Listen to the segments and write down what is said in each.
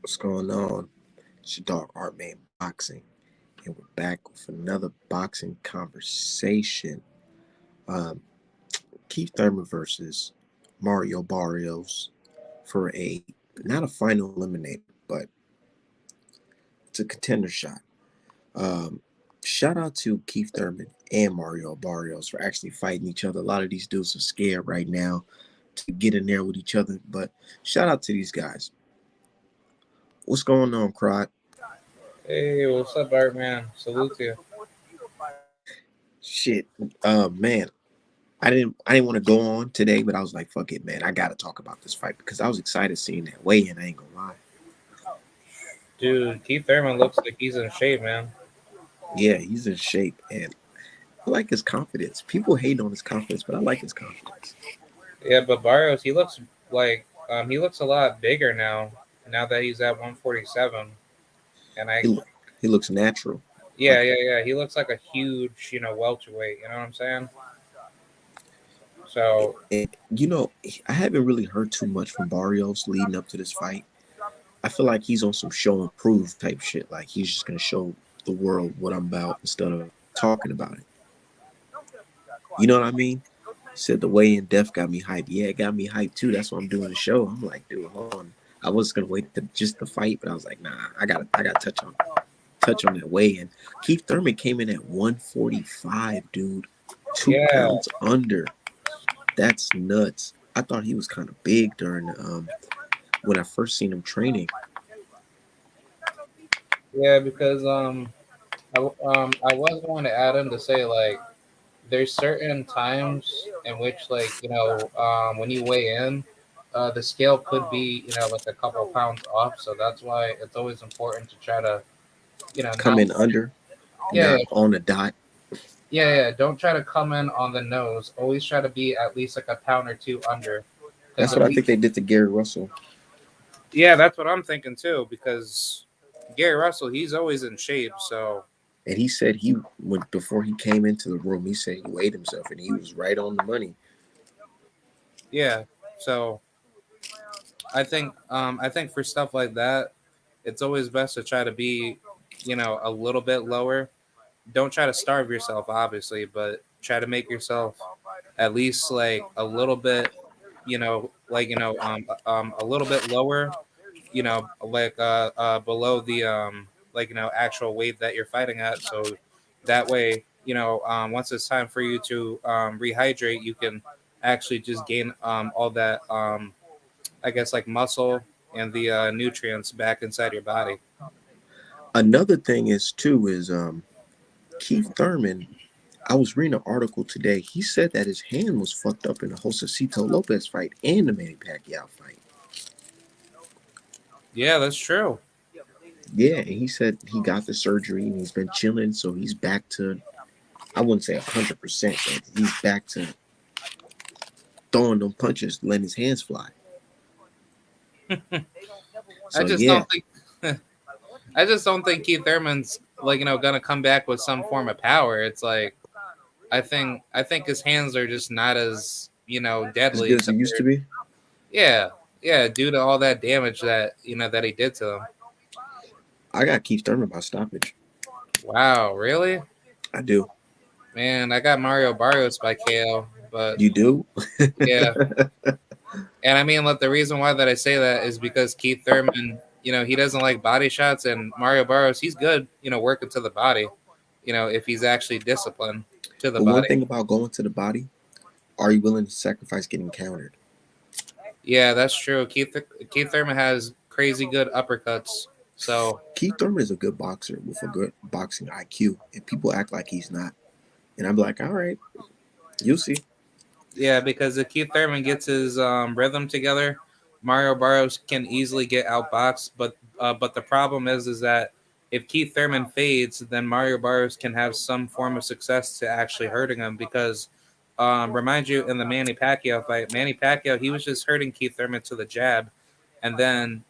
What's going on? It's your dog Art Man Boxing, and we're back with another boxing conversation. Um, Keith Thurman versus Mario Barrios for a not a final eliminator, but it's a contender shot. Um, Shout out to Keith Thurman and Mario Barrios for actually fighting each other. A lot of these dudes are scared right now to get in there with each other, but shout out to these guys. What's going on, Crot? Hey, what's up, Art man? Salute to you. Shit, man, I didn't want to go on today, but I was like, fuck it, man. I gotta talk about this fight because I was excited seeing that weigh in. I ain't gonna lie. Dude, Keith Thurman looks like he's in shape, man. Yeah, he's in shape, and I like his confidence. People hate on his confidence, but I like his confidence. Yeah, but Barrios, he looks a lot bigger now. Now that he's at 147, and He look, he looks natural. yeah, Like, yeah, yeah, he looks like a huge, welterweight. You know what I'm saying? So I haven't really heard too much from Barrios leading up to this fight. I feel like he's on some show and prove type shit. Like he's just gonna show the world what I'm about instead of talking about it. You know what I mean? Said the way in death got me hyped. Yeah, it got me hyped too. That's why I'm doing the show. I'm like, dude, hold on. I was gonna wait to just the fight, but I was like, nah, I gotta touch on that weigh in. Keith Thurman came in at 145, dude. Two yeah, pounds under. That's nuts. I thought he was kind of big during when I first seen him training. yeah, because I was going to add him to say like there's certain times in which when you weigh in, the scale could be like a couple pounds off. So that's why it's always important to try to Come not in under, yeah not yeah on the dot. yeah. Don't try to come in on the nose. Always try to be at least like a pound or two under. Because That's what I think they did to Gary Russell. yeah, that's what I'm thinking too. Because Gary Russell, he's always in shape. So And he said he went before he came into the room. He said he weighed himself, and he was right on the money. yeah, so I think for stuff like that, it's always best to try to be a little bit lower. Don't try to starve yourself, obviously, but try to make yourself at least like a little bit, a little bit lower, below the actual weight that you're fighting at. So that way, once it's time for you to rehydrate, you can actually just gain all that, I guess, like muscle and the nutrients back inside your body. Another thing is too is Keith Thurman. I was reading an article today. He said that his hand was fucked up in the Josecito Lopez fight and the Manny Pacquiao fight. Yeah, that's true. Yeah, and he said he got the surgery and he's been chilling, so he's back to, I wouldn't say 100%, but he's back to throwing them punches, letting his hands fly. I So just yeah, don't think I just don't think Keith Thurman's gonna come back with some form of power. It's like I think his hands are just not as as deadly good as it used to compared. be. Yeah, yeah, due to all that damage that that he did to him. I got Keith Thurman by stoppage. Wow, really? I do. Man, I got Mario Barrios by KO, but You do? yeah, and I mean, like the reason why that I say that is because Keith Thurman, he doesn't like body shots, and Mario Barrios, he's good, working to the body, if he's actually disciplined to the But one body. thing about going to the body, are you willing to sacrifice getting countered? Yeah, that's true. Keith Thurman has crazy good uppercuts. So Keith Thurman is a good boxer with a good boxing IQ, and people act like he's not. And I'm like, all right, you'll see. yeah, because if Keith Thurman gets his rhythm together, Mario Barrios can easily get outboxed. But the problem is that if Keith Thurman fades, then Mario Barrios can have some form of success to actually hurting him. Because remind you in the Manny Pacquiao fight, Manny Pacquiao he was just hurting Keith Thurman to the jab, and then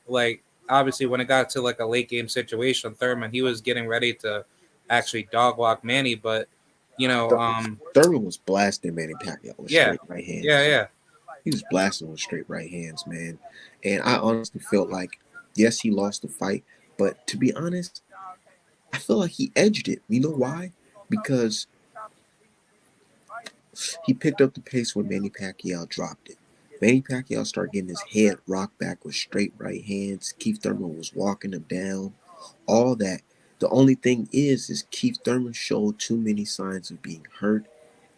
like obviously when it got to like a late game situation, Thurman he was getting ready to actually dog walk Manny, but you know Thur- um Thurman was blasting Manny Pacquiao with yeah straight right yeah hands. yeah He was blasting with straight right hands, man. And I honestly felt like Yes, he lost the fight, but to be honest, I feel like he edged it. You know why? Because he picked up the pace when Manny Pacquiao dropped it. Manny Pacquiao started getting his head rocked back with straight right hands. Keith Thurman was walking him down. All that. The only thing is Keith Thurman showed too many signs of being hurt.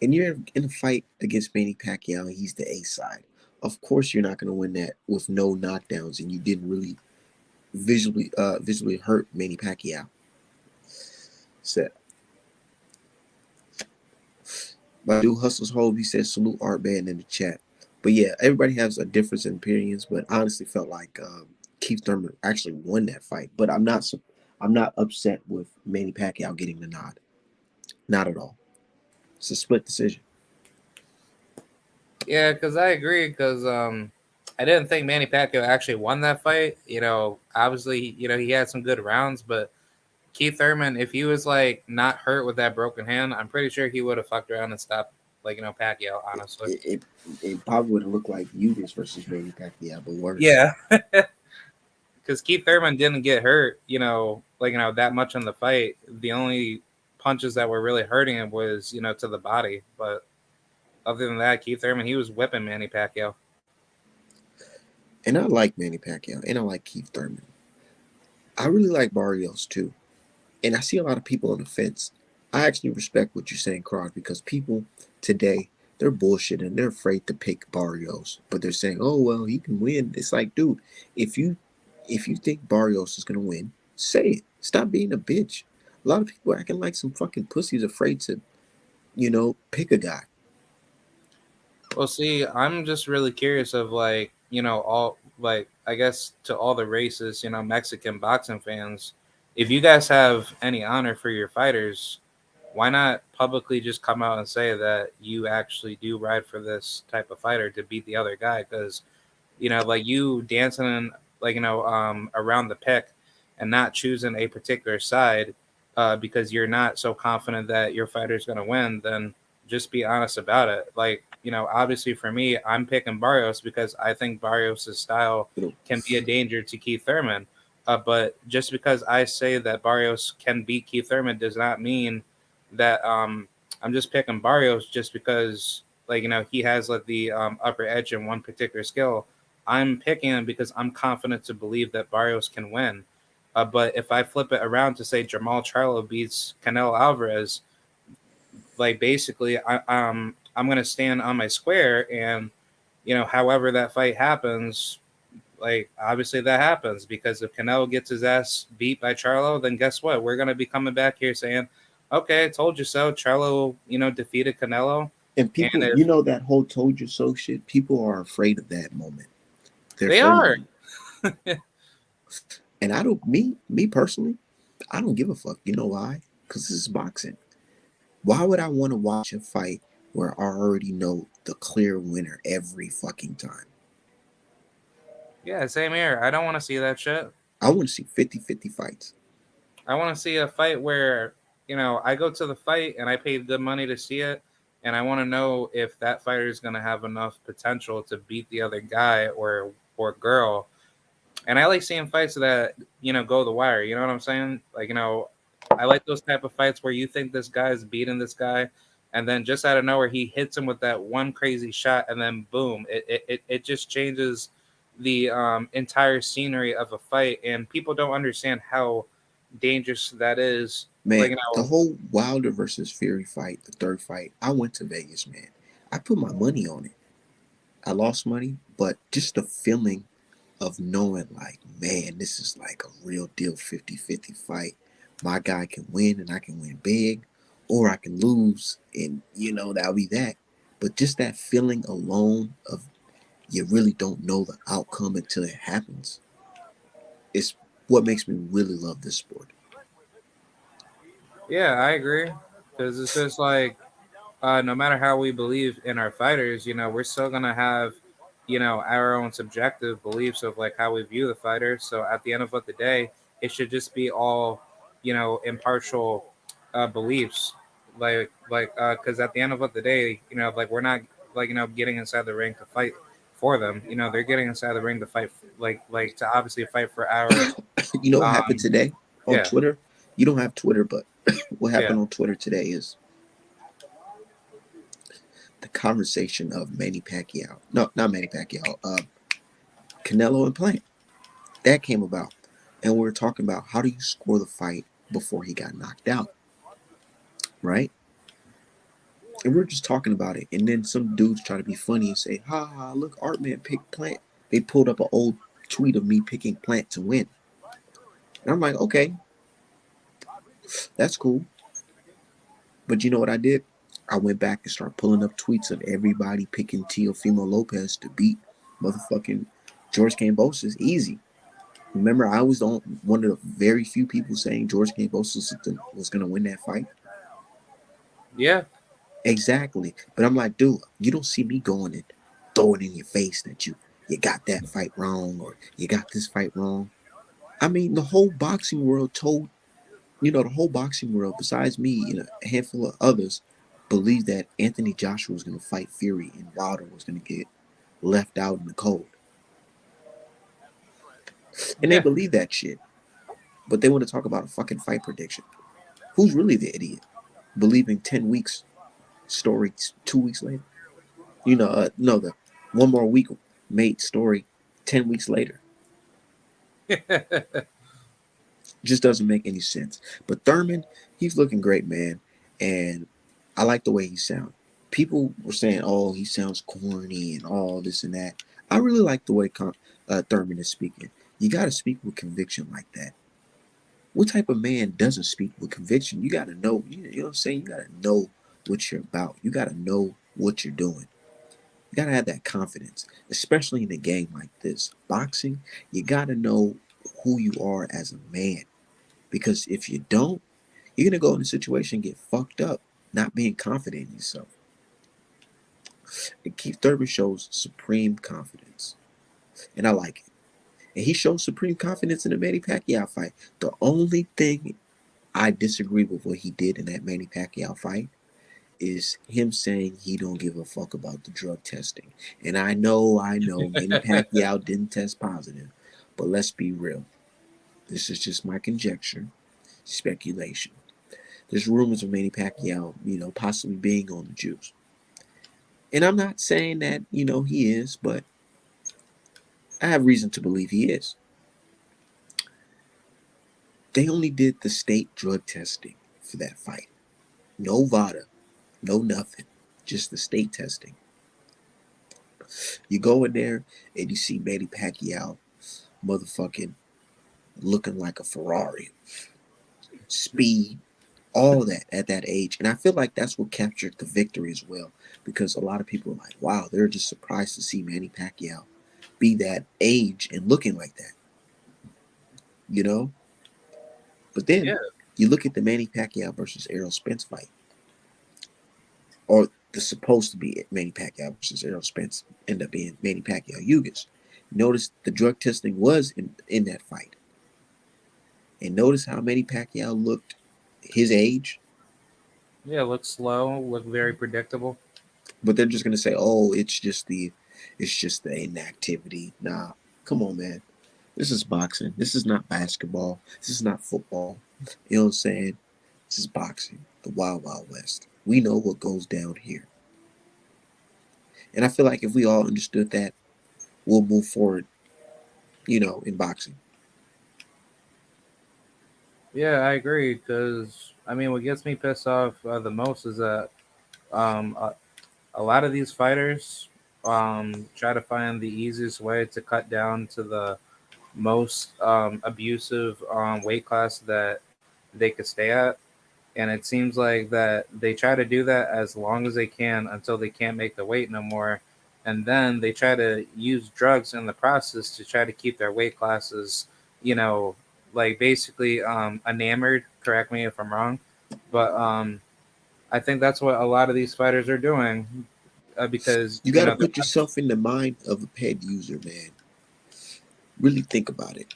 And you're in a fight against Manny Pacquiao, and he's the A side. Of course, you're not going to win that with no knockdowns, and you didn't really visually hurt Manny Pacquiao. So my dude Hustles Hope, he says salute Art Band in the chat. But yeah, everybody has a difference in opinions. But I honestly felt like Keith Thurman actually won that fight. But I'm not upset with Manny Pacquiao getting the nod. Not at all. It's a split decision. Yeah, because I agree. Because I didn't think Manny Pacquiao actually won that fight. Obviously, he had some good rounds, but Keith Thurman, if he was like not hurt with that broken hand, I'm pretty sure he would have fucked around and stopped Pacquiao. It Honestly, it, it, it probably would have looked like Eubanks versus Manny Pacquiao, but worse. yeah, because Keith Thurman didn't get hurt. That much in the fight. The only punches that were really hurting him was to the body, but other than that, Keith Thurman, he was whipping Manny Pacquiao. And I like Manny Pacquiao, and I like Keith Thurman. I really like Barrios too. And I see a lot of people on the fence. I actually respect what you're saying, Crowd, because people today they're bullshit and they're afraid to pick Barrios, but they're saying, "Oh well, he can win." It's like, dude, if you if you think Barrios is gonna win, say it. Stop being a bitch. A lot of people acting like some fucking pussies afraid to, pick a guy. Well, see, I'm just really curious of all I guess to all the races, Mexican boxing fans, if you guys have any honor for your fighters, why not publicly just come out and say that you actually do ride for this type of fighter to beat the other guy? Because like you dancing around the pick and not choosing a particular side because you're not so confident that your fighter is going to win, then just be honest about it. Obviously for me, I'm picking Barrios because I think Barrios' style You know, can be a danger to Keith Thurman. But just because I say that Barrios can beat Keith Thurman does not mean that I'm just picking Barrios just because he has the upper edge in one particular skill. I'm picking him because I'm confident to believe that Barrios can win. But if I flip it around to say Jamal Charlo beats Canelo Alvarez, basically I'm gonna stand on my square, and however that fight happens, obviously that happens because if Canelo gets his ass beat by Charlo, then guess what? We're gonna be coming back here saying, "Okay, I told you so." Charlo, defeated Canelo, and and people, if that whole "told you so" shit. People are afraid of that moment. They're they afraid of are, it. And I don't, me personally, I don't give a fuck. You know why? Because this is boxing. Why would I want to watch a fight where I already know the clear winner every fucking time? yeah, same here. I don't want to see that shit. I want to see 50-50 fights. I want to see a fight where I go to the fight and I paid good money to see it, and I want to know if that fighter is going to have enough potential to beat the other guy or girl. And I like seeing fights that go the wire. You know what I'm saying? I like those type of fights where you think this guy is beating this guy, and then just out of nowhere he hits him with that one crazy shot, and then boom, it just changes the entire scenery of a fight, and people don't understand how dangerous that is. Man, the whole Wilder versus Fury fight, the third fight, I went to Vegas, man. I put my money on it. I lost money, but just the feeling of knowing, like, man, this is like a real deal 50-50 fight. My guy can win and I can win big, or I can lose and, that'll be that. But just that feeling alone of you really don't know the outcome until it happens is what makes me really love this sport. Yeah, I agree, because it's just no matter how we believe in our fighters, we're still gonna have, our own subjective beliefs of how we view the fighter. So at the end of the day, it should just be all, impartial beliefs. Because at the end of the day, we're not getting inside the ring to for them. You know, they're getting inside the ring to fight, like to obviously fight for hours. You know what happened Um, today on yeah, Twitter? You don't have Twitter, but what yeah, happened on Twitter today is the conversation of Manny Pacquiao. No, not Manny Pacquiao. Canelo and Plant. That came about. And we were talking about how do you score the fight before he got knocked out, right? And we are just talking about it. And then some dudes try to be funny and say, ha ha, look, Artman picked Plant. They pulled up an old tweet of me picking Plant to win. And I'm like, okay, that's cool. But you know what I did? I went back and started pulling up tweets of everybody picking Teofimo Lopez to beat motherfucking George Kambosos. Easy. Remember, I was one of the very few people saying George Kambosos was going to win that fight. yeah, Exactly. But I'm like, dude, you don't see me going and throwing in your face that you got that fight wrong or you got this fight wrong. I mean, the whole boxing world told, the whole boxing world, besides me and a handful of others, believed that Anthony Joshua was going to fight Fury and Wilder was going to get left out in the cold. And they yeah, believe that shit. But they want to talk about a fucking fight prediction. Who's really the idiot? Believing 10 weeks story 2 weeks later? No, the one more week made story 10 weeks later. Just doesn't make any sense. But Thurman, he's looking great, man. And I like the way he sounds. People were saying, oh, he sounds corny and all this and that. I really like the way Thurman is speaking. You got to speak with conviction like that. What type of man doesn't speak with conviction? You got to know, you know what I'm saying? You got to know what you're about. You got to know what you're doing. You got to have that confidence, especially in a game like this. Boxing, you got to know who you are as a man. Because if you don't, you're going to go in a situation and get fucked up, not being confident in yourself. And Keith Thurman shows supreme confidence. And I like it. And he shows supreme confidence in the Manny Pacquiao fight. The only thing I disagree with what he did in that Manny Pacquiao fight is him saying he don't give a fuck about the drug testing. And I know Manny Pacquiao didn't test positive. But let's be real. This is just my conjecture, speculation. There's rumors of Manny Pacquiao, possibly being on the juice. And I'm not saying that, he is, but I have reason to believe he is. They only did the state drug testing for that fight. No VADA, no nothing, just the state testing. You go in there and you see Manny Pacquiao motherfucking looking like a Ferrari, speed, all that at that age. And I feel like that's what captured the victory as well, because a lot of people are like, wow, they're just surprised to see Manny Pacquiao be that age and looking like that, you know? But yeah, then you look at the Manny Pacquiao versus Errol Spence fight, or the supposed to be Manny Pacquiao versus Errol Spence end up being Manny Pacquiao Yugas. Notice the drug testing was in that fight. And notice how Manny Pacquiao looked his age, yeah. Look slow, look very predictable. but they're just gonna say, "Oh, it's just the inactivity." Nah, come on, man. This is boxing. This is not basketball. This is not football. You know what I'm saying? This is boxing, the Wild Wild West. We know what goes down here, and I feel like if we all understood that, we'll move forward. In boxing. Yeah, I agree. Because I mean, what gets me pissed off the most is that um, a, a lot of these fighters try to find the easiest way to cut down to the most abusive weight class that they could stay at. And it seems like that they try to do that as long as they can until they can't make the weight no more. And then they try to use drugs in the process to try to keep their weight classes, you know, like basically enamored. Correct me if I'm wrong. But I think that's what a lot of these fighters are doing because, You you got to know, they're put yourself in the mind of a ped user, man. Really think about it.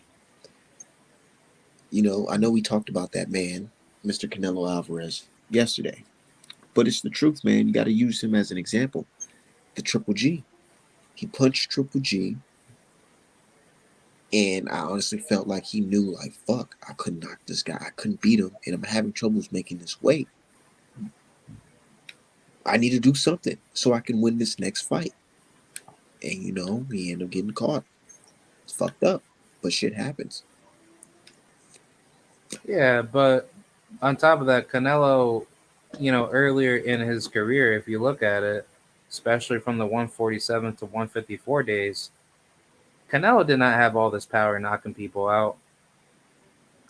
I know we talked about that man, Mr. Canelo Alvarez, yesterday. But it's the truth, man. You got to use him as an example. The Triple G. He punched Triple G, and I honestly felt like he knew, like, fuck, I couldn't knock this guy. I couldn't beat him, and I'm having troubles making this weight. I need to do something so I can win this next fight. And he ended up getting caught. It's fucked up, but shit happens. Yeah, but on top of that, Canelo, earlier in his career, if you look at it, especially from the 147 to 154 days, Canelo did not have all this power knocking people out.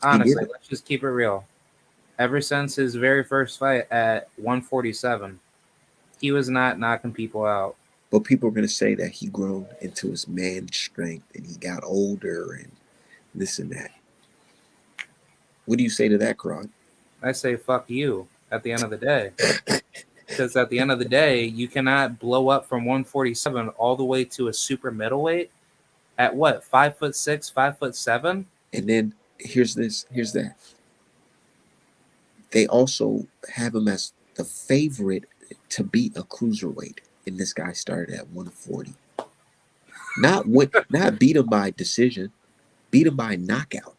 He Honestly, didn't. let's just keep it real. Ever since his very first fight at 147, he was not knocking people out. But people are gonna say that he grown into his man strength and he got older and this and that. What do you say to that, Crod? I say fuck you at the end of the day. Because at the end of the day, you cannot blow up from 147 all the way to a super middleweight at what, 5'6", 5'7"? And then here's that. They also have him as the favorite to beat a cruiserweight, and this guy started at 140. Not beat him by decision, beat him by knockout.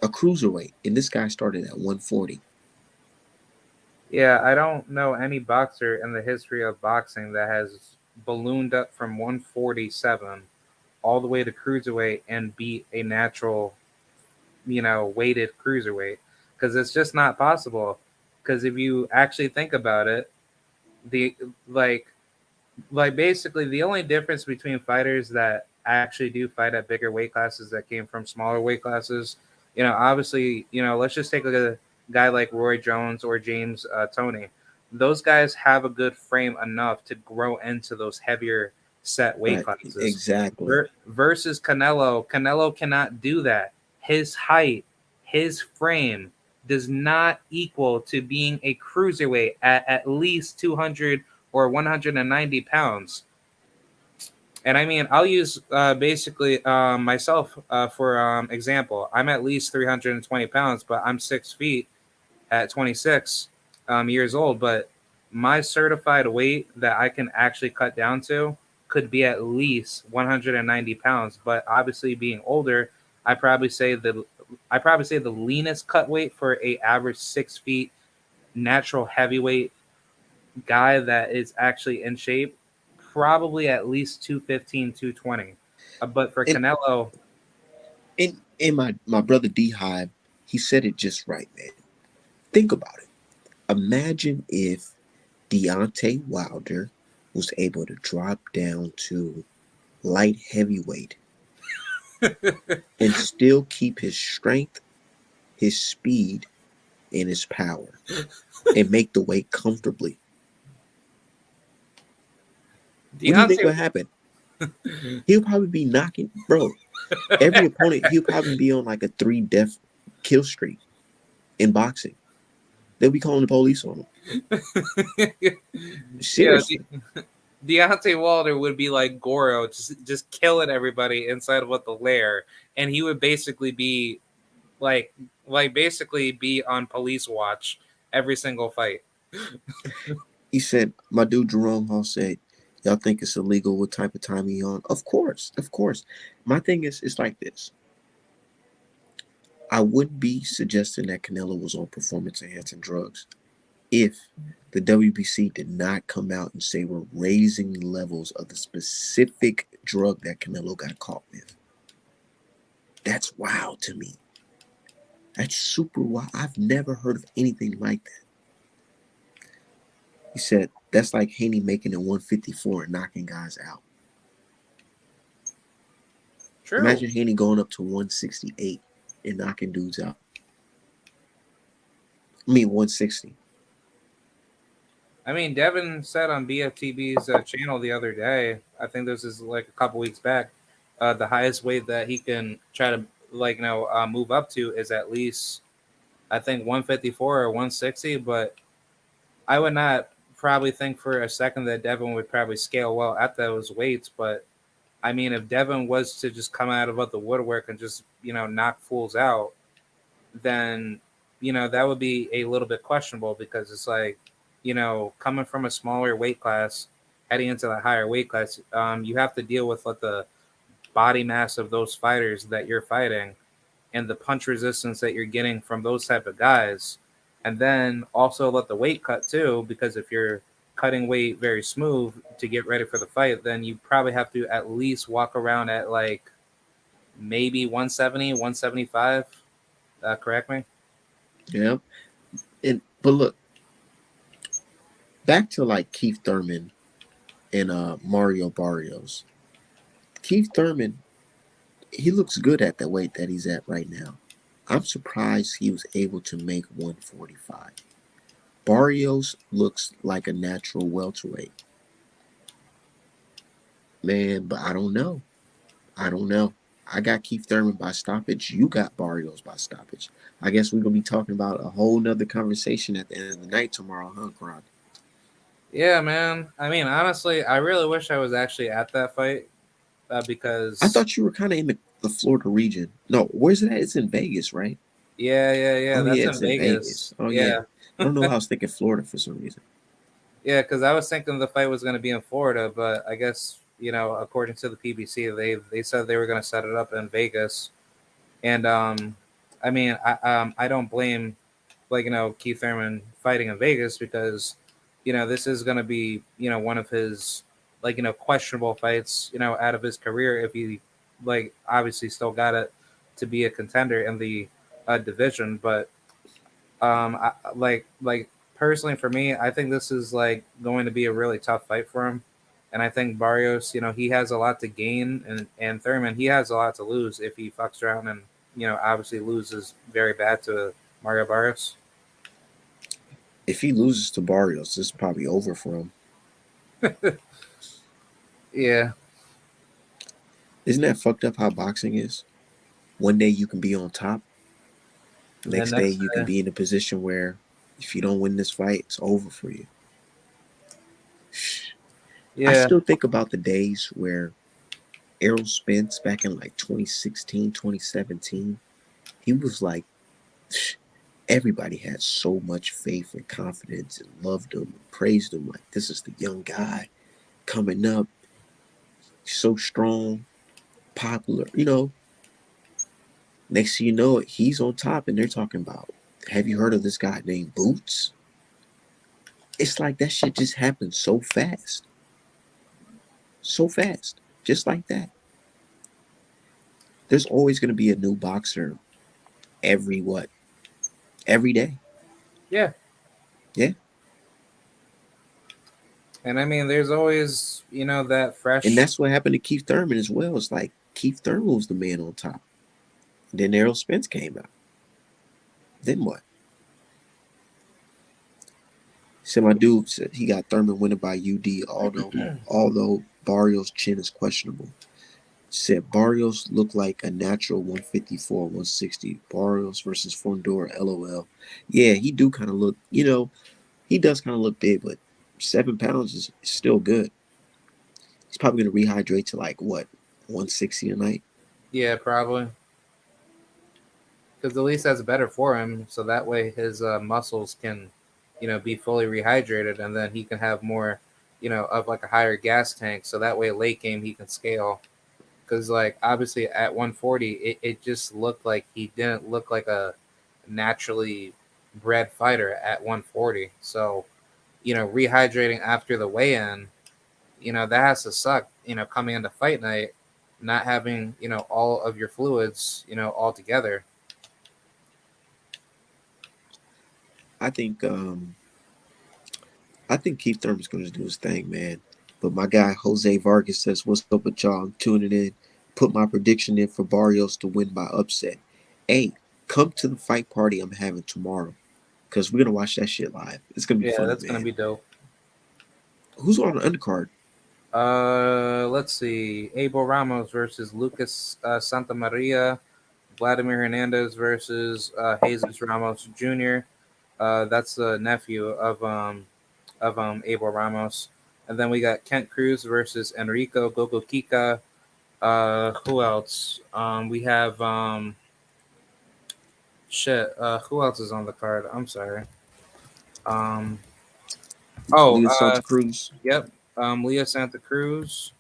A cruiserweight, and this guy started at 140. Yeah, I don't know any boxer in the history of boxing that has ballooned up from 147 all the way to cruiserweight and beat a natural, weighted cruiserweight. Because it's just not possible. Because if you actually think about it, the like basically the only difference between fighters that actually do fight at bigger weight classes that came from smaller weight classes, obviously, let's just take a guy like Roy Jones or James Toney. Those guys have a good frame enough to grow into those heavier set weight Right, classes. exactly. Versus Canelo cannot do that. His height, his frame does not equal to being a cruiserweight at least 200 or 190 pounds. And I mean, I'll use basically myself for example. I'm at least 320 pounds, but I'm 6 feet at 26 years old. But my certified weight that I can actually cut down to could be at least 190 pounds. But obviously, being older, I probably say the leanest cut weight for a average 6 feet natural heavyweight guy that is actually in shape, probably at least 215, 220. But for And Canelo, my brother D Hive, he said it just right, man. Think about it. Imagine if Deontay Wilder was able to drop down to light heavyweight and still keep his strength, his speed, and his power and make the weight comfortably. What do you think Deontay, would happen? He'll probably be knocking, bro. Every opponent, he'll probably be on like a 3 death kill streak in boxing. They'll be calling the police on him. yeah, Seriously. Deontay Wilder would be like Goro, just killing everybody inside of what the lair, and he would basically be like basically be on police watch every single fight. He said, my dude Jerome Hall said, y'all think it's illegal what type of time he on? Of course, of course. My thing is, it's like this. I wouldn't be suggesting that Canelo was on performance enhancing drugs if the WBC did not come out and say we're raising the levels of the specific drug that Canelo got caught with. That's wild to me. That's super wild. I've never heard of anything like that. He said that's like Haney making it 154 and knocking guys out. True. Imagine Haney going up to 168 and knocking dudes out. I mean 160. I mean, Devin said on BFTB's channel the other day, I think this is like a couple weeks back, the highest weight that he can try to move up to is at least I think 154 or 160. But I would not probably think for a second that Devin would probably scale well at those weights. But I mean, if Devin was to just come out of the woodwork and just knock fools out, then that would be a little bit questionable because it's like coming from a smaller weight class. heading into the higher weight class, you have to deal with what the body mass of those fighters that you're fighting and the punch resistance that you're getting from those type of guys, and then also let the weight cut too, because if you're cutting weight very smooth to get ready for the fight, then you probably have to at least walk around at like maybe 170, 175. Correct me. Yeah. And but look, back to like Keith Thurman and Mario Barrios. Keith Thurman, he looks good at the weight that he's at right now. I'm surprised he was able to make 145. Barrios looks like a natural welterweight. Man, but I don't know. I don't know. I got Keith Thurman by stoppage. You got Barrios by stoppage. I guess we're gonna be talking about a whole nother conversation at the end of the night tomorrow, huh, Karan? Yeah, man. I mean, honestly, I really wish I was actually at that fight I because thought you were kind of in the Florida region. No, where's it at? It's in Vegas, right? yeah, yeah, yeah. Oh yeah, That's in it's in Vegas. Vegas. Oh yeah. Yeah, I don't know why I was thinking Florida for some reason. yeah. Because I was thinking the fight was going to be in Florida, but I guess according to the PBC, they said they were going to set it up in Vegas, and I mean, I don't blame Keith Thurman fighting in Vegas because this is going to be one of his questionable fights out of his career if he obviously still got it to be a contender in the division, but like personally for me, I think this is going to be a really tough fight for him. And I think Barrios, he has a lot to gain, and Thurman, he has a lot to lose if he fucks around and obviously loses very bad to Mario Barrios. If he loses to Barrios, this is probably over for him. Yeah, Isn't that fucked up how boxing is? One day you can be on top, and then next day next you can be in a position where if you don't win this fight, it's over for you. I yeah, still think about the days where Errol Spence back in like 2016, 2017, he was like, everybody had so much faith and confidence and loved him and praised him. Like, this is the young guy coming up, so strong, popular. Next thing you know it, he's on top and they're talking about, have you heard of this guy named Boots? It's like that shit just happened so fast. So fast. Just like that. There's always going to be a new boxer every what? Every day. yeah. Yeah. And I mean, there's always that And fresh. that's what happened to Keith Thurman as well. It's like Keith Thurman was the man on top. Then Errol Spence came out. Then what? So my dude said he got Thurman winning by UD, although Barrios' chin is questionable. Said Barrios looked like a natural 154, 160. Barrios versus Fondora, LOL. Yeah, he do kind of look, he does kind of look big, but 7 pounds is still good. He's probably going to rehydrate to like what, 160 a night? Yeah, probably because at least that's better for him. So that way his muscles can, be fully rehydrated, and then he can have more, of like a higher gas tank. So that way late game he can scale. Because obviously at 140, it just looked like he didn't look like a naturally bred fighter at 140. So rehydrating after the weigh-in, that has to suck. Coming into fight night, not having all of your fluids all together. I think I think Keith Thurman's going to do his thing, man. But my guy Jose Vargas says, "What's up with y'all? I'm tuning in. Put my prediction in for Barrios to win by upset. Hey, come to the fight party I'm having tomorrow, because we're gonna watch that shit live. It's gonna be Yeah, fun, that's gonna man. be dope. Who's on the undercard? Let's see. Abel Ramos versus Lucas Santa Maria. Vladimir Hernandez versus Jesus Ramos Jr. That's the nephew of Abel Ramos. And then we got Kent Cruz versus Enrico Gogo Kika. Who else? We have shit. Who else is on the card? I'm sorry. Um, oh, Leon Santa Cruz. yep. Leo Santa Cruz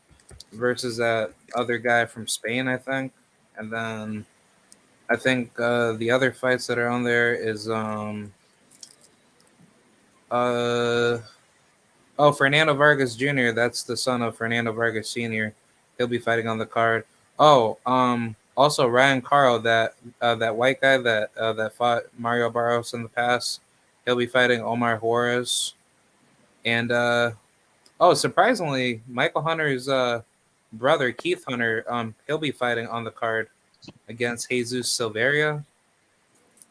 versus that other guy from Spain, I think. And then I think the other fights that are on there is uh oh, Fernando Vargas Jr. That's the son of Fernando Vargas Sr. He'll be fighting on the card. Oh, also Ryan Carl, that white guy that fought Mario Barros in the past. He'll be fighting Omar Juarez. And oh, surprisingly, Michael Hunter's brother Keith Hunter, he'll be fighting on the card against Jesus Silveria.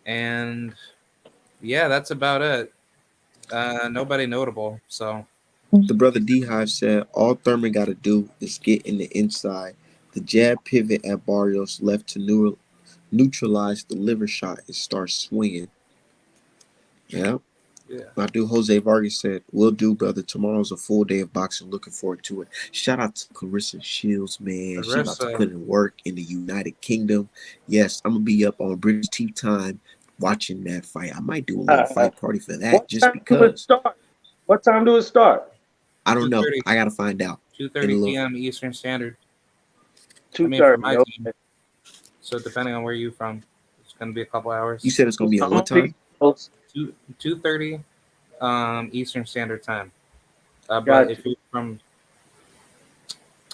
And yeah, that's about it. Nobody notable. So The brother D Hive said all Thurman got to do is get in the inside. The jab pivot at Barrios left to neutralize the liver shot and start swinging. Yeah. yeah, My dude Jose Vargas said, "Will do, brother. Tomorrow's a full day of boxing. Looking forward to it." Shout out to Clarissa Shields, man. She about to Larissa, put in work in the United Kingdom. Yes, I'm gonna be up on British Tea Time watching that fight. I might do a little fight party for that What just time do it because. start? What time do it start? I don't two know. thirty, I gotta find out two in a thirty little. p.m. Eastern Standard. I Two mean, for thirty. my team. Okay. So depending on where you from, it's gonna be a couple You hours. said it's gonna be at I'm on what the time? East Coast. 2:30 Eastern Standard Time. But Got if you. you're from,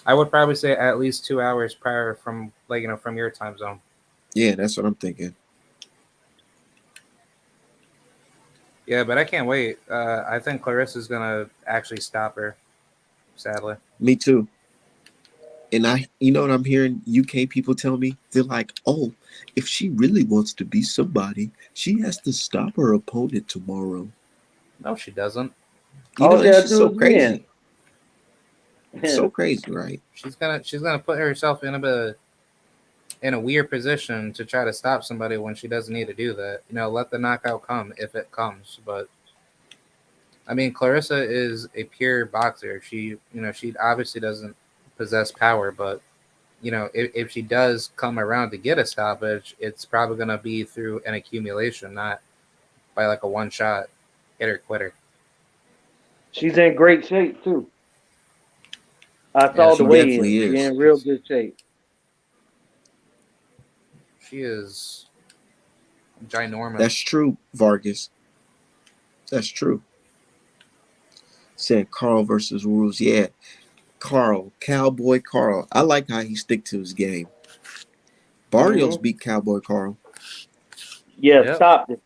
I would probably say at least 2 hours prior from from your time zone. Yeah, that's what I'm thinking. Yeah, but I can't wait. I think Clarissa's gonna actually stop her. Sadly, Me too. And you know what I'm hearing UK people tell me? They're like, oh, if she really wants to be somebody, she has to stop her opponent tomorrow. no, she doesn't. You All know, they it's gotta just do so is win. crazy. So crazy, right? She's gonna put herself in a weird position to try to stop somebody when she doesn't need to do that. Let the knockout come if it comes. But I mean, Clarissa is a pure boxer. She obviously doesn't possess power, but if she does come around to get a stoppage, it's probably gonna be through an accumulation, not by like a one shot hitter quitter. She's in great shape too. I Yeah, saw the She weigh-in. definitely She is. in real good shape. she is ginormous. That's true, Vargas. That's true. Said Carl versus rules. Yeah, Carl, Cowboy Carl. I like how he stick to his game. Barrios Hmm. beat Cowboy Carl. Yeah, Yep. stopped it.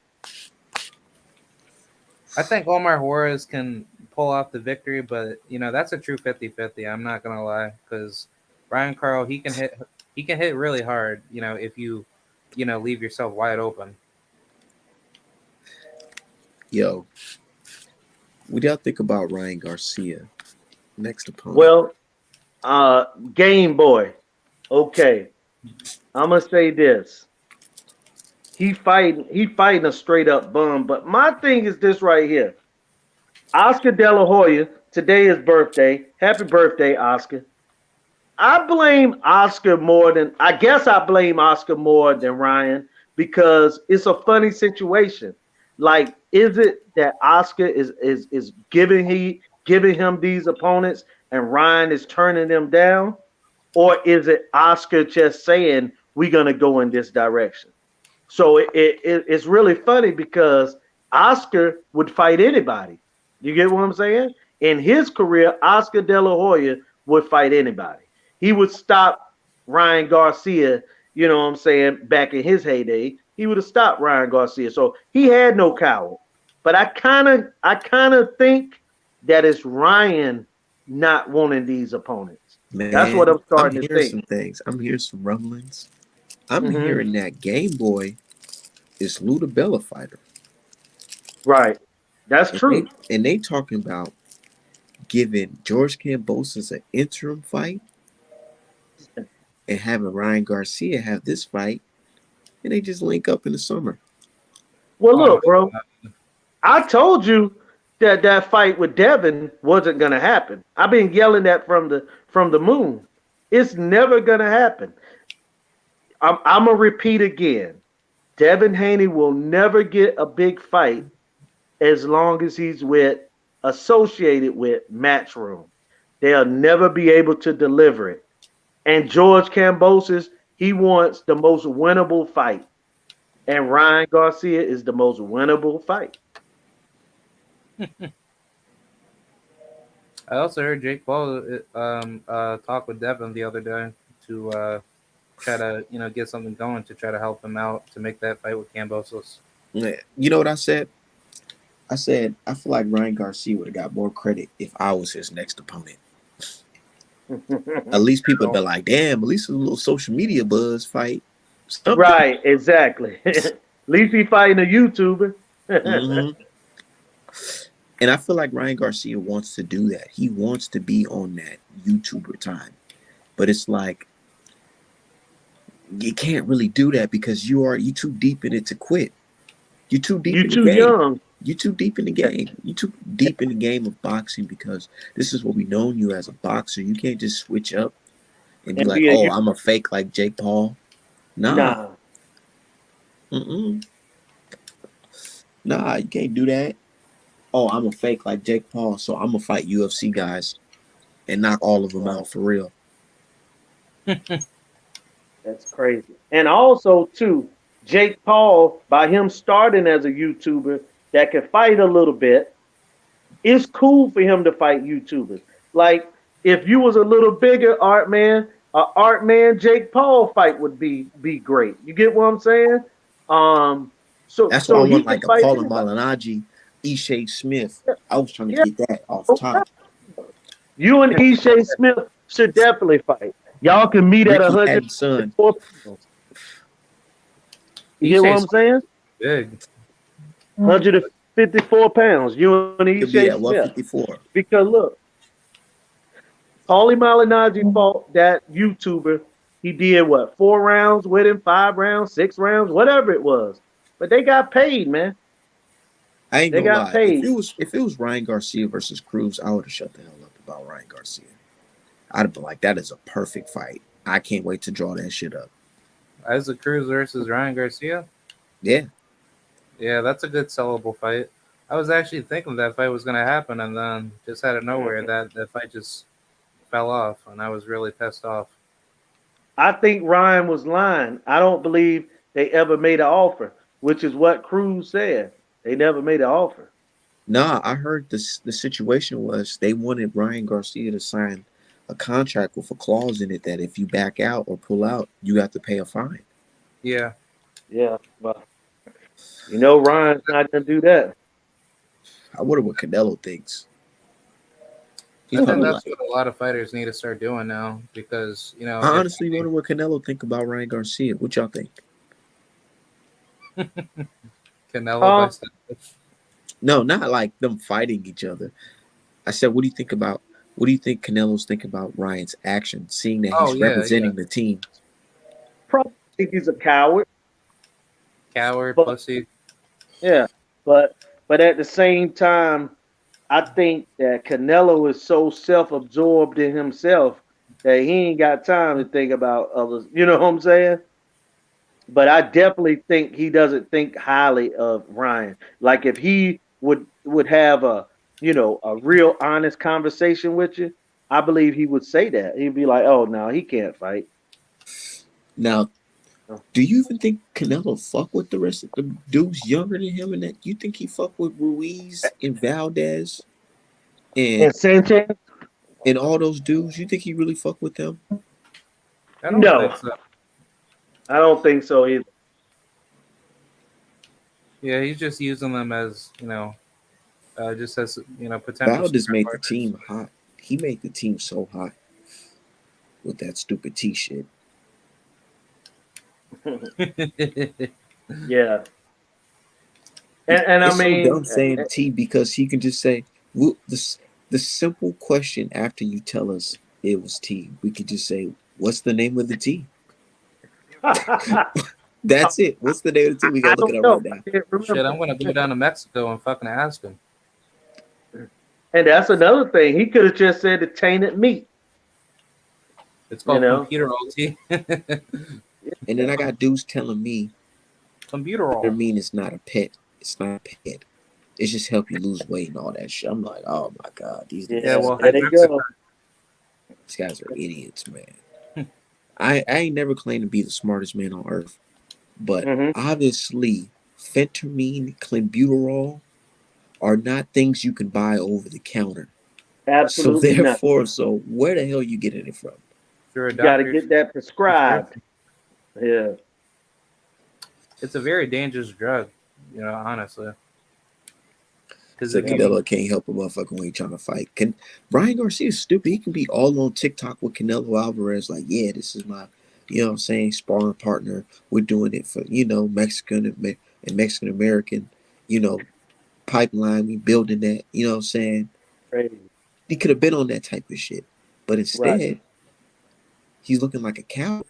I think Omar Juarez can pull off the victory, but that's a true 50-50. I'm not gonna lie, because Ryan Carl, he can hit really hard. If you leave yourself wide open. Yo, what do y'all think about Ryan Garcia? Next opponent. Well, Game Boy. Okay, I'm gonna say this. He fighting a straight up bum. But my thing is this right here. Oscar De La Hoya. Today is birthday. Happy birthday, Oscar. I blame Oscar more than I guess I blame Oscar more than Ryan because it's a funny situation. Like, is it that Oscar is giving him these opponents and Ryan is turning them down? Or is it Oscar just saying we're gonna go in this direction? So it's really funny because Oscar would fight anybody. You get what I'm saying? In his career, Oscar De La Hoya would fight anybody. He would stop Ryan Garcia, you know what I'm saying, back in his heyday. He would have stopped Ryan Garcia. So he had no coward. But I kind of think that it's Ryan not wanting these opponents. That's what Man, I'm I'm starting to hearing think. some things. I'm hearing some rumblings. I'm Hmm. hearing that Game Boy is Luda Bella fighter. Right. That's And they true. and they talking about giving George Kambosos an interim fight and having Ryan Garcia have this fight, and they just link up in the summer. Well, Oh my look, bro. god. I told you that that fight with Devin wasn't gonna happen. I've been yelling that from the moon. It's never gonna happen. I'm gonna repeat again. Devin Haney will never get a big fight as long as he's associated with Matchroom. they'll never be able to deliver it. And George Kambosos, he wants the most winnable fight. And Ryan Garcia is the most winnable fight. I also heard Jake Paul talk with Devin the other day to try to get something going to try to help him out to make that fight with Kambosos. Yeah. You know what I said? I said I feel like Ryan Garcia would have got more credit if I was his next opponent. At least people would be like, "Damn, at least a little social media buzz fight." Something. Right, exactly. At least he fighting a YouTuber. Mm-hmm. And I feel like Ryan Garcia wants to do that. He wants to be on that YouTuber time. But it's like you can't really do that because you too deep in it to quit. You're too deep You're in the too game. young. You're too deep in the game. You're too deep in the game of boxing because this is what we known you as a boxer. You can't just switch up and be And like, "Oh, I'm a fake like Jake Paul." Nah. Mm-mm. Nah, you can't do that. Oh, I'm a fake like Jake Paul, so I'm gonna fight UFC guys and knock all of them out for real. That's crazy. And also, too, Jake Paul, by him starting as a YouTuber that can fight a little bit, it's cool for him to fight YouTubers. Like, if you was a little bigger art man, Jake Paul fight would be great. You get what I'm saying? That's why I he want can like a fight Paula anybody. Ishe Smith. Yeah, I was trying to yeah. get that off Oh, top. you and Ishe Smith should definitely fight. Y'all can meet at Ricky Hatton's son. 104 pounds. You get what I'm saying? Big. 154 pounds. You and Could be at Ishe Smith. 154. Because look, Paulie Malignaggi fought that YouTuber. He did what, 4 rounds with him, 5 rounds, 6 rounds, whatever it was. But they got paid, man. I ain't They gonna got lie. paid. If it was Ryan Garcia versus Cruz, I would have shut the hell up about Ryan Garcia. I'd have been like, that is a perfect fight. I can't wait to draw that shit up. Isaac Cruz versus Ryan Garcia? Yeah. Yeah, that's a good sellable fight. I was actually thinking that fight was going to happen, and then just out of nowhere, that fight just fell off, and I was really pissed off. I think Ryan was lying. I don't believe they ever made an offer, which is what Cruz said. They never made an offer. Nah, I heard the situation was they wanted Ryan Garcia to sign a contract with a clause in it that if you back out or pull out, you have to pay a fine. Yeah. Yeah, well, Ryan's not gonna do that. I wonder what Canelo thinks. I think that's what a lot of fighters need to start doing now because, I honestly wonder what Canelo think about Ryan Garcia. What y'all think? Canelo No, not like them fighting each other. I said, what do you think Canelo's think about Ryan's action, seeing that he's representing the team? Probably think he's a coward. Pussy. Yeah, but at the same time, I think that Canelo is so self-absorbed in himself that he ain't got time to think about others. You know what I'm saying? But I definitely think he doesn't think highly of Ryan. Like if he would have a real honest conversation with you, I believe he would say that. He'd be like, "Oh no, he can't fight." Now, do you even think Canelo fuck with the rest of the dudes younger than him? And that you think he fuck with Ruiz and Valdez and Sanchez and all those dudes? You think he really fuck with them? I don't think so. I don't think so either. Yeah, he's just using them as just as potential. Valdez made the team hot. He made the team so hot with that stupid T shit. Yeah. And I mean, so dumb saying T because he can just say the simple question after you tell us it was T. We could just say, "What's the name of the T?" That's it. What's the name of the T? We gotta look it up right now. Shit, I'm gonna go down to Mexico and fucking ask him. And that's another thing. He could have just said the tainted meat. It's called computer T. And then I got dudes telling me computer I mean it's not a pet. It's not a pet. It's just help you lose weight and all that shit. I'm like, oh my god, these well, there they go. These guys are idiots, man. I ain't never claimed to be the smartest man on earth, but Mm-hmm. obviously, phentermine, clenbuterol are not things you can buy over the counter. So Absolutely not. therefore, so where the hell you getting it from? Through a You got to doctor's get that prescribed. prescription. Yeah. It's a very dangerous drug, honestly, because So it Yeah. can. Canelo can't help a motherfucker when he trying to fight. Can Ryan Garcia's stupid? He can be all on TikTok with Canelo Alvarez, like, yeah, this is my, you know what I'm saying, sparring partner. We're doing it for, Mexican and Mexican American, you know, pipeline. We building that, you know what I'm saying? Crazy. He could have been on that type of shit. But Right. instead, he's looking like a coward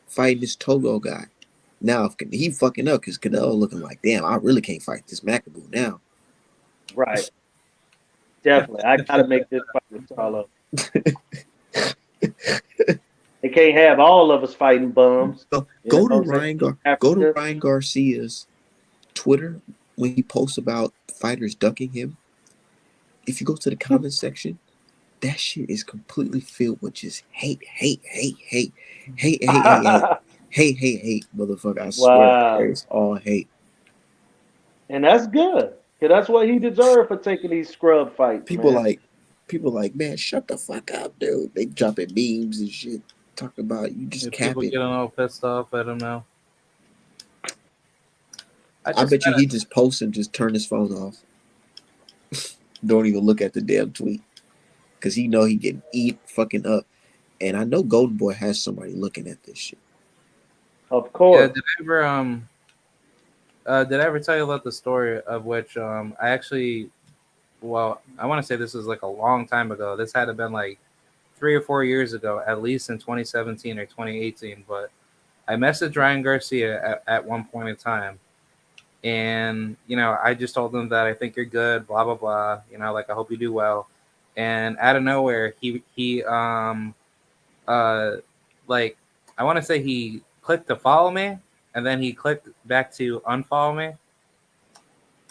fighting this Togo guy. Now, if he fucking up because Canelo looking like, damn, I really can't fight this Macaboo now. Right. Definitely. I got to make this fight with Charlo. They can't have all of us fighting bums. So You know what I'm saying? Go to Africa. Ryan Garcia's Twitter when he posts about fighters ducking him. If you go to the comment section, that shit is completely filled with just hate, hate, hate, hate, hate, hate, hate, hate, hate, hate, hate, motherfucker. I swear, Wow. it's all hate. And that's good. Cause that's what he deserved for taking these scrub fights, People man. like, people like, man, shut the fuck up, dude. They dropping memes and shit, talking about you just If people capping. getting all pissed off at him now. I I just bet you he just posts and just turn his phone off. Don't even look at the damn tweet because he know he getting eat fucking up. And I know Golden Boy has somebody looking at this shit. Of yeah. course. Did I ever tell you about the story of which I actually, well, I want to say this was like a long time ago. This had to been like 3 or 4 years ago, at least in 2017 or 2018. But I messaged Ryan Garcia at one point in time, and I just told him that I think you're good, blah blah blah. Like I hope you do well. And out of nowhere, he uh like I want to say he clicked to follow me, and then he clicked back to unfollow me.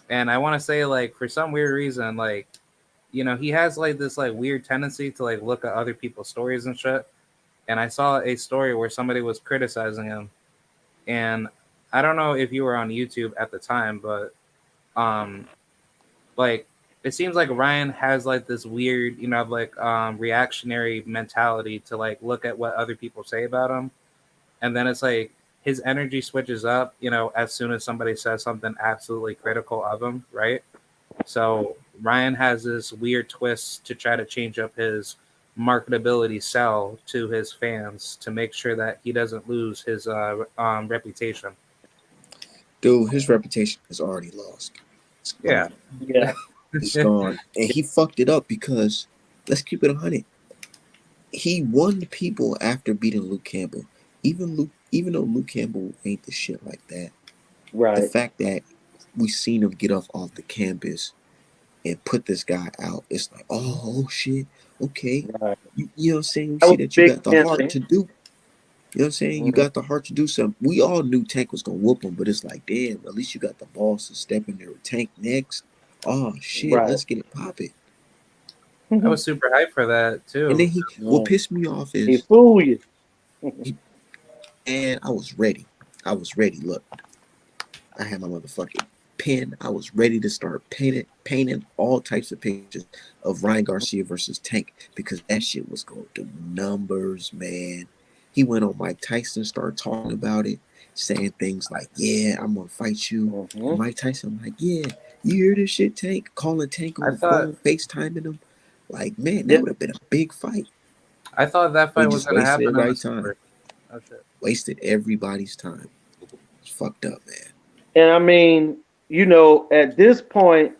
And I want to say, like, for some weird reason, like, he has like this like weird tendency to like look at other people's stories and shit. And I saw a story where somebody was criticizing him, and I don't know if you were on YouTube at the time, but um like it seems like Ryan has like this weird, like reactionary mentality to like look at what other people say about him, and then it's like his energy switches up, as soon as somebody says something absolutely critical of him, right? So Ryan has this weird twist to try to change up his marketability sell to his fans to make sure that he doesn't lose his reputation. Dude, his reputation is already lost. It's Yeah. gone. Yeah. It's gone. And he fucked it up because, let's keep it 100. He won the people after beating Luke Campbell. Even though Luke Campbell ain't the shit like that, the Right. fact that we seen him get off the campus and put this guy out, it's like, oh shit, okay. Right. You know what I'm saying? We That see was that you big got the heart pimping. to do. You know what I'm saying? You Mhm. got the heart to do something. We all knew Tank was gonna whoop him, but it's like, damn, at least you got the balls to step in there with Tank next. Oh shit, Right. let's get it popping. I was super hyped for that And then too. what Yeah. pissed me off He is, fool you. and I was ready. I was ready. Look, I had my motherfucking pen. I was ready to start painting all types of pictures of Ryan Garcia versus Tank because that shit was going to do numbers, man. He went on Mike Tyson, started talking about it, saying things like, "Yeah, I'm gonna fight you." And Hmm. Mike Tyson, like, "Yeah, you hear this shit, Tank?" Calling Tank on I the thought phone, FaceTiming him. Like, man, that Yeah. would have been a big fight. I thought that He fight was just gonna wasted happen in the everybody's time. summer. Oh shit. Wasted everybody's time. It's fucked up, man. And I mean, at this point,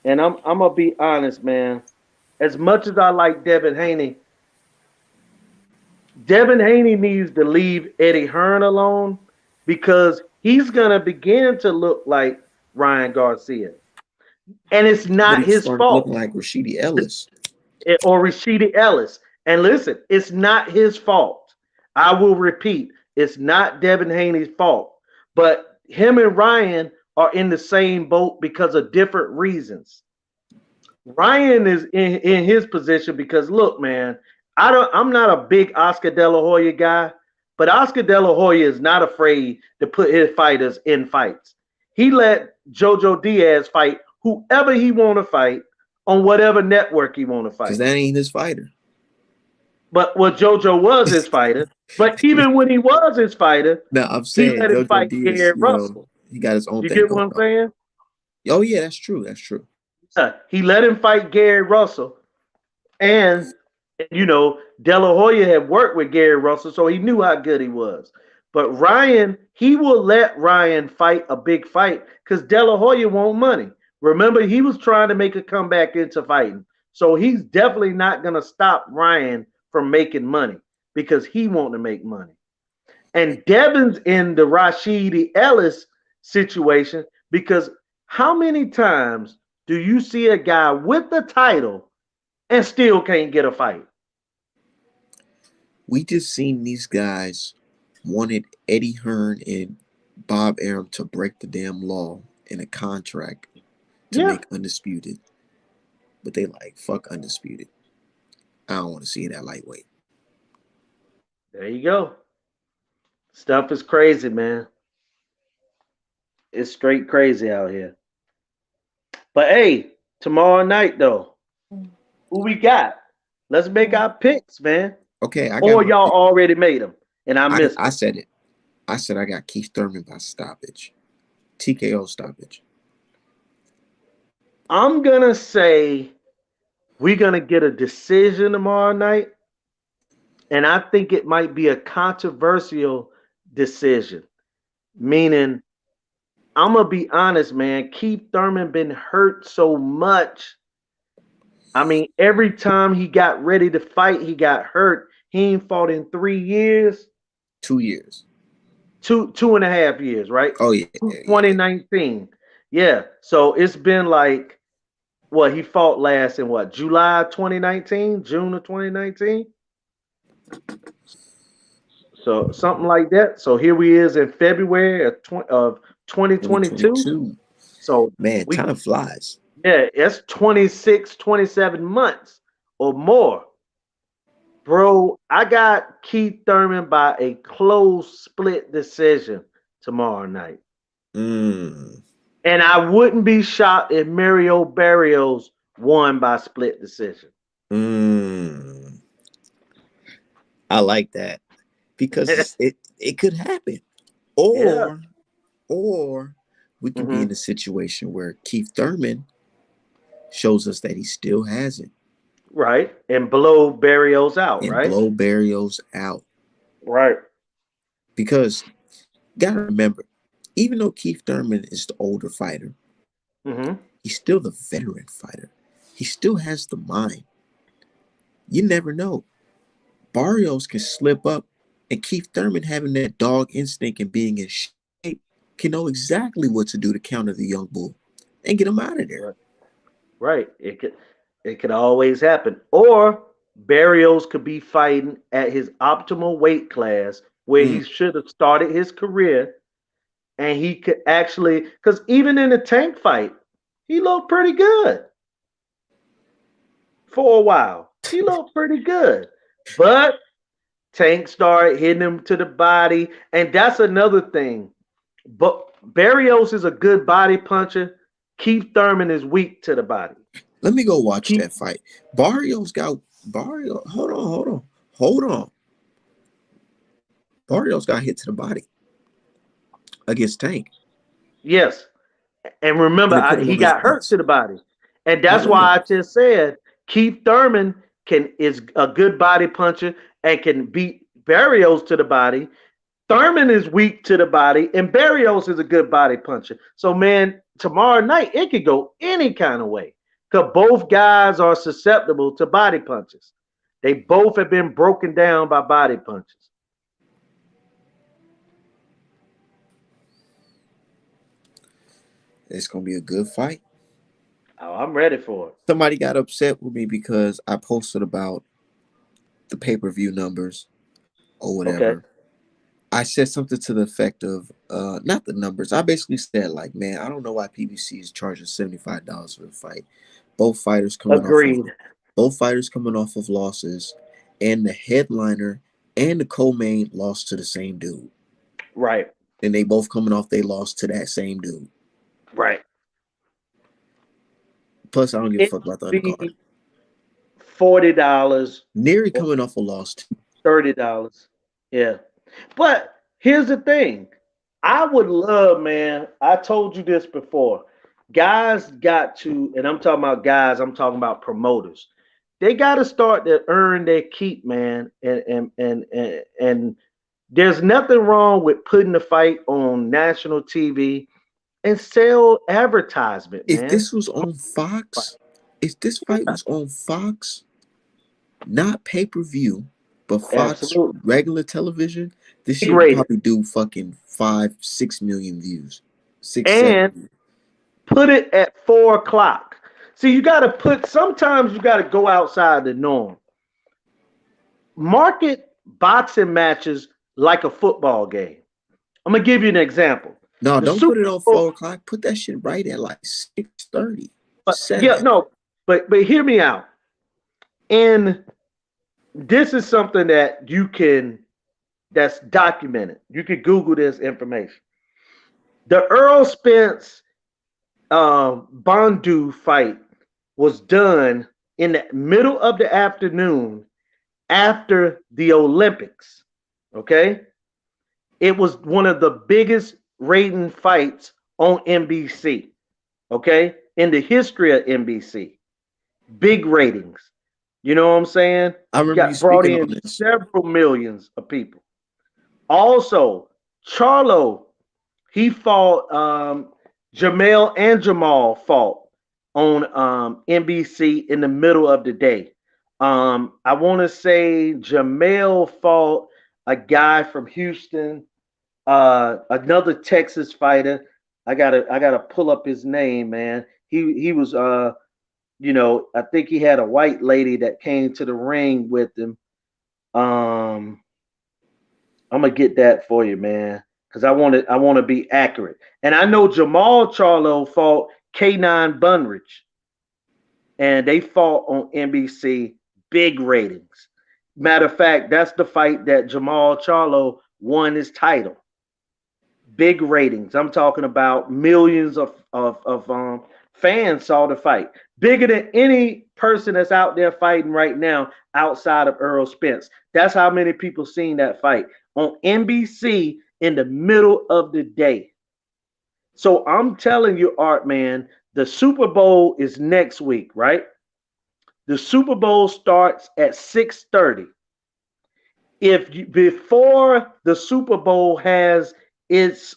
and I'm gonna be honest, man. As much as I like Devin Haney needs to leave Eddie Hearn alone because he's gonna begin to look like Ryan Garcia, and it's But not he's his starting looking fault. like Rashidi Ellis. Or Rashidi Ellis. And listen, it's not his fault. I will repeat, it's not Devin Haney's fault. But him and Ryan are in the same boat because of different reasons. Ryan is in his position because look, man, I'm not a big Oscar De La Hoya guy, but Oscar De La Hoya is not afraid to put his fighters in fights. He let Jojo Diaz fight whoever he want to fight on whatever network he want to Because fight. that ain't his fighter. But well, JoJo was his fighter. But even when he was his fighter, No, I'm he saying let him JoJo fight Diaz, Gary Russell. he got his own You thing get what going I'm on. saying? Oh yeah, that's true. That's true. Yeah, he let him fight Gary Russell. And De La Hoya had worked with Gary Russell, so he knew how good he was. But Ryan, he will let Ryan fight a big fight because De La Hoya want money. Remember, he was trying to make a comeback into fighting. So he's definitely not going to stop Ryan from making money because he want to make money. And Devin's in the Rashidi Ellis situation because how many times do you see a guy with the title and still can't get a fight? We just seen these guys wanted Eddie Hearn and Bob Arum to break the damn law in a contract to Yeah, make undisputed, but they like fuck undisputed. I don't want to see that lightweight. there you go. Stuff is crazy, man. It's straight crazy out here. But hey, tomorrow night though, who we got? Let's make our picks, man. Okay, I got Or my y'all pick. already made them and I missed I them. said it. I said I got Keith Thurman by stoppage, TKO stoppage. I'm gonna say we're gonna get a decision tomorrow night, and I think it might be a controversial decision. Meaning, I'm gonna be honest, man. Keith Thurman been hurt so much. I mean, every time he got ready to fight, he got hurt. He ain't fought in 3 years, 2 years. two and a half years, right? Oh yeah, yeah, yeah. 2019. Yeah. So it's been like what he fought last in what July 2019, June of 2019. So something like that. So here we is in February of 2022. 2022. So Man, we time flies. yeah, it's 26, 27 months or more. Bro, I got Keith Thurman by a close split decision tomorrow night. Mm, And I wouldn't be shocked if Mario Barrios won by split decision. mm. I like that because it could happen, Yeah. or we could be Hmm. in a situation where Keith Thurman shows us that he still has it Right. And blow Barrios out, and right? blow Barrios out. Right. Because gotta remember, even though Keith Thurman is the older fighter, Hmm. he's still the veteran fighter. He still has the mind. You never know. Barrios can slip up, and Keith Thurman having that dog instinct and being in shape can know exactly what to do to counter the young bull and get him out of there. Right. Right. It could always happen. Or Barrios could be fighting at his optimal weight class where Mm. he should have started his career and he could actually because even in the tank fight, he looked pretty good for a while. He looked pretty good. But Tank started hitting him to the body, and that's another thing. But Barrios is a good body puncher. Keith Thurman is weak to the body. Let me go watch Keith, that fight. Barrios got Barrios. Hold on. Barrios got hit to the body against Tank, yes, and remember, and it put him he on his got hurt ass. to the body, and I that's know. why I just said Keith Thurman is a good body puncher and can beat Barrios to the body. Thurman is weak to the body, and Barrios is a good body puncher. So, man, tomorrow night it could go any kind of way because both guys are susceptible to body punches. They both have been broken down by body punches. It's gonna be a good fight. Oh, I'm ready for it. Somebody got upset with me because I posted about the pay-per-view numbers or Okay. whatever. I said something to the effect of not the numbers. I basically said like, man, I don't know why PBC is charging $75 for the fight, Both fighters coming off of Agreed. both fighters coming off of losses, and the headliner and the co-main lost to the same dude, Right. and they both coming off they lost to that same dude. Right. Plus, I don't give a It fuck about the would undercard. be $40 Neri or coming off a loss too. $30. Yeah. But here's the thing. I would love, man. I told you this before. Guys got to, and I'm talking about guys, I'm talking about promoters. They got to start to earn their keep, man. And there's nothing wrong with putting the fight on national TV and sell advertisement, If man. this was on Fox, if this fight was on Fox, not pay per view, but Fox Absolutely. regular television, this Big shit would rating. probably do fucking 5, 6 million views, 6, 7 And million. put it at 4 o'clock. See, you got to put, sometimes you got to go outside the norm. Market boxing matches like a football game. I'm going to give you an example. No, The don't put Super it on Bowl, 4 o'clock. Put that shit right at like 6:30, yeah, 7. no, but hear me out. And this is something that you can, that's documented. You can Google this information. The Earl Spence Bondu fight was done in the middle of the afternoon after the Olympics. Okay. It was one of the biggest rating fights on NBC. Okay. In the history of NBC. Big ratings. You know what I'm saying? I remember you Got brought speaking in on this. several millions of people. Also, Charlo, he fought Jamel and Jamal fought on NBC in the middle of the day. I want to say Jamel fought a guy from Houston, another Texas fighter. I gotta pull up his name, man. He was I think he had a white lady that came to the ring with him. Um, I'm gonna get that for you, man, because I want to be accurate. And I know Jamal Charlo fought K9 Bunridge, and they fought on NBC, big ratings. Matter of fact, that's the fight that Jamal Charlo won his title. Big ratings. I'm talking about millions of fans saw the fight. Bigger than any person that's out there fighting right now outside of Earl Spence. That's how many people seen that fight on NBC in the middle of the day. So I'm telling you, Art Man, the Super Bowl is next week, right? The Super Bowl starts at 6:30. If you, before the Super Bowl has its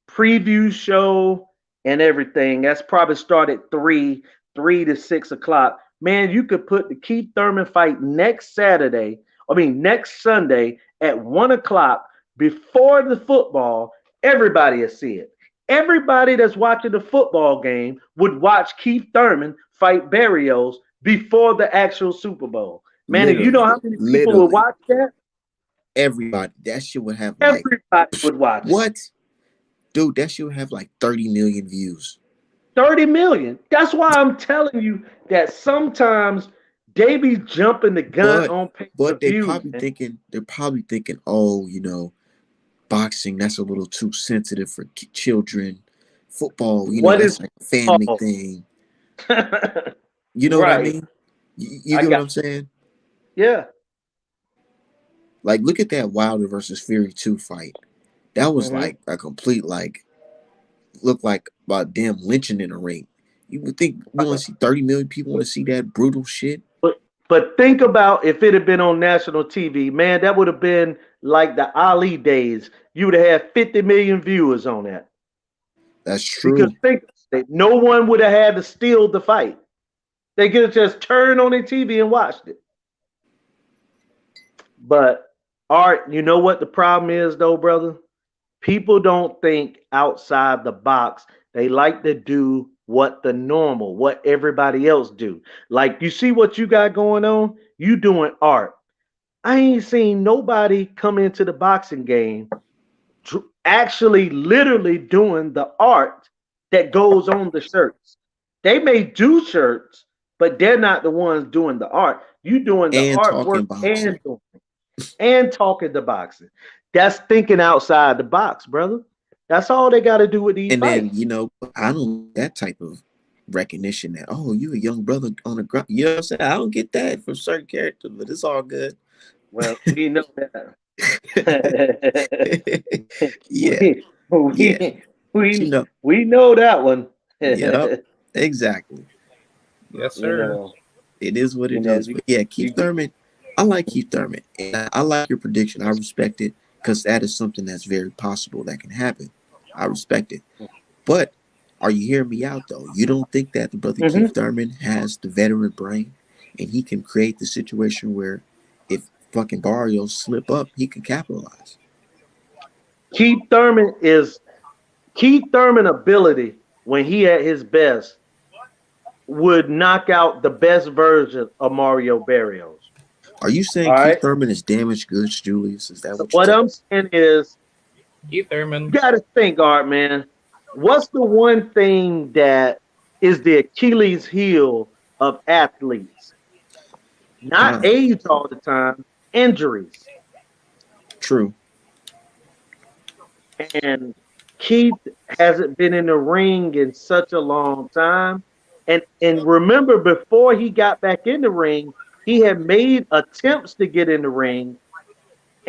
preview show and everything, that's probably started 3 to 6 o'clock. Man, you could put the Keith Thurman fight next Saturday, I mean next Sunday at 1 o'clock before the football. Everybody will see it. Everybody that's watching the football game would watch Keith Thurman fight Barrios before the actual Super Bowl. Man, if you know Literally, how many people would literally, watch that, everybody. That shit would have like everybody would watch it. what, dude? That shit would have like 30 million views. 30 million. That's why I'm telling you that sometimes they be jumping the gun But on pay per but view. they're probably thinking, oh, boxing, that's a little too sensitive for children. Football, What is that's like a family football? thing. You know what I Right. mean? You I get what got I'm saying? yeah. Like, look at that Wilder versus Fury 2 fight. That was Hmm. like a complete, like, looked like about damn lynching in a ring. You would think we want to see 30 million people want to see that brutal shit? But think about if it had been on national TV, man, that would have been like the Ali days. You would have had 50 million viewers on that. That's Because true. think that no one would have had to steal the fight. They could have just turned on their TV and watched it. But Art, you know what the problem is though, brother? People don't think outside the box. They like to do what the normal, what everybody else do. Like you see what you got going on? You doing art. I ain't seen nobody come into the boxing game actually literally doing the art that goes on the shirts. They may do shirts, but they're not the ones doing the art. You doing the And artwork talking boxing. and talking the boxing. That's thinking outside the box, brother. That's all they got to do with these And then, fights. I don't get that type of recognition that, oh, you a young brother on the ground. You know what I'm saying? I don't get that from certain characters, but it's all good. Well, we know that. Yeah, we, yeah. we But we know that one. yep, exactly. Yes, you sir. know, It is what you it know, is. But yeah, Keith you Thurman, I like Keith Thurman. And I like your prediction. I respect it because that is something that's very possible that can happen. I respect it. But are you hearing me out though? You don't think that the brother Keith mhm. Thurman has the veteran brain and he can create the situation where if fucking Barrios slip up, he can capitalize. Keith Thurman is Keith Thurman ability when he at his best would knock out the best version of Mario Barrios. Are you All saying Keith right. Thurman is damaged goods, Julius? Is that So what you're what telling I'm saying is, Keith you Thurman. got to think, Art man. What's the one thing that is the Achilles heel of athletes? me? Not age all the time, injuries. True. And Keith hasn't been in the ring in such a long time. And remember, before he got back in the ring, he had made attempts to get in the ring,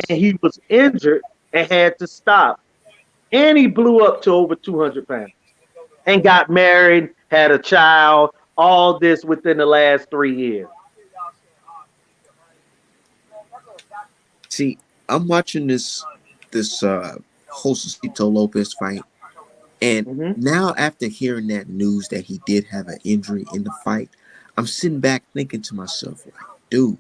and he was injured and had to stop. And he blew up to over 200 pounds and got married, had a child. All this within the last 3 years. See, I'm watching this Josecito Lopez fight, and Hmm. now after hearing that news that he did have an injury in the fight, I'm sitting back thinking to myself, like, dude,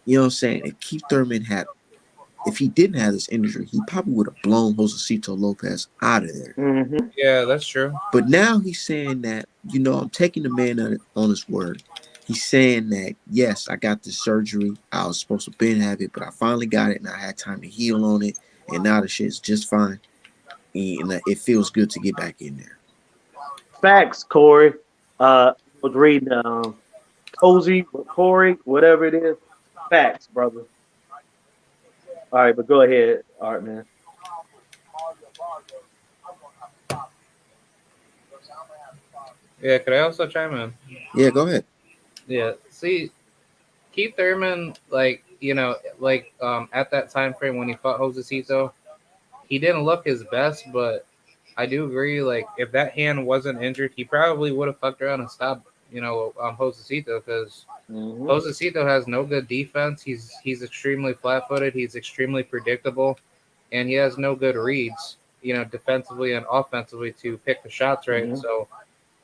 you know what I'm saying? If he didn't have this injury, he probably would have blown Josecito Lopez out of there. Hmm. Yeah, that's true. But now he's saying that, I'm taking the man on his word. He's saying that, yes, I got this surgery. I was supposed to been have it, but I finally got it and I had time to heal on it. And now the shit's just fine. And it feels good to get back in there. Facts, Corey. I was reading Cozy, Corey, whatever it is. Facts, brother. All right, but go ahead, Art man. Yeah, could I also chime in? Yeah, go ahead. Yeah. See, Keith Thurman, like at that time frame when he fought Josecito, he didn't look his best, but I do agree. Like, if that hand wasn't injured, he probably would have fucked around and stopped, Josecito, because Hmm. Josecito has no good defense. He's extremely flat-footed. He's extremely predictable, and he has no good reads, defensively and offensively to pick the shots right. Hmm. So,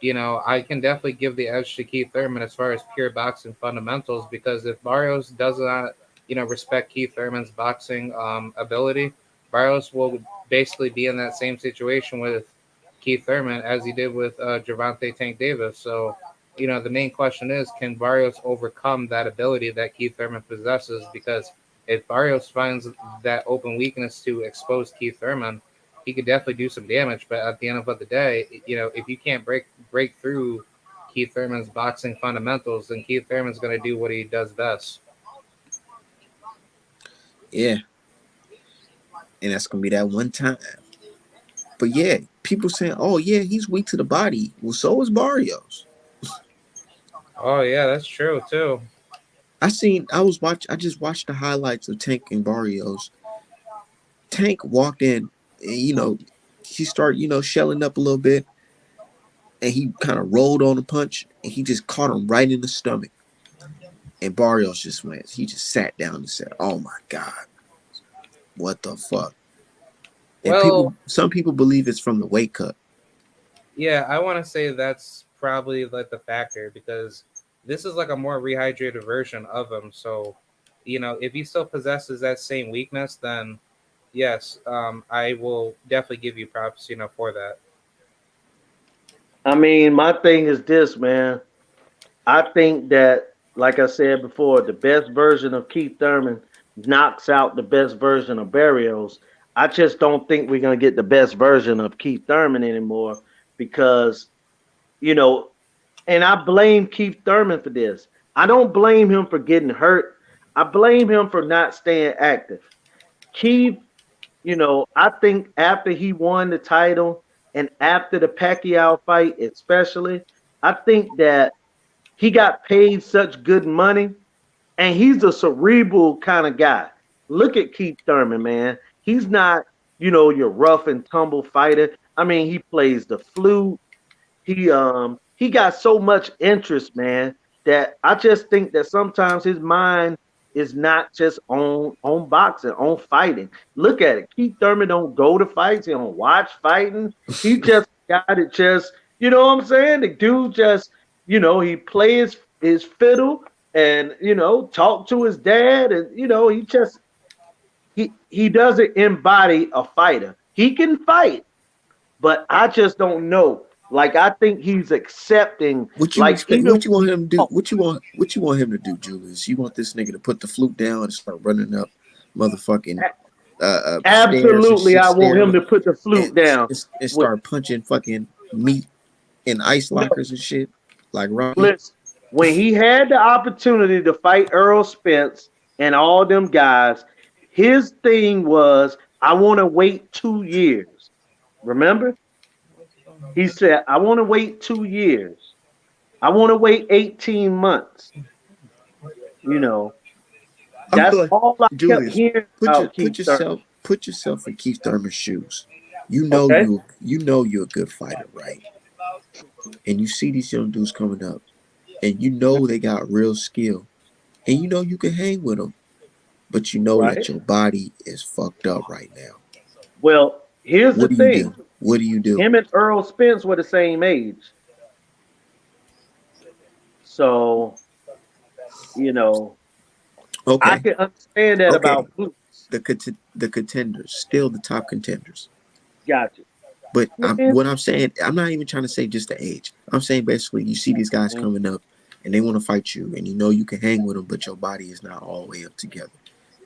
I can definitely give the edge to Keith Thurman as far as pure boxing fundamentals, because if Barrios does not, respect Keith Thurman's boxing ability, Barrios will basically be in that same situation with Keith Thurman as he did with Gervonta Tank Davis. So, the main question is, can Barrios overcome that ability that Keith Thurman possesses? Because if Barrios finds that open weakness to expose Keith Thurman, he could definitely do some damage. But at the end of the day, if you can't break through Keith Thurman's boxing fundamentals, then Keith Thurman's going to do what he does best. Yeah. And that's going to be that one time. But yeah, people saying, oh, yeah, he's weak to the body. Well, so is Barrios. Oh yeah, that's true too. I just watched the highlights of Tank and Barrios. Tank walked in and, he started, shelling up a little bit and he kind of rolled on a punch and he just caught him right in the stomach. And Barrios he just sat down and said, oh my God, what the fuck? And Well, some people believe it's from the weight cut. yeah, I want to say that's probably like the factor, because this is like a more rehydrated version of him. So, if he still possesses that same weakness, then yes, I will definitely give you props, for that. I mean, my thing is this, man. I think that, like I said before, the best version of Keith Thurman knocks out the best version of Barrios. I just don't think we're gonna get the best version of Keith Thurman anymore because, you know, And I blame Keith Thurman for this. I don't blame him for getting hurt. I blame him for not staying active. Keith, I think after he won the title and after the Pacquiao fight, especially, I think that he got paid such good money and he's a cerebral kind of guy. Look at Keith Thurman, man. He's not, your rough and tumble fighter. I mean, he plays the flute. He got so much interest, man, that I just think that sometimes his mind is not just on boxing, on fighting. Look at it. Keith Thurman don't go to fights, he don't watch fighting. He just got it just, you know what I'm saying? The dude just, he plays his fiddle and talk to his dad and he just he doesn't embody a fighter. He can fight, but I just don't know. Like I think he's accepting. What you like expect? even What you want him to do? What you want? What you want him to do, Julius? You want this nigga to put the flute down and start running up, motherfucking stairs and absolutely, shit, I want him stairs to put the flute down. and With, start punching fucking meat in ice no, lockers and shit like Rocky? listen, when he had the opportunity to fight Earl Spence and all them guys, his thing was, I want to wait 2 years. Remember? He said, I want to wait 2 years. I want to wait 18 months. You know, I that's feel like all I kept Julius, hearing about Keith Thurman. put yourself in Keith Thurman's shoes. Okay? You know you're a good fighter, right? And you see these young dudes coming up, and you know they got real skill, and you know you can hang with them, but you know Right? that your body is fucked up right now. Well, here's the What do you thing. do? What do you do? Him and Earl Spence were the same age. So, you know, I Okay, can understand that okay. about Boots. The contenders, still the top contenders. Gotcha. But Man, what I'm saying, I'm not even trying to say just the age. I'm saying basically, you see these guys coming up, and they want to fight you, and you know you can hang with them, but your body is not all the way up together.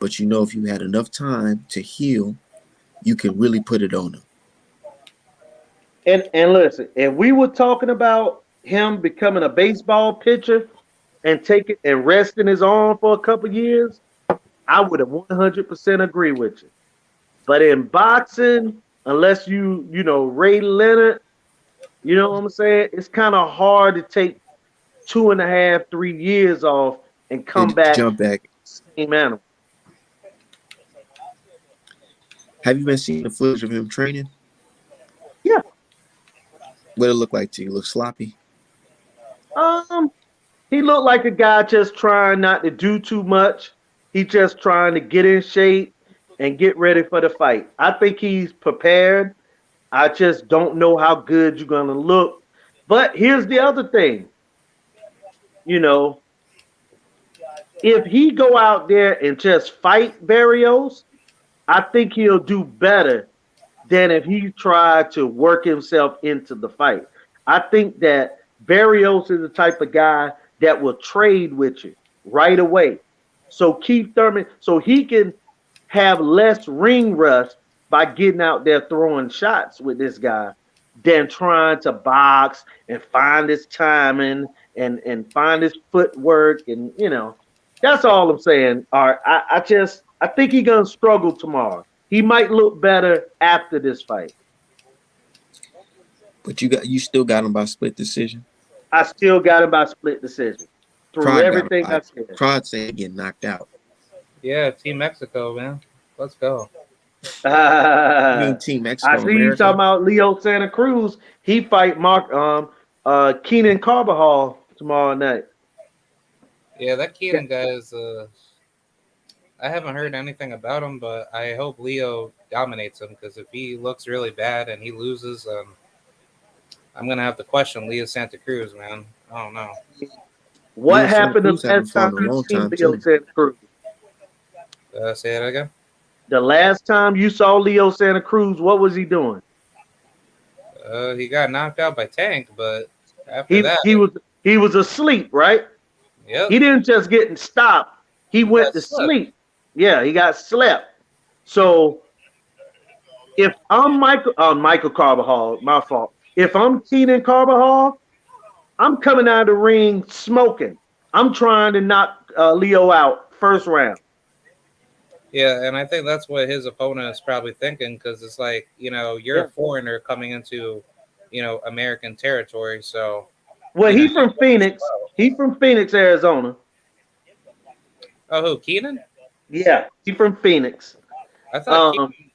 But you know if you had enough time to heal, you can really put it on them. and listen, if we were talking about him becoming a baseball pitcher and taking and resting his arm for a couple years, I would have 100% agree with you. But in boxing, unless Ray Leonard, you know what I'm saying? It's kind of hard to take 2.5, 3 years off and come And back jump back. same animal. Have you been seeing the footage of him training? Yeah. What it look like to you? Look sloppy? Um, he looked like a guy just trying not to do too much. He just trying to get in shape and get ready for the fight. I think he's prepared. I just don't know how good you're gonna look. But here's the other thing, you know, if he go out there and just fight Barrios, I think he'll do better than if he tried to work himself into the fight. I think that Barrios is the type of guy that will trade with you right away. So Keith Thurman, so he can have less ring rust by getting out there throwing shots with this guy than trying to box and find his timing and find his footwork and that's all I'm saying. All right, I think he's gonna struggle tomorrow. He might look better after this fight. But you still got him by split decision. I still got him by split decision through Pride got him everything by I said. Pride saying getting knocked out. Yeah, Team Mexico, man. Let's go. You mean Team I Mexico see you talking America? about Leo Santa Cruz. He fight Mark Keenan Carbajal tomorrow night. Yeah, that Keaton guy is. I haven't heard anything about him, but I hope Leo dominates him because if he looks really bad and he loses, I'm gonna have to question Leo Santa Cruz, man. I don't know. What Leo Santa happened the Cruz haven't last time fought in a you long seen time Leo too. Santa Cruz? Say it again. The last time you saw Leo Santa Cruz, what was he doing? He got knocked out by Tank, but after He that, he was asleep, right? yep, He didn't just get stopped. He he went got to slipped. sleep. Yeah, he got slept. So if I'm Michael Carbajal, my fault. If I'm Keenan Carbajal, I'm coming out of the ring smoking. I'm trying to knock Leo out first round. Yeah, and I think that's what his opponent is probably thinking because it's like, you're a Yeah. foreigner coming into, American territory. So, Well, you he from want to show Phoenix. out. He from Phoenix, Arizona. Oh, who, Keenan? Yeah, he from Phoenix. I thought Um, Keenan.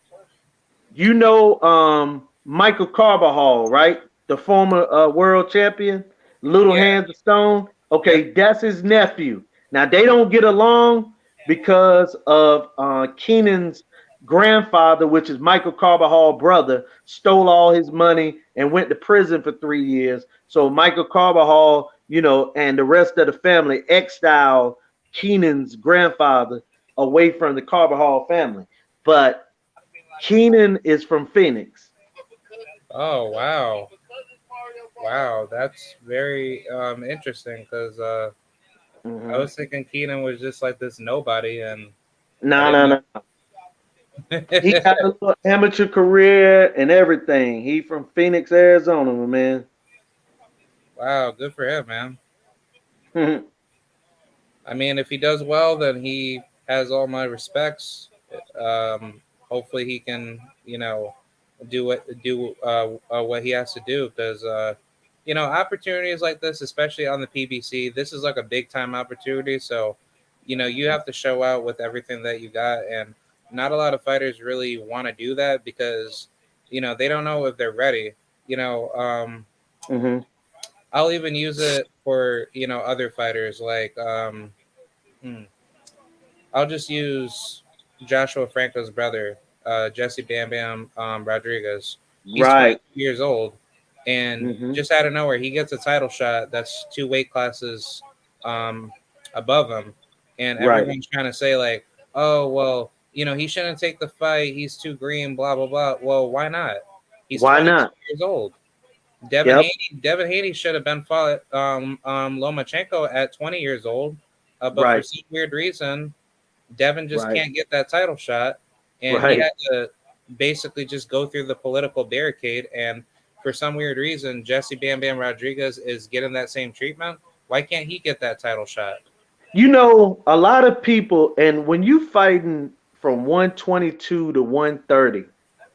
you know Michael Carbajal, right? The former world champion, Little Yeah, Hands of Stone. yep. Okay, that's his nephew. Now they don't get along because of Keenan's grandfather, which is Michael Carbajal brother, stole all his money and went to prison for 3 years. So Michael Carbajal, and the rest of the family exiled Keenan's grandfather away from the Carbajal family. But Keenan is from Phoenix. Oh, wow. Wow, that's very interesting because I Hmm. was thinking Keenan was just like this nobody, and I No, didn't no, know. no. He got a little amateur career and everything. He from Phoenix, Arizona, my man. Wow, good for him, man. Mhm. I mean, if he does well, then he has all my respects. Hopefully, he can, what he has to do because, opportunities like this, especially on the PBC, this is like a big time opportunity. So, you have to show out with everything that you got, and not a lot of fighters really want to do that because, they don't know if they're ready. You know, um, Mhm. I'll even use it for other fighters like. Hmm, I'll just use Joshua Franco's brother, Jesse Bam Bam Rodriguez. He's Right. 22 years old, and Mhm. just out of nowhere, he gets a title shot that's two weight classes um, above him, and Right. everyone's trying to say like, "Oh, well, he shouldn't take the fight. He's too green." Blah blah blah. Well, why not? He's Why 22 not? years old. Devin Yep. Haney, Devin Haney should have been fought Lomachenko at 20 years old, but for Right. some weird reason, Devin just Right. can't get that title shot, and he Right. had to basically just go through the political barricade. And for some weird reason, Jesse Bam Bam Rodriguez is getting that same treatment. Why can't he get that title shot? A lot of people, and when you fighting from 122 to 130,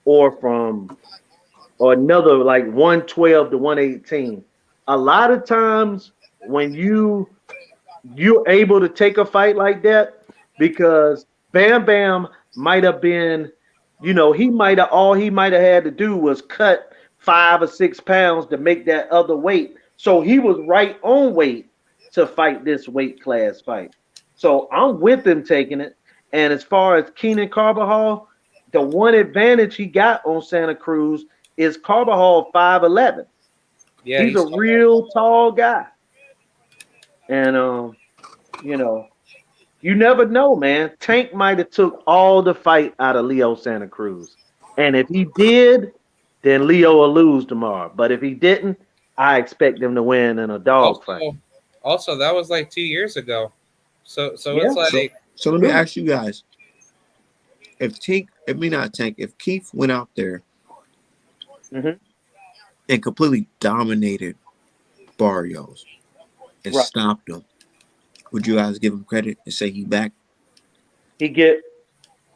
or or another like 112 to 118, a lot of times when you're able to take a fight like that because Bam Bam might have been, he might have had to do was cut 5 or 6 pounds to make that other weight. So he was right on weight to fight this weight class fight. So I'm with him taking it. And as far as Keenan Carbajal, the one advantage he got on Santa Cruz is Carbajal 5'11". Yeah, He's he's a tall. real tall guy. And you know, you never know, man. Tank might have took all the fight out of Leo Santa Cruz. And if he did, then Leo will lose tomorrow. But if he didn't, I expect him to win in a dog fight. Also, also that was like 2 years ago. So Yeah, it's So like, so let me true. ask you guys: if Keith went out there Hmm. and completely dominated Barrios and Right. stopped him, would you guys give him credit and say he back? He get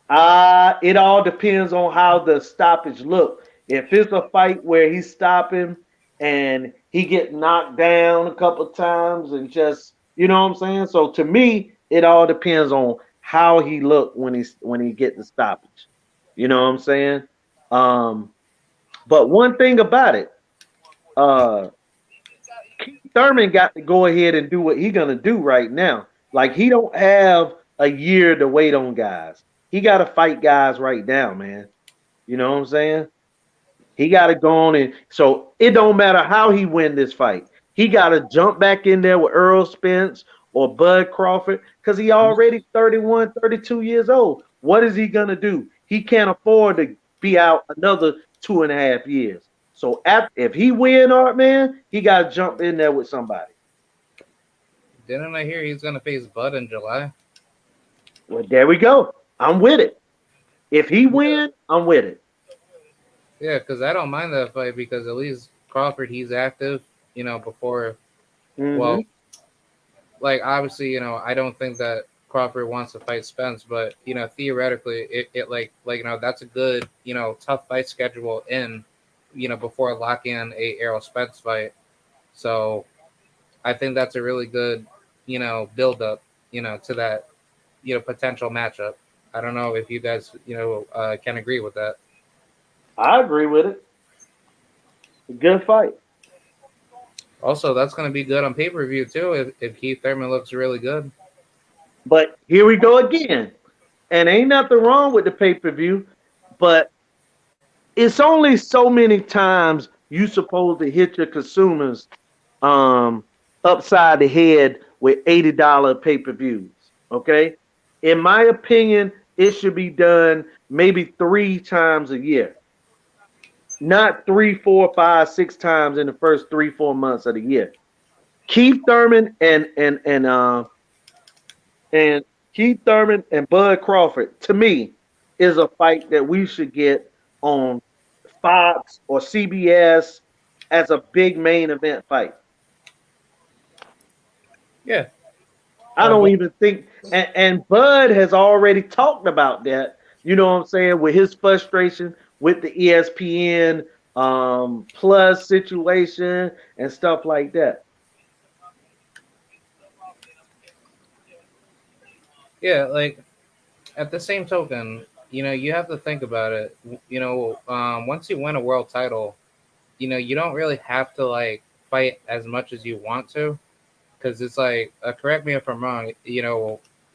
it all depends on how the stoppage look. If it's a fight where he's stopping and he get knocked down a couple times and just what I'm saying. So to me, it all depends on how he look when he get the stoppage. You know what I'm saying? Um, but one thing about it, uh, Keith Thurman got to go ahead and do what he gonna do right now. Like he don't have a year to wait on guys. He got to fight guys right now, man. You know what I'm saying? He got to go on and so it don't matter how he win this fight. He got to jump back in there with Earl Spence or Bud Crawford because he already 31, 32 years old. What is he gonna do? He can't afford to be out another 2.5 years. So if he win, Art man, he got to jump in there with somebody. didn't I hear he's gonna face Bud in July? Well, there we go. I'm with it. If he Yeah, win, I'm with it. yeah, because I don't mind that fight because at least Crawford he's active. Before Mm-hmm. Well, like obviously, I don't think that Crawford wants to fight Spence, but theoretically, it that's a good tough fight schedule in before locking in a Errol Spence fight. So I think that's a really good build up to that potential matchup. I don't know if you guys can agree with that. I agree with it. A good fight. Also, that's going to be good on pay per view too if Keith Thurman looks really good. But here we go again. And ain't nothing wrong with the pay-per-view, but it's only so many times you supposed to hit your consumers um upside the head with $80 pay-per-views. Okay. In my opinion, it should be done maybe 3 times a year. Not three, four, five, 6 times in the first 3, 4 months of the year. Keith Thurman and Keith Thurman and Bud Crawford, to me, is a fight that we should get on Fox or CBS as a big main event fight. Yeah, I don't but even think, and Bud has already talked about that. You know what I'm saying? With his frustration with the ESPN Plus situation and stuff like that. yeah, like at the same token, you have to think about it. Once you win a world title, you don't really have to like fight as much as you want to, because it's like, correct me if I'm wrong.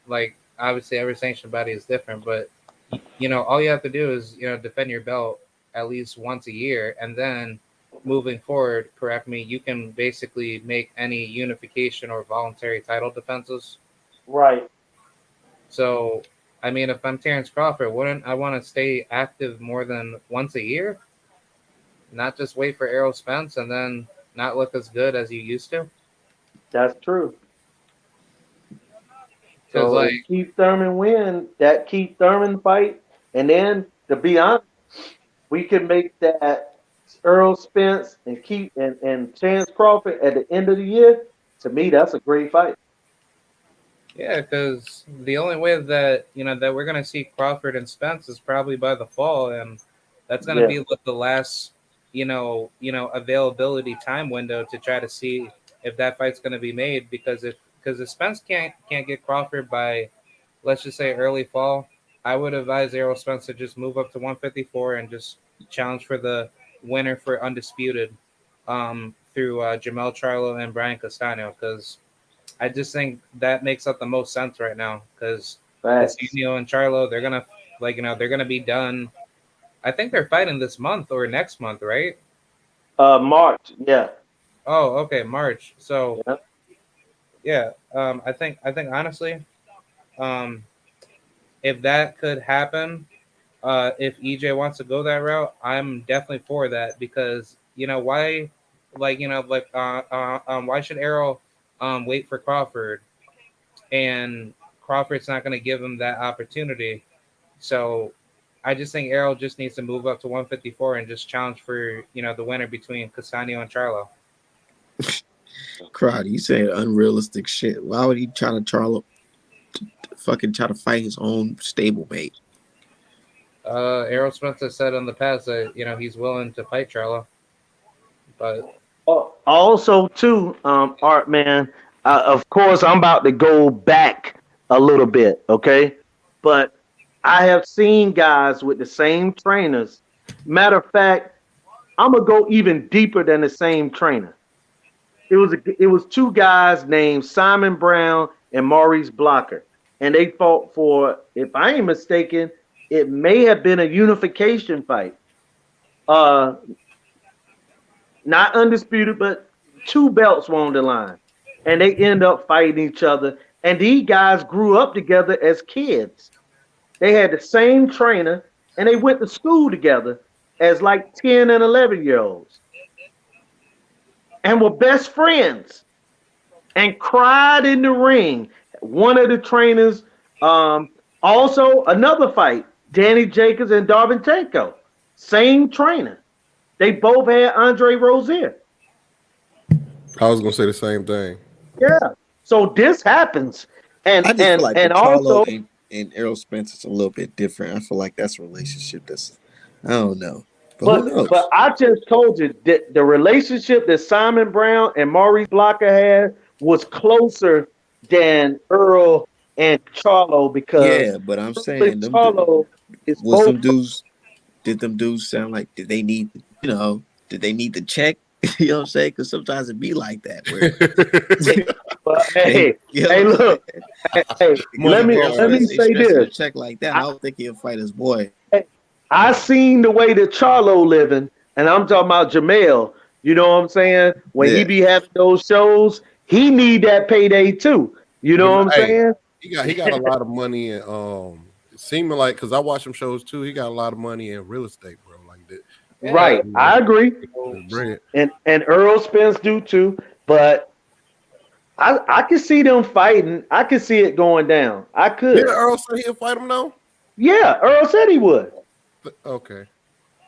Like obviously every sanctioned body is different, but all you have to do is defend your belt at least once a year, and then moving forward, correct me, you can basically make any unification or voluntary title defenses. Right. So, I mean, if I'm Terrence Crawford, wouldn't I want to stay active more than once a year? Not just wait for Errol Spence and then not look as good as you used to? That's true. Because, So like, if Keith Thurman win that Keith Thurman fight, and then to be honest, we can make that Earl Spence and and Chance Crawford at the end of the year. To me, that's a great fight. yeah, because the only way that, that we're going to see Crawford and Spence is probably by the fall. And that's going to Yeah, be what the last, availability time window to try to see if that fight's going to be made. Because if Spence can't get Crawford by, let's just say, early fall, I would advise Errol Spence to just move up to 154 and just challenge for the winner for undisputed, through Jamel Charlo and Brian Castano, because I just think that makes up the most sense right now, because facts. Castano and Charlo, they're gonna they're gonna be done. I think they're fighting this month or next month, right? March. Yeah, Oh, okay, March. So yeah. yeah, I think honestly, um, if that could happen, if EJ wants to go that route, I'm definitely for that, because why, why should Errol wait for Crawford, and Crawford's not going to give him that opportunity? So I just think Errol just needs to move up to 154 and just challenge for the winner between Castaño and Charlo. Crowd, you saying unrealistic shit. Why would he try to fucking try to fight his own stablemate? Errol Spence has said in the past that he's willing to fight Charlo, but Also, too, Art man. Of course, I'm about to go back a little bit, okay? But I have seen guys with the same trainers. Matter of fact, I'm gonna go even deeper than the same trainer. It was 2 guys named Simon Brown and Maurice Blocker, and they fought for, if I ain't mistaken, it may have been a unification fight. Uh, Not undisputed, but 2 belts were on the line, and they end up fighting each other. And these guys grew up together as kids. They had the same trainer, and they went to school together as like 10 and 11-year-olds, and were best friends and cried in the ring. One of the trainers, um, also another fight, Danny Jacobs and Darvinenko, same trainer. They both had Andre Rozier. I was gonna say the same thing. Yeah. So this happens, and I just feel and like and with Charlo also, and Errol Spence is a little bit different. I feel like that's a relationship that's I don't know, but who but knows? I just told you that the relationship that Simon Brown and Maurice Blocker had was closer than Earl and Charlo because Yeah, but I'm Earl and saying Charlo is was both. them dudes. Did them dudes sound like did they need did they need to check? You know what I'm saying? Because sometimes it be like that where But they hey, you know hey, what I'm look, saying? hey, Money If Errol let ball. me Spence ain't say stressing a this. check like that, I I, don't think he'll fight his boy. I seen the way that Charlo living, and I'm talking about Jamel. You know what I'm saying? When he Yeah. be having those shows, he need that payday too. You know what I'm Hey, saying? he got a lot of money in seeming like because I watch some shows too. He got a lot of money in real estate, bro. Like that, Yeah. Right. you know, I agree. his bread. And Earl Spence do too. But I could see them fighting. I could see it going down. I Did could. Earl say he'll fight him now? Yeah, Earl said he would. Okay.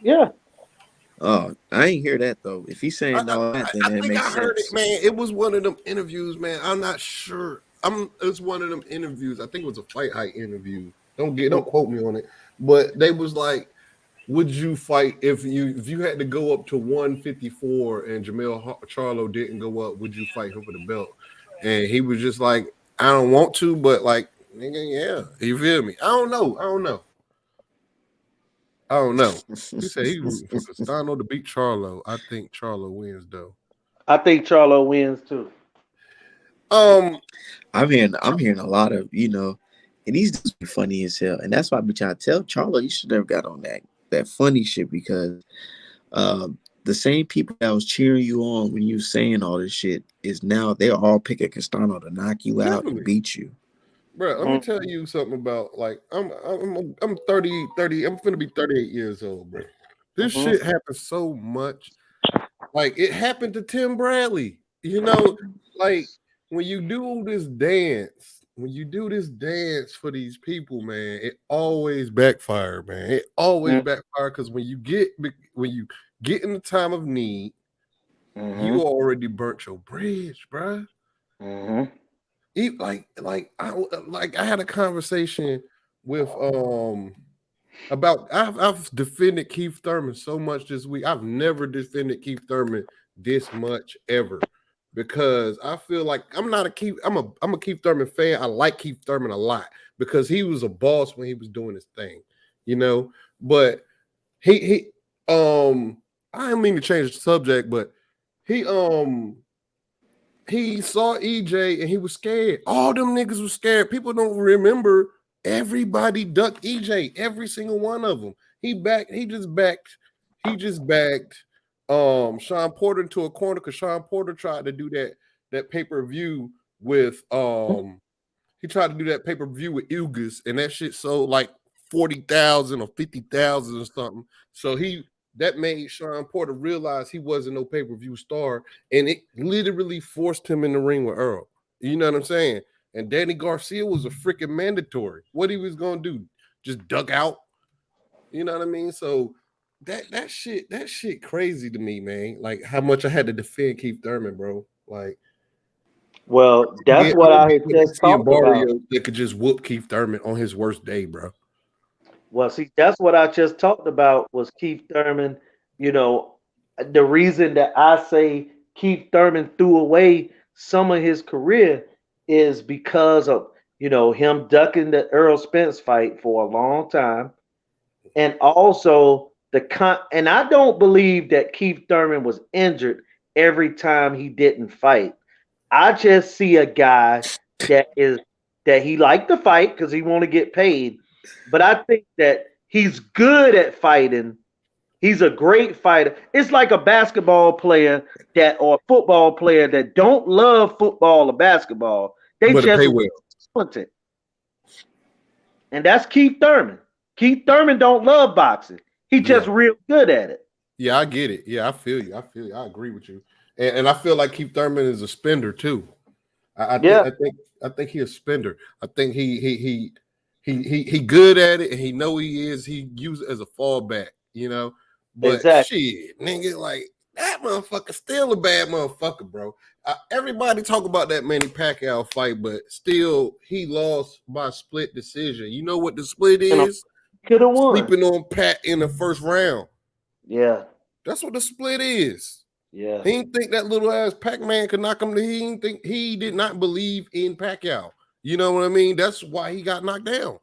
Yeah. Oh, I ain't hear that though. If he's I, saying I, all that, then I that think makes I heard it, sense. man. It was one of them interviews, man. I'm not sure. It's one of them interviews. I think it was a fight hype interview. Don't quote me on it. But they was like, would you fight if you had to go up to 154 and Charlo didn't go up? Would you fight him for the belt? And he was just like, I don't want to, but like, nigga, yeah, you feel me? I don't know. He said he rooting for Castano to beat Charlo. I think Charlo wins though. I think Charlo wins too. Um, I'm hearing a lot of, and these dudes be funny as hell. And that's why I be trying to tell Charlo you should never got on that funny shit because the same people that was cheering you on when you saying all this shit is now they're all picking Castano to knock you out and definitely, beat you. bro. Let me Mhm. tell you something about like I'm 30. I'm finna be 38 years old, bro. This Mhm. shit happens so much. Like it happened to Tim Bradley. You know, like when you do this dance for these people, man, it always backfire, man. It always backfire because when you get in the time of need, you Mhm. already burnt your bridge, bruh. Mhm. I had a conversation with about I've defended Keith Thurman so much this week. I've never defended Keith Thurman this much ever because I feel like I'm a Keith Thurman fan. I like Keith Thurman a lot because he was a boss when he was doing his thing, you know. But he I didn't mean to change the subject, but he he saw EJ and he was scared. All them niggas was scared. People don't remember everybody ducked EJ, every single one of them. He just backed Sean Porter into a corner because Sean Porter tried to do that pay-per-view with he tried to do that pay-per-view with Ugas, and that shit sold like 40,000 or 50,000 or something. So that made Sean Porter realize he wasn't no pay-per-view star, and it literally forced him in the ring with Earl. You know what I'm saying? And Danny Garcia was a freaking mandatory. What he was gonna do? Just duck out? You know what I mean? So that shit crazy to me, man. Like how much I had to defend Keith Thurman, bro. Like Well, I that's what don't I get had what they just see in talked about. Barrios that could just whoop Keith Thurman on his worst day, bro. Well, see, that's what I just talked about was Keith Thurman. You know, the reason that I say Keith Thurman threw away some of his career is because of, him ducking the Earl Spence fight for a long time. And also and I don't believe that Keith Thurman was injured every time he didn't fight. I just see a guy that is that he liked to fight because he want to get paid, but I think that he's good at fighting. He's a great fighter. It's like a basketball player that or football player that don't love football or basketball. They But it just pay well. talented, and that's Keith Thurman. Keith Thurman don't love boxing. He just Yeah. real good at it. Yeah, I get it. Yeah, I feel you. I feel you. I agree with you. And I feel like Keith Thurman is a spender too. I think Yeah, I think I think he's a spender. I think he good at it and he know he is. He use it as a fallback, you know. But exactly. shit, nigga, like That motherfucker still a bad motherfucker, bro. Everybody talk about that Manny Pacquiao fight, but still he lost by split decision. You know what the split You know, is? could have won. Sleeping on Pat in the first round. Yeah, That's what the split is. yeah. He didn't think that little ass Pac-Man could knock him. He did not believe in Pacquiao. You know what I mean? That's why he got knocked down.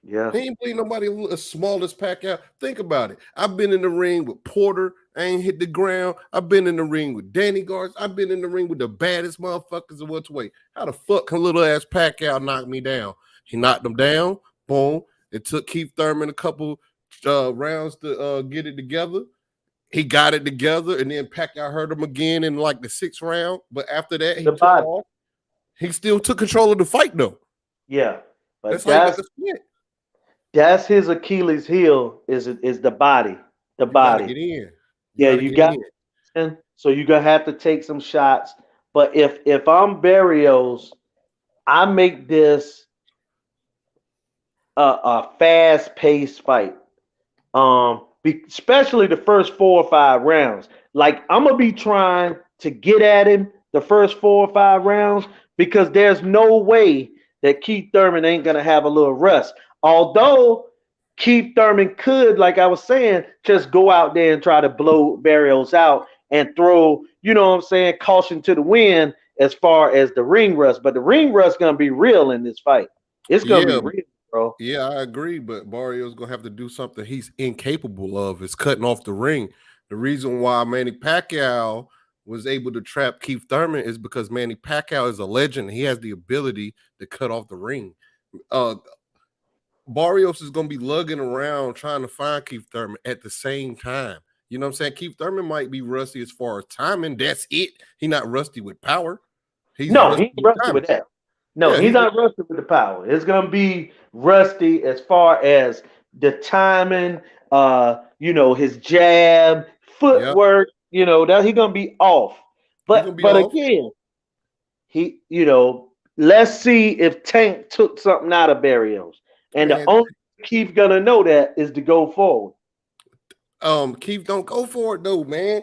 Yeah. He ain't believe nobody as small as Pacquiao. Think about it. I've been in the ring with Porter. I ain't hit the ground. I've been in the ring with Danny Garza. I've been in the ring with the baddest motherfuckers in welterweight. How the fuck can little ass Pacquiao knock me down? He knocked him down. Boom. It took Keith Thurman a couple rounds to get it together. He got it together, and then Pacquiao hurt him again in like the 6th round. But after that, he took off. He still took control of the fight, though. Yeah, but that's how he got the split. That's his Achilles heel is the body. The body. Get in. You got in. So you're gonna have to take some shots. But if I'm Barrios, I make this a fast-paced fight. Especially the first 4 or 5 rounds. Like I'm gonna be trying to get at him the first 4 or 5 rounds because there's no way that Keith Thurman ain't gonna have a little rust. Although Keith Thurman could, like I was saying, just go out there and try to blow Barrios out and throw, you know what I'm saying, caution to the wind as far as the ring rust. But the ring rust gonna be real in this fight. It's gonna be real, bro. Yeah, I agree. But Barrios gonna have to do something he's incapable of. Is cutting off the ring. The reason why Manny Pacquiao was able to trap Keith Thurman is because Manny Pacquiao is a legend. He has the ability to cut off the ring. Barrios is going to be lugging around trying to find Keith Thurman at the same time. You know what I'm saying? Keith Thurman might be rusty as far as timing. That's it. He's not rusty with power. He's rusty with that. No, he's not rusty with the power. It's going to be rusty as far as the timing, his jab, footwork, that he's going to be off. But again, let's see if Tank took something out of Barrios. And the only Keith gonna know that is to go forward. Keith don't go for it though, man.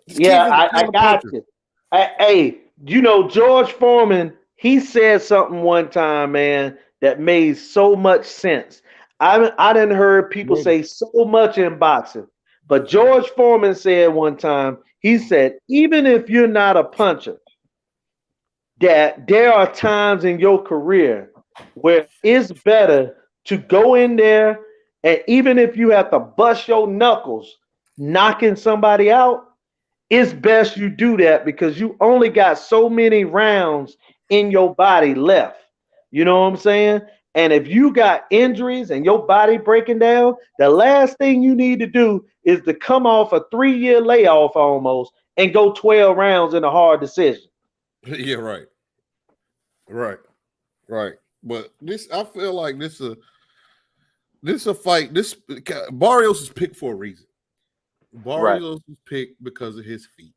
I got you. Hey, George Foreman, he said something one time, man, that made so much sense. I didn't heard people say so much in boxing, but George Foreman said one time, he said, even if you're not a puncher, that there are times in your career where it's better to go in there, and even if you have to bust your knuckles knocking somebody out, it's best you do that because you only got so many rounds in your body left. You know what I'm saying? And if you got injuries and your body breaking down, the last thing you need to do is to come off a 3-year layoff almost and go 12 rounds in a hard decision. Yeah, right. But I feel like this a fight. This Barrios is picked for a reason. Barrios was picked because of his feet.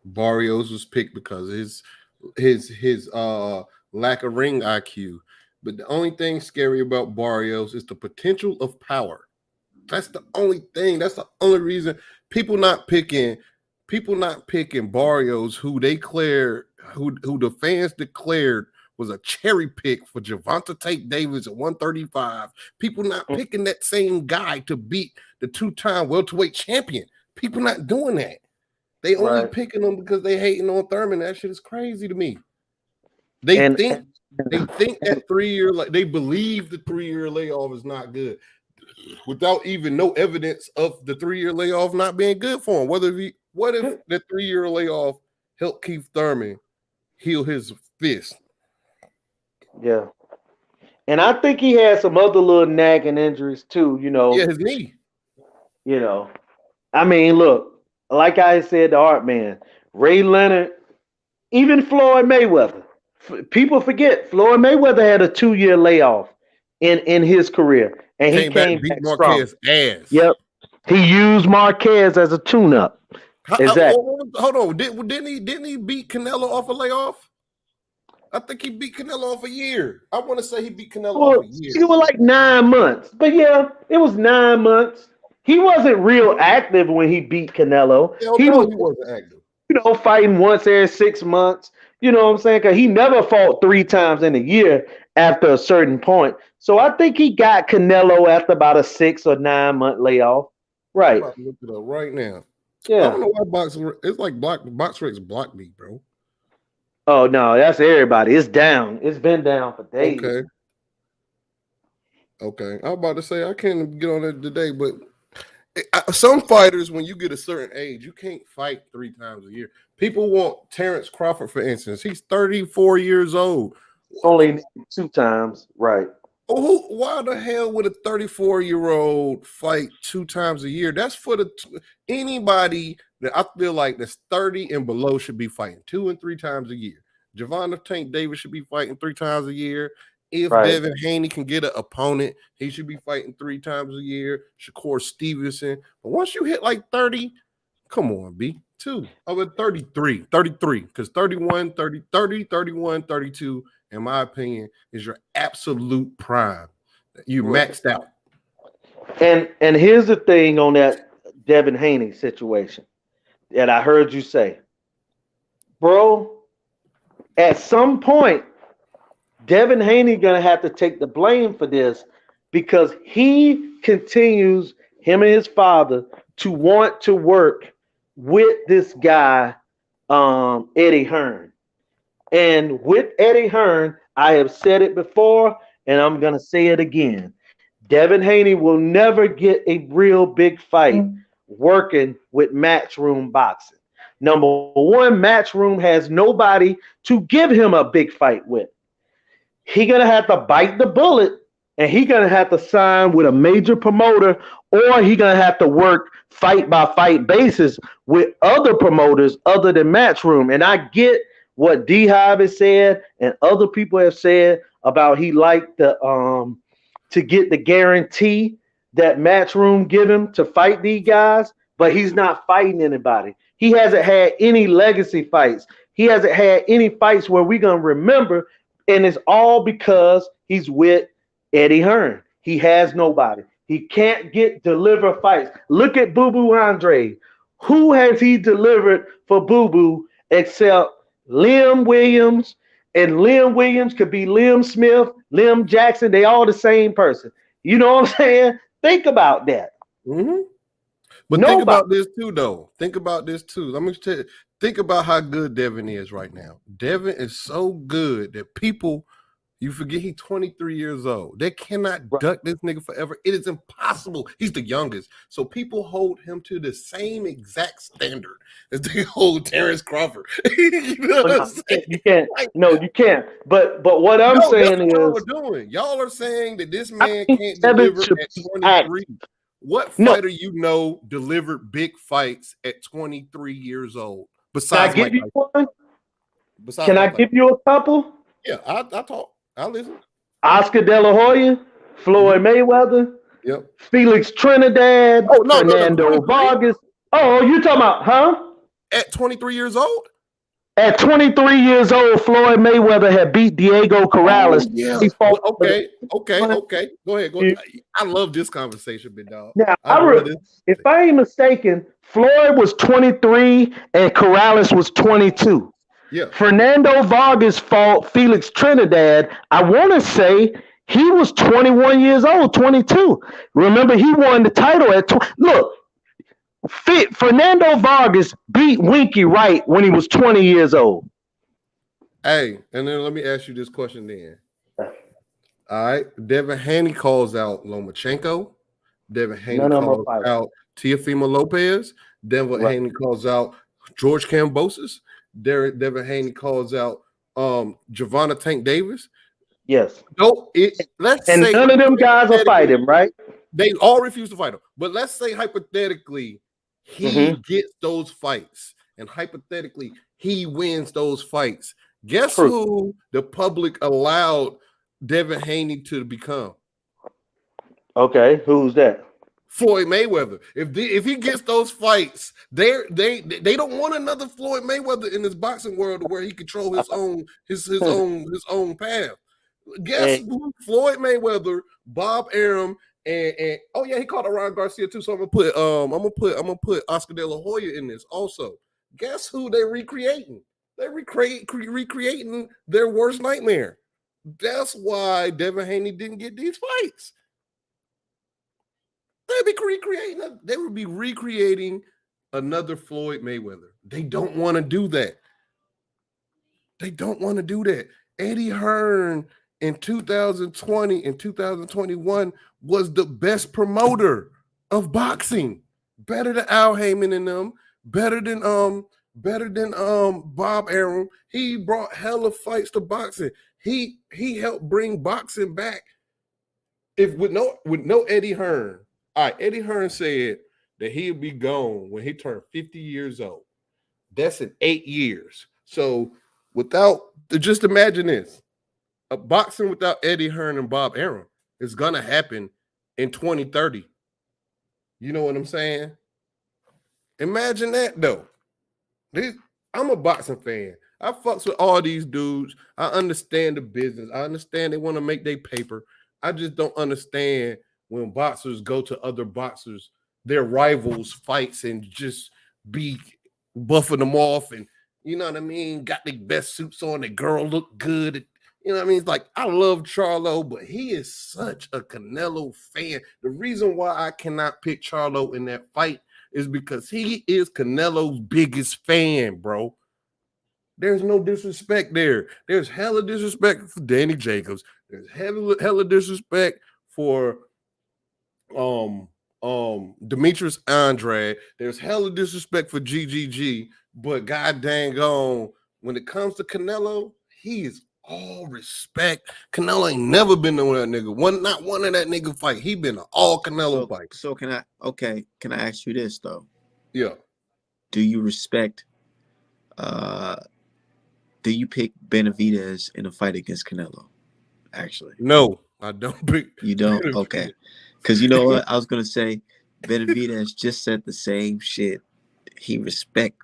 Barrios was picked because of his lack of ring IQ. But the only thing scary about Barrios is the potential of power. That's the only thing. That's the only reason people not picking Barrios, who the fans declared was a cherry pick for Gervonta Tate Davis at 135. People not picking that same guy to beat the 2-time welterweight champion. People not doing that. They only picking him because they hating on Thurman. That shit is crazy to me. They think that 3-year, like they believe the 3-year layoff is not good, without even no evidence of the 3-year layoff not being good for him. What if the 3-year layoff helped Keith Thurman heal his fist? Yeah. And I think he had some other little nagging injuries too, Yeah, his knee. I mean, look, like I said, the art man, Ray Leonard, even Floyd Mayweather. People forget Floyd Mayweather had a 2-year layoff in his career. And he came back Marquez ass. Yep. He used Marquez as a tune-up. Exactly. Hold on. Didn't he beat Canelo off a layoff? I think he beat Canelo off a year. I want to say he beat Canelo off a year. It was like 9 months. But yeah, it was 9 months. he wasn't real active when he beat Canelo. Hell He no, was, he wasn't active. fighting once every 6 months. You know what I'm saying? Because he never fought 3 times in a year after a certain point. So I think he got Canelo after about a 6 or 9 month layoff. I'm Right. about to look it up right now. I Yeah. don't know why boxing. It's like BoxRec blocked me, bro. Oh no, that's everybody. It's down. It's been down for days. Okay. Okay. I'm about to say I can't get on it today, but some fighters, when you get a certain age, you can't fight 3 times a year. People want Terrence Crawford, for instance. He's 34 years old. Only 2 times. Right. Why the hell would a 34-year-old fight 2 times a year? That's for anybody that I feel like that's 30 and below should be fighting 2 and 3 times a year. Javon Tank Davis should be fighting 3 times a year. If Right. Devin Haney can get an opponent, he should be fighting 3 times a year. Shakur Stevenson. But once you hit like 30, come on, B. 2. Oh, at 33, because 31, 30, 30, 31, 32, in my opinion, is your absolute prime. You maxed out. And here's the thing on that Devin Haney situation that I heard you say, bro. At some point, Devin Haney gonna have to take the blame for this because he continues, him and his father, to want to work with this guy, Eddie Hearn. And with Eddie Hearn, I have said it before, and I'm gonna say it again. Devin Haney will never get a real big fight working with Matchroom Boxing. Number one, Matchroom has nobody to give him a big fight with. He gonna have to bite the bullet, and he gonna have to sign with a major promoter, or he gonna have to work fight by fight basis with other promoters other than Matchroom. And I get what D Hive has said and other people have said about he liked the to get the guarantee that Matchroom give him to fight these guys, but he's not fighting anybody. He hasn't had any legacy fights. He hasn't had any fights where we're gonna remember, and it's all because he's with Eddie Hearn. He has nobody. He can't deliver fights. Look at Boo Boo Andre. Who has he delivered for Boo Boo except Liam Williams? And Liam Williams could be Liam Smith, Liam Jackson. They all the same person. You know what I'm saying? Think about that. Mm-hmm. But think about this too, though. Think about this too. Let me tell you. Think about how good Devin is right now. Devin is so good that people, you forget he's 23 years old. They cannot duck this nigga forever. It is impossible. He's the youngest. So people hold him to the same exact standard as they hold Terrence Crawford. You know what I'm saying? You can't. No, you can't. But what I'm saying is, y'all are doing. Y'all are saying that this man can't deliver at 23. What fighter you know delivered big fights at 23 years old? Besides, can I give you one? Can I give you a couple? Yeah, I talk. I listen. Oscar De La Hoya, Floyd Mayweather, yep. Felix Trinidad, Fernando Vargas. Oh, you talking about, huh? At 23 years old? At 23 years old, Floyd Mayweather had beat Diego Corrales. Okay. Go ahead. I love this conversation, big dog. Now, if I ain't mistaken, Floyd was 23 and Corrales was 22. Yeah. Fernando Vargas fought Felix Trinidad. I want to say he was 21 years old, 22. Remember, he won the title at 20. Look, Fernando Vargas beat Winky Wright when he was 20 years old. Hey, and then let me ask you this question then. All right. Devin Haney calls out Lomachenko. Devin Haney calls out Teofimo Lopez. Devin Haney calls out George Kambosos. Devin Haney calls out Javon Tank Davis. Yes. No, let's say none of them guys will fight him, right? They all refuse to fight him. But let's say hypothetically he gets those fights, and hypothetically he wins those fights. Guess who the public allowed Devin Haney to become? Okay, who's that? Floyd Mayweather. If he gets those fights, they don't want another Floyd Mayweather in this boxing world where he control his own path. Guess who? Floyd Mayweather, Bob Arum, And oh yeah, he called out Ryan Garcia too. So I'm gonna put Oscar De La Hoya in this also. Guess who they recreating? They're recreating their worst nightmare. That's why Devin Haney didn't get these fights. They would be recreating another Floyd Mayweather. They don't want to do that. They don't want to do that. Eddie Hearn in 2020 and 2021 was the best promoter of boxing. Better than Al Heyman and them, better than Bob Arum. He brought hella fights to boxing. He helped bring boxing back. If with no Eddie Hearn. All right, Eddie Hearn said that he'd be gone when he turned 50 years old. That's in 8 years. So just imagine this. A boxing without Eddie Hearn and Bob Arum is gonna happen in 2030. You know what I'm saying? Imagine that though. I'm a boxing fan. I fucks with all these dudes. I understand the business. I understand they want to make their paper. I just don't understand when boxers go to other boxers, their rivals' fights, and just be buffing them off, and you know what I mean, got the best suits on, the girl look good. You know what I mean? It's like, I love Charlo, but he is such a Canelo fan. The reason why I cannot pick Charlo in that fight is because he is Canelo's biggest fan, bro. There's no disrespect there. There's hella disrespect for Danny Jacobs. There's hella disrespect for Demetrius Andrade. There's hella disrespect for GGG. But god dang on, when it comes to Canelo, he is all respect. Canelo ain't never been to that nigga. Not one of that nigga fight. He been to all Canelo fights. So can I ask you this though? Yeah. Do you respect do you pick Benavidez in a fight against Canelo? Actually. No, I don't pick. You don't? Benavidez. Okay. Because you know what? I was gonna say Benavidez just said the same shit. He respect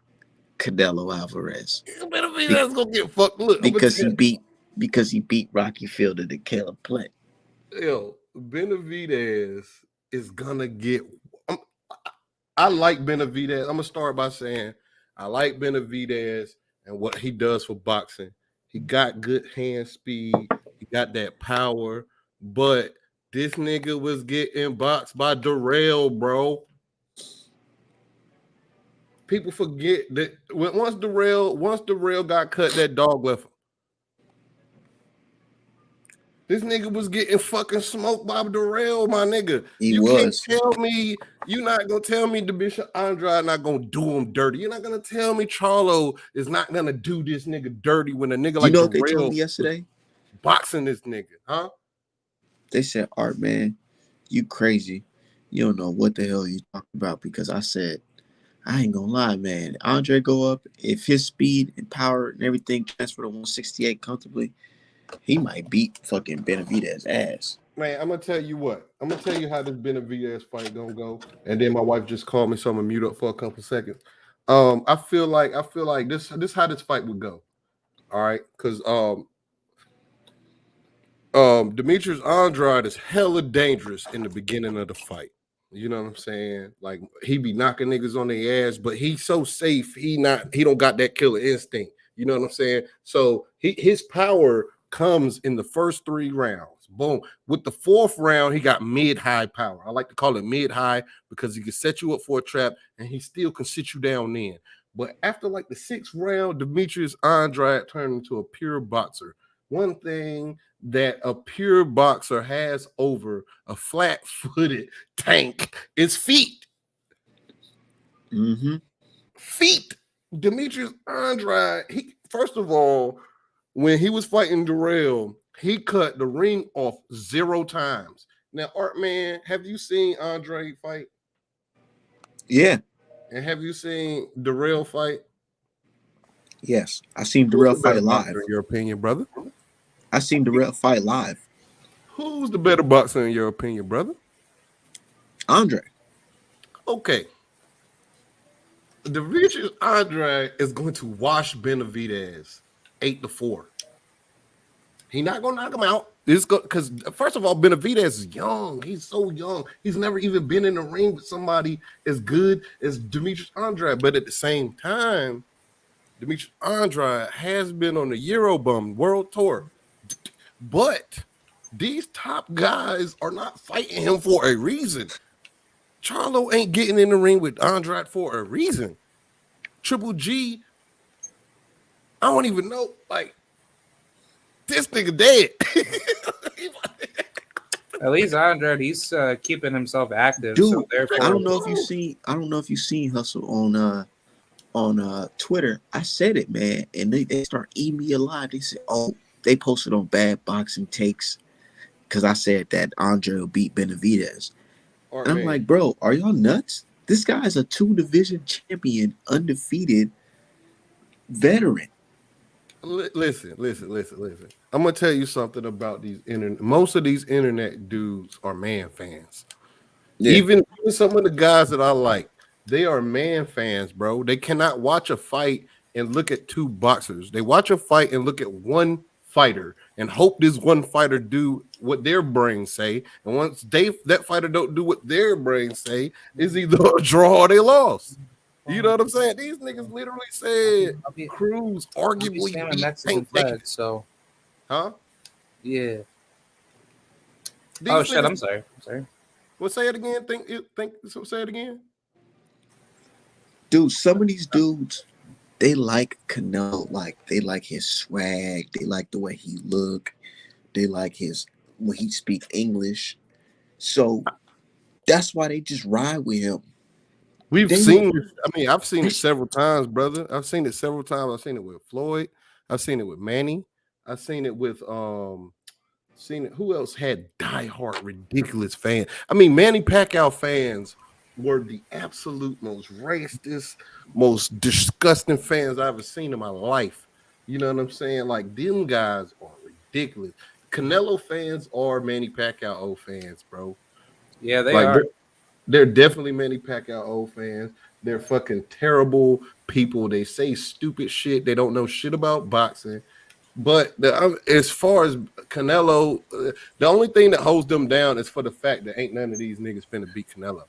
Canelo Alvarez. Benavidez gonna get fucked. Look, because he beat Rocky Fielder to Caleb Plant. Yo, Benavidez is gonna get. I like Benavidez. I'm gonna start by saying I like Benavidez and what he does for boxing. He got good hand speed. He got that power. But this nigga was getting boxed by Darrell, bro. People forget that once Darrell got cut, that dog left him. This nigga was getting fucking smoked by Darrell, my nigga. Can't tell me, you're not gonna tell me the Bishop Andrade not gonna do him dirty. You're not gonna tell me Charlo is not gonna do this nigga dirty when a nigga like Darrell, they told me yesterday? Boxing this nigga, huh? They said, Art, man, you crazy. You don't know what the hell you talking about, because I said, I ain't gonna lie, man. Andre go up, if his speed and power and everything transfer to 168 comfortably, he might beat fucking Benavidez's ass. Man, I'm gonna tell you what. I'm gonna tell you how this Benavidez fight gonna go. And then my wife just called me, so I'm gonna mute up for a couple seconds. I feel like this how this fight would go. All right, because Demetrius Andrade is hella dangerous in the beginning of the fight. You know what I'm saying? Like, he be knocking niggas on their ass, but he's so safe. He don't got that killer instinct. You know what I'm saying? So his power comes in the first 3 rounds. Boom. With the 4th round, he got mid-high power. I like to call it mid-high because he can set you up for a trap and he still can sit you down then. But after like the 6th round, Demetrius Andrade turned into a pure boxer. One thing that a pure boxer has over a flat-footed tank is feet. Mm-hmm. Feet. Demetrius Andrade, first of all, when he was fighting Darrell, he cut the ring off 0 times. Now, Art, man, have you seen Andre fight? Yeah. And have you seen Darrell fight? Yes. I seen Darrell fight live. In your opinion, brother? I seen Darrell fight live. Who's the better boxer in your opinion, brother? Andre. Okay. Demetrius Andrade is going to wash Benavidez 8-4. He's not gonna knock him out. It's because first of all, Benavidez is young. He's so young. He's never even been in the ring with somebody as good as Demetrius Andrade. But at the same time, Demetrius Andrade has been on the Eurobum World Tour. But these top guys are not fighting him for a reason. Charlo ain't getting in the ring with Andrade for a reason. Triple G, I don't even know. Like, this nigga dead. At least Andrade, he's keeping himself active. Dude, So therefore, I don't know if you seen Hustle on Twitter. I said it, man, and they start eating me alive. They said, oh, they posted on Bad Boxing Takes because I said that Andre will beat Benavidez. And I'm like, bro, are y'all nuts? This guy's a 2-division champion, undefeated veteran. Listen. I'm gonna tell you something about these internet. Most of these internet dudes are man fans. Yeah. Even some of the guys that I like, they are man fans, bro. They cannot watch a fight and look at two boxers. They watch a fight and look at one fighter and hope this one fighter do what their brains say. And once that fighter don't do what their brains say, is either a draw or they lost. You know what I'm saying? These niggas literally said Cruz arguably Mexican flag, so huh? Yeah. These shit, I'm sorry. Well, say it again. Say it again. Dude, some of these dudes, they like Canelo. Like, they like his swag. They like the way he look. They like when he speak English. So that's why they just ride with him. I've seen it several times, brother. I've seen it several times. I've seen it with Floyd. I've seen it with Manny. I've seen it with who else had diehard ridiculous fans? I mean, Manny Pacquiao fans were the absolute most racist, most disgusting fans I've ever seen in my life. You know what I'm saying? Like, them guys are ridiculous. Canelo fans are Manny Pacquiao fans, bro. Yeah, they are. They're definitely Manny Pacquiao fans. They're fucking terrible people. They say stupid shit. They don't know shit about boxing. But as far as Canelo, the only thing that holds them down is for the fact that ain't none of these niggas finna beat Canelo.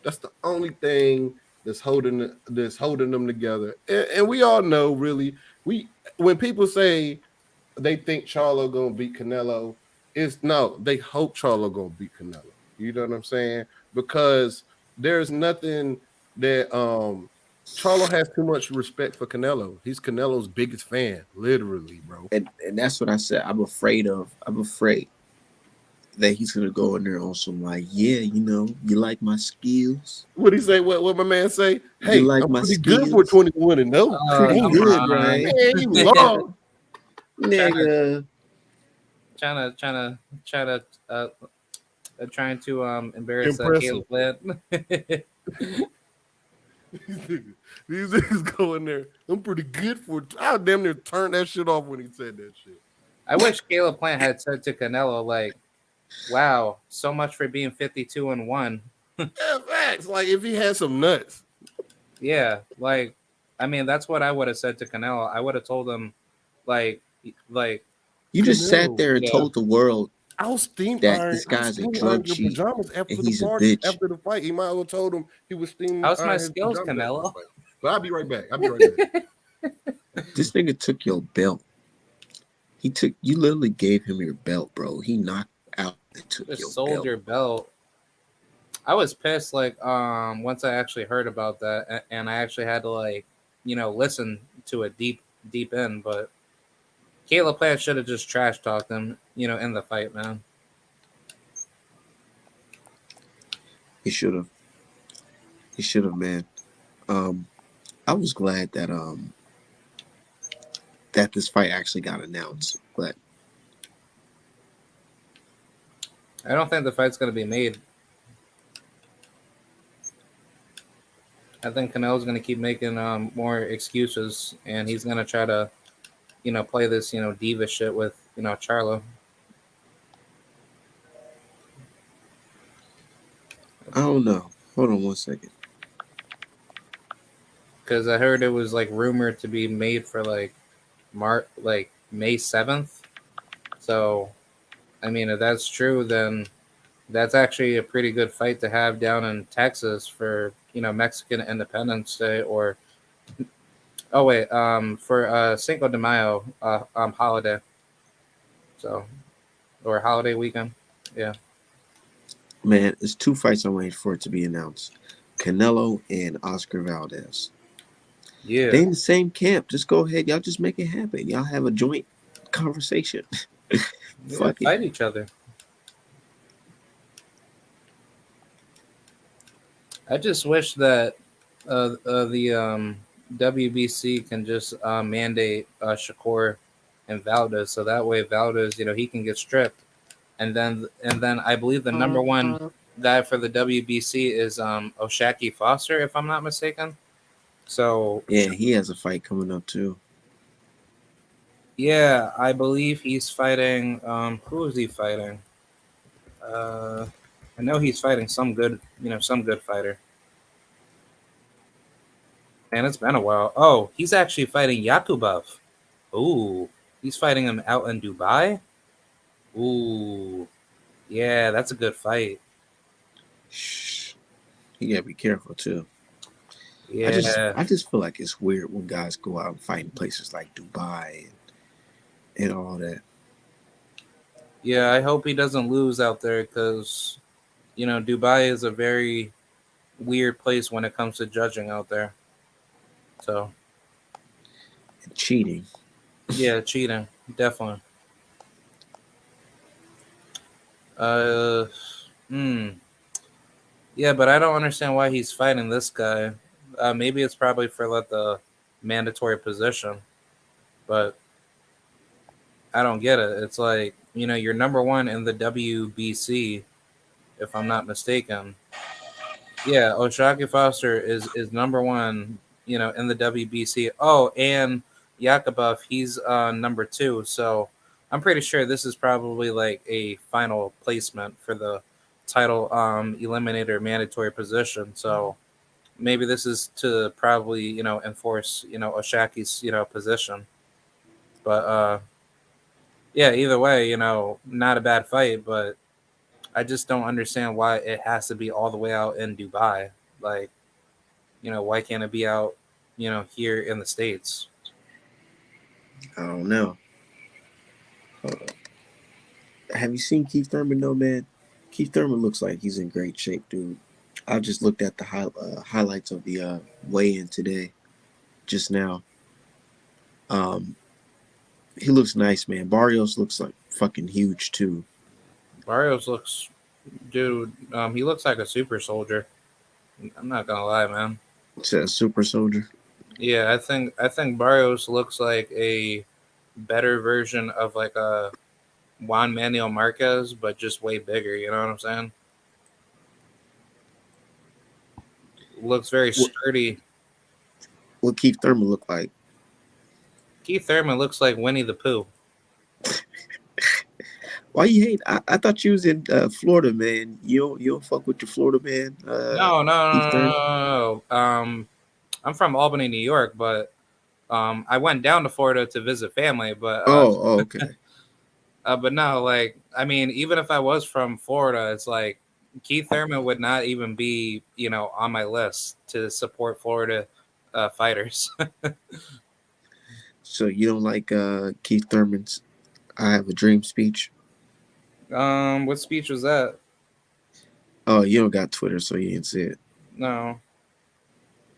That's the only thing that's holding them together. And we all know, really, when people say they think Charlo gonna beat Canelo, they hope Charlo gonna beat Canelo. You know what I'm saying? Because there's nothing that Charlo has too much respect for Canelo. He's Canelo's biggest fan, literally, bro. And that's what I said. I'm afraid that he's gonna go in there on some like, yeah, you like my skills. What he say? What my man say? Hey, you like I'm my pretty skills? Good for 21 and no. Pretty good, right? Man, you long. Nigga. Trying to embarrass Caleb Plant. These niggas go in there. I'm pretty good for. I damn near turned that shit off when he said that shit. I wish Caleb Plant had said to Canelo, like, "Wow, so much for being 52-1." Yeah, facts. Like, if he had some nuts. Yeah, like, I mean, that's what I would have said to Canelo. I would have told him, like you just sat there and told the world that this guy's a drug cheat and he's a bitch. After the fight, he might have told him he was steaming. How's my skills, Canelo? But I'll be right back. This nigga took your belt. You literally gave him your belt, bro. He knocked out and took your sold belt. your belt. I was pissed, like, once I actually heard about that, and I actually had to, like, listen to it deep in, but Caleb Plant should have just trash talked him, in the fight, man. He should have, man. I was glad that that this fight actually got announced, but I don't think the fight's gonna be made. I think Canelo's gonna keep making more excuses, and he's gonna try to, play this, diva shit with, Charlo. I don't know. Hold on one second. Because I heard it was like rumored to be made for like May 7th. So I mean, if that's true, then that's actually a pretty good fight to have down in Texas for Mexican Independence Day, or oh wait, for Cinco de Mayo holiday, so or holiday weekend. Yeah, Man, it's two fights I'm waiting for it to be announced. Canelo and Oscar Valdez. yeah, They in the same camp. Just go ahead. Y'all just make it happen. Y'all have a joint conversation. yeah. Fuck it. Fight each other. I just wish that the WBC can just mandate Shakur and Valdez, so that way Valdez, he can get stripped, and then I believe the number one guy for the WBC is Oshaki Foster, if I'm not mistaken. So Yeah, he has a fight coming up too. yeah, I believe he's fighting. Who is he fighting? Uh, I know he's fighting some good fighter. Man, it's been a while. Oh, he's actually fighting Yakubov. Ooh, he's fighting him out in Dubai. Ooh, yeah, that's a good fight. Shh. You gotta be careful too. I just Yeah, I just feel like it's weird when guys go out and fight in places like Dubai and all that. yeah. I hope he doesn't lose out there because Dubai is a very weird place when it comes to judging out there. So And cheating. yeah, cheating definitely. Uh, hmm. Yeah, but I don't understand why he's fighting this guy. Maybe it's probably for like the mandatory position, but I don't get it. It's like you're number one in the WBC, if I'm not mistaken. Yeah, Oshaki Foster is number one, in the WBC. Oh, and Yakubov, he's number two. So I'm pretty sure this is probably like a final placement for the title eliminator mandatory position. So maybe this is to probably enforce Oshaki's position. But yeah, either way, not a bad fight, but I just don't understand why it has to be all the way out in Dubai. Like, why can't it be out, here in the States? I don't know. Have you seen Keith Thurman though, man? Keith Thurman looks like he's in great shape, dude. I just looked at the highlights of the weigh-in today, just now. Um, he looks nice, man. Barrios looks like fucking huge too. Barrios looks, dude, he looks like a super soldier. I'm not gonna lie, man. Says super soldier. Yeah, I think Barrios looks like a better version of like a Juan Manuel Marquez, but just way bigger. You know what I'm saying? Looks very What sturdy. what Keith Thurman look like? Keith Thurman looks like Winnie the Pooh. Why you hate? I thought you was in Florida, man. You don't fuck with your Florida man, No, no, Keith no, no, Thurman. no, no. I'm from Albany, New York, but I went down to Florida to visit family, Oh, okay. but no, like, I mean, even if I was from Florida, it's like Keith Thurman would not even be, on my list to support Florida fighters. So you don't like Keith Thurman's "I Have a Dream" speech? What speech was that? Oh, you don't got Twitter, so you didn't see it. No,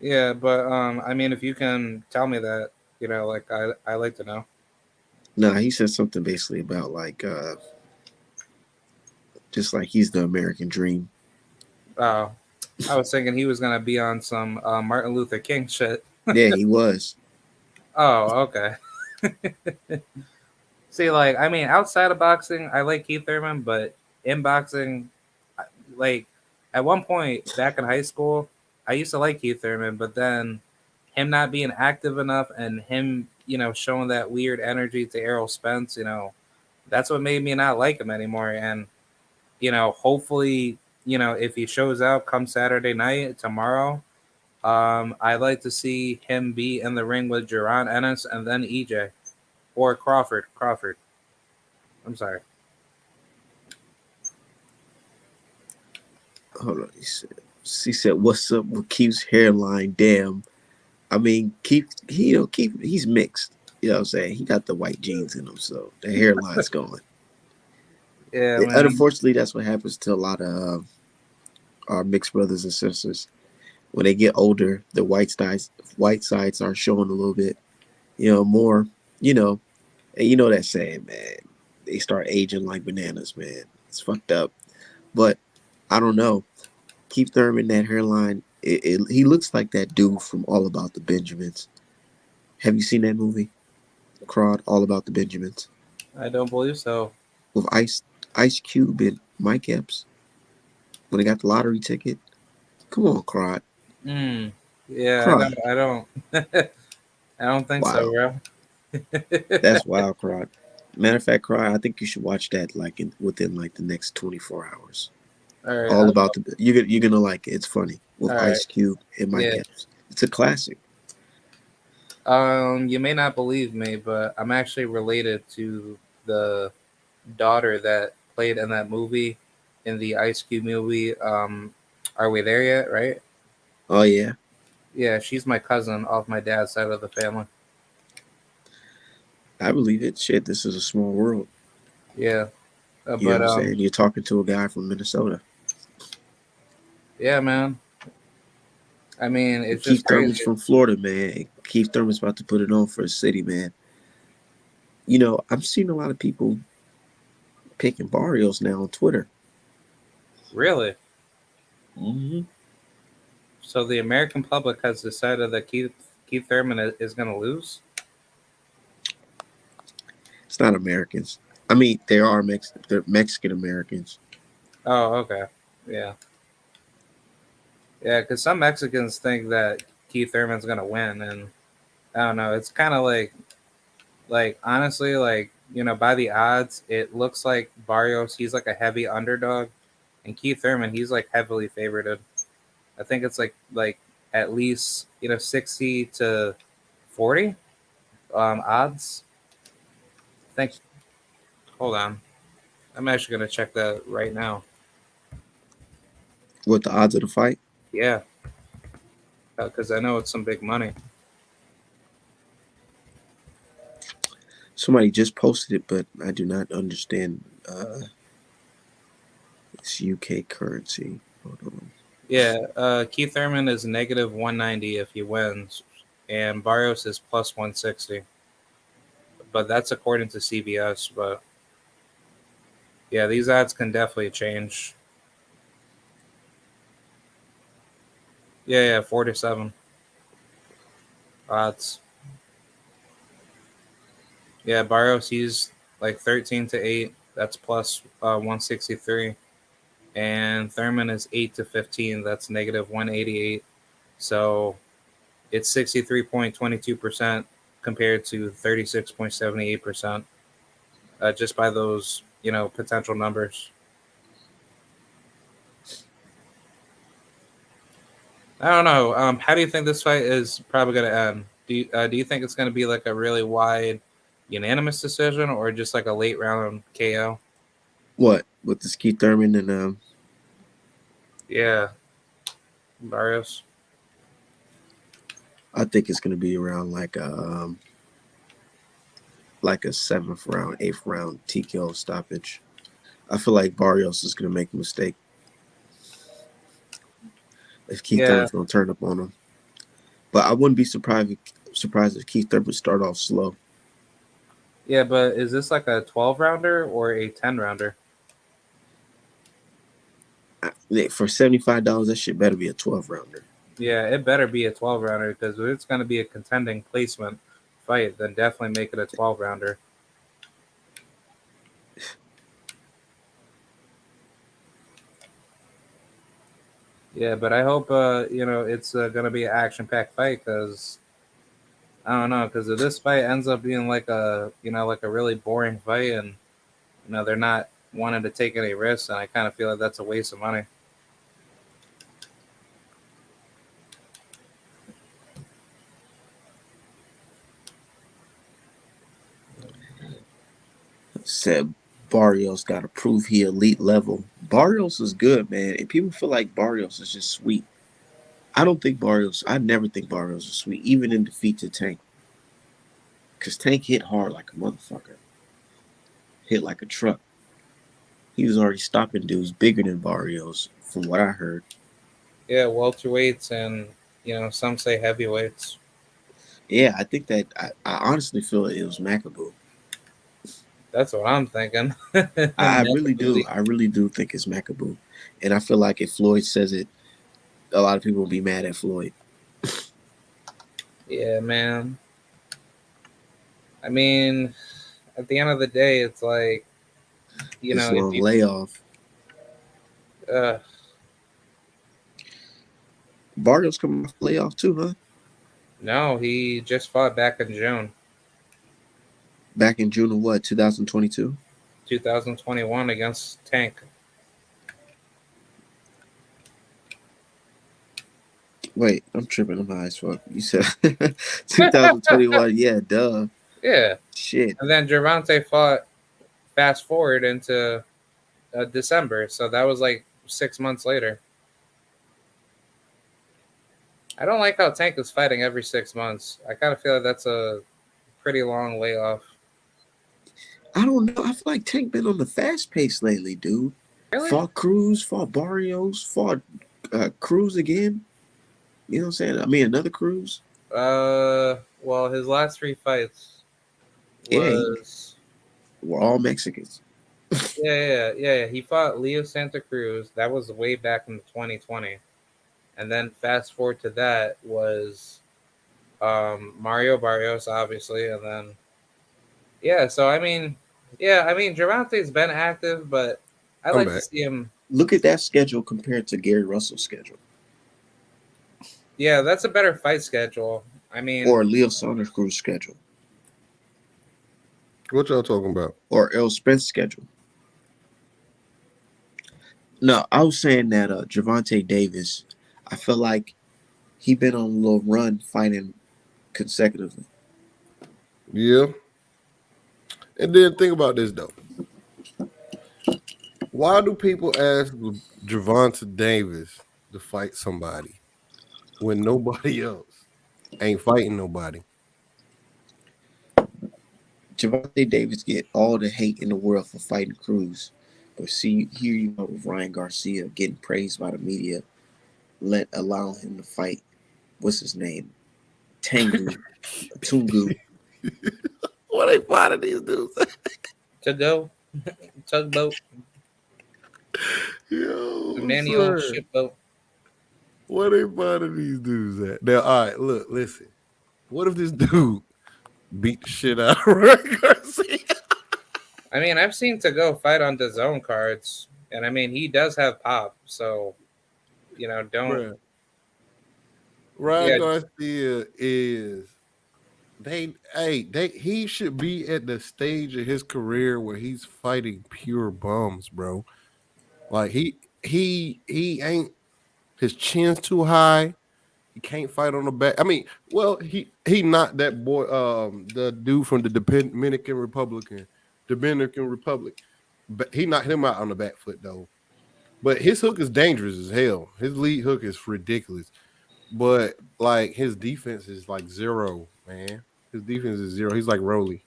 yeah, but I mean, if you can tell me that, like I like to know. Nah, he said something basically about like just like he's the American dream. Oh, I was thinking he was gonna be on some Martin Luther King shit. Yeah, he was. Oh, okay. See, like, I mean, outside of boxing, I like Keith Thurman, but in boxing, like, at one point back in high school, I used to like Keith Thurman, but then him not being active enough and him, showing that weird energy to Errol Spence, that's what made me not like him anymore. And, hopefully, if he shows out come Saturday night, tomorrow, I'd like to see him be in the ring with Jerron Ennis and then EJ or Crawford. I'm sorry. hold on. She said, "What's up with Keith's hairline? Damn." I mean, Keith, he's mixed. You know what I'm saying? He got the white genes in him, so the hairline's going. Yeah, Yeah, man. unfortunately, that's what happens to a lot of our mixed brothers and sisters. When they get older, the white sides are showing a little bit, more, you know, and you know that saying, man. They start aging like bananas, man. It's fucked up. But I don't know. Keith Thurman, that hairline, he looks like that dude from All About the Benjamins. Have you seen that movie, Crowd? All About the Benjamins, I don't believe so. with Ice Cube and Mike Epps when they got the lottery ticket. Come on, Crowd. Mm. Yeah, I Crowd. don't. I don't. I don't think so, Wow. bro. That's wild, Crowd. Matter of fact, Crowd, I think you should watch that like within like the next 24 hours. All right. All About the you're gonna like it. It's funny with All right. Ice Cube and Mike Yeah. Epps. It's a classic. You may not believe me, but I'm actually related to the daughter that played in that movie, in the Ice Cube movie. Are we there yet? Right? Oh yeah, Yeah, she's my cousin off my dad's side of the family. I believe it. Shit, this is a small world. Yeah, You know but what I'm saying? You're talking to a guy from Minnesota. yeah, man. I mean, And it's Keith just Thurman's crazy. from Florida, man. And Keith Thurman's about to put it on for a city, man. I'm seeing a lot of people picking barrios now on Twitter. Really. Hmm. So the American public has decided that Keith Thurman is going to lose. It's not Americans. I mean, they're Mexican Americans. Oh, okay. Yeah, yeah. Because some Mexicans think that Keith Thurman's going to win, and I don't know. It's kind of like honestly, like by the odds, it looks like Barrios. He's like a heavy underdog, and Keith Thurman, he's like heavily favored. I think it's like at least 60 to 40 odds. I think. Hold on. I'm actually gonna check that right now. What the odds of the fight? Yeah, because I know it's some big money. Somebody just posted it, but I do not understand. It's UK currency. Hold on. Yeah, Keith Thurman is negative 190 if he wins, and Barrios is plus 160. But that's according to CBS. But yeah, these odds can definitely change. Yeah, 47 odds. Yeah, Barrios he's like 13 to 8. That's plus 163, and Thurman is 8 to 15. That's negative 188. So it's 63.22% compared to 36.78%, just by those potential numbers. I don't know. How do you think this fight is probably going to end? Do you think it's going to be like a really wide, unanimous decision, or just like a late round KO? What with the Keith Thurman and Yeah, Barrios. I think it's gonna be around like a seventh round, eighth round TKO stoppage. I feel like Barrios is gonna make a mistake if Keith Yeah, Thurman's gonna turn up on him. But I wouldn't be surprised if Keith Thurman start off slow. yeah, but is this like a 12 rounder or a 10 rounder? For $75, that shit better be a 12 rounder. Yeah, it better be a 12 rounder because if it's going to be a contending placement fight, then definitely make it a 12 rounder. Yeah, but I hope it's going to be an action packed fight because I don't know, because if this fight ends up being like a really boring fight, and they're not wanting to take any risks, and I kind of feel like that's a waste of money. Said Barrios got to prove he elite level. Barrios is good, man. And people feel like Barrios is just sweet. I never think Barrios is sweet, even in defeat to Tank. Because Tank hit hard like a motherfucker. Hit like a truck. He was already stopping dudes bigger than Barrios, from what I heard. Yeah, welterweights and some say heavyweights. Yeah, I think that I honestly feel it was McAboo. That's what I'm thinking. I really do. Macabuzi. I really do think it's McAboo. And I feel like if Floyd says it, a lot of people will be mad at Floyd. Yeah, man. I mean, at the end of the day, it's like This if long you layoff. uh, Barrios coming off layoff too, huh? no, he just fought back in June Back in June of what, 2022? 2021 against Tank. Wait, I'm tripping. I'm high as fuck. You said 2021. Yeah, duh. Yeah, Shit. and then Gervonta fought. Fast forward into December, so that was like 6 months later. I don't like how Tank is fighting every 6 months. I kind of feel like that's a pretty long layoff. I don't know. I feel like Tank been on the fast pace lately, dude. Really? Fought Cruz, fought Barrios, fought Cruz again. You know what I'm saying? I mean, another Cruz. Well, his last three fights Yeah, was we're all Mexicans. yeah. He fought Leo Santa Cruz. That was way back in 2020, and then fast forward to that was Mario Barrios, obviously, and then yeah. So I mean, Gervonta's been active, but I I'm like to back. see him. Look at that schedule compared to Gary Russell's schedule Yeah, that's a better fight schedule. I mean, or Leo Saunders Cruz's schedule What y'all talking about? or Errol Spence's schedule. No, I was saying that Gervonta Davis, I feel like he been on a little run fighting consecutively. Yeah. And then think about this though. Why do people ask Gervonta Davis to fight somebody when nobody else ain't fighting nobody? Gervonta Davis get all the hate in the world for fighting Cruz. But see, here you go with Ryan Garcia getting praised by the media, allow him to fight. What's his name? Tungu. What they fighting these dudes? tugboat, Yo, manual son. shipboat. What they fighting these dudes at? Now, all right, look, listen. What if this dude beat the shit out of Ryan Garcia? I mean, I've seen To Go fight on the zone cards, and I mean, he does have pop, so don't. Bruh. Ryan Yeah, Garcia is he should be at the stage of his career where he's fighting pure bums, bro. Like he ain't, his chin's too high. He can't fight on the back. I mean, well, he not that boy, the dude from the Dominican Republic. But he knocked him out on the back foot though. But his hook is dangerous as hell. His lead hook is ridiculous. But like his defense is like zero, man. His defense is zero. He's like Rolly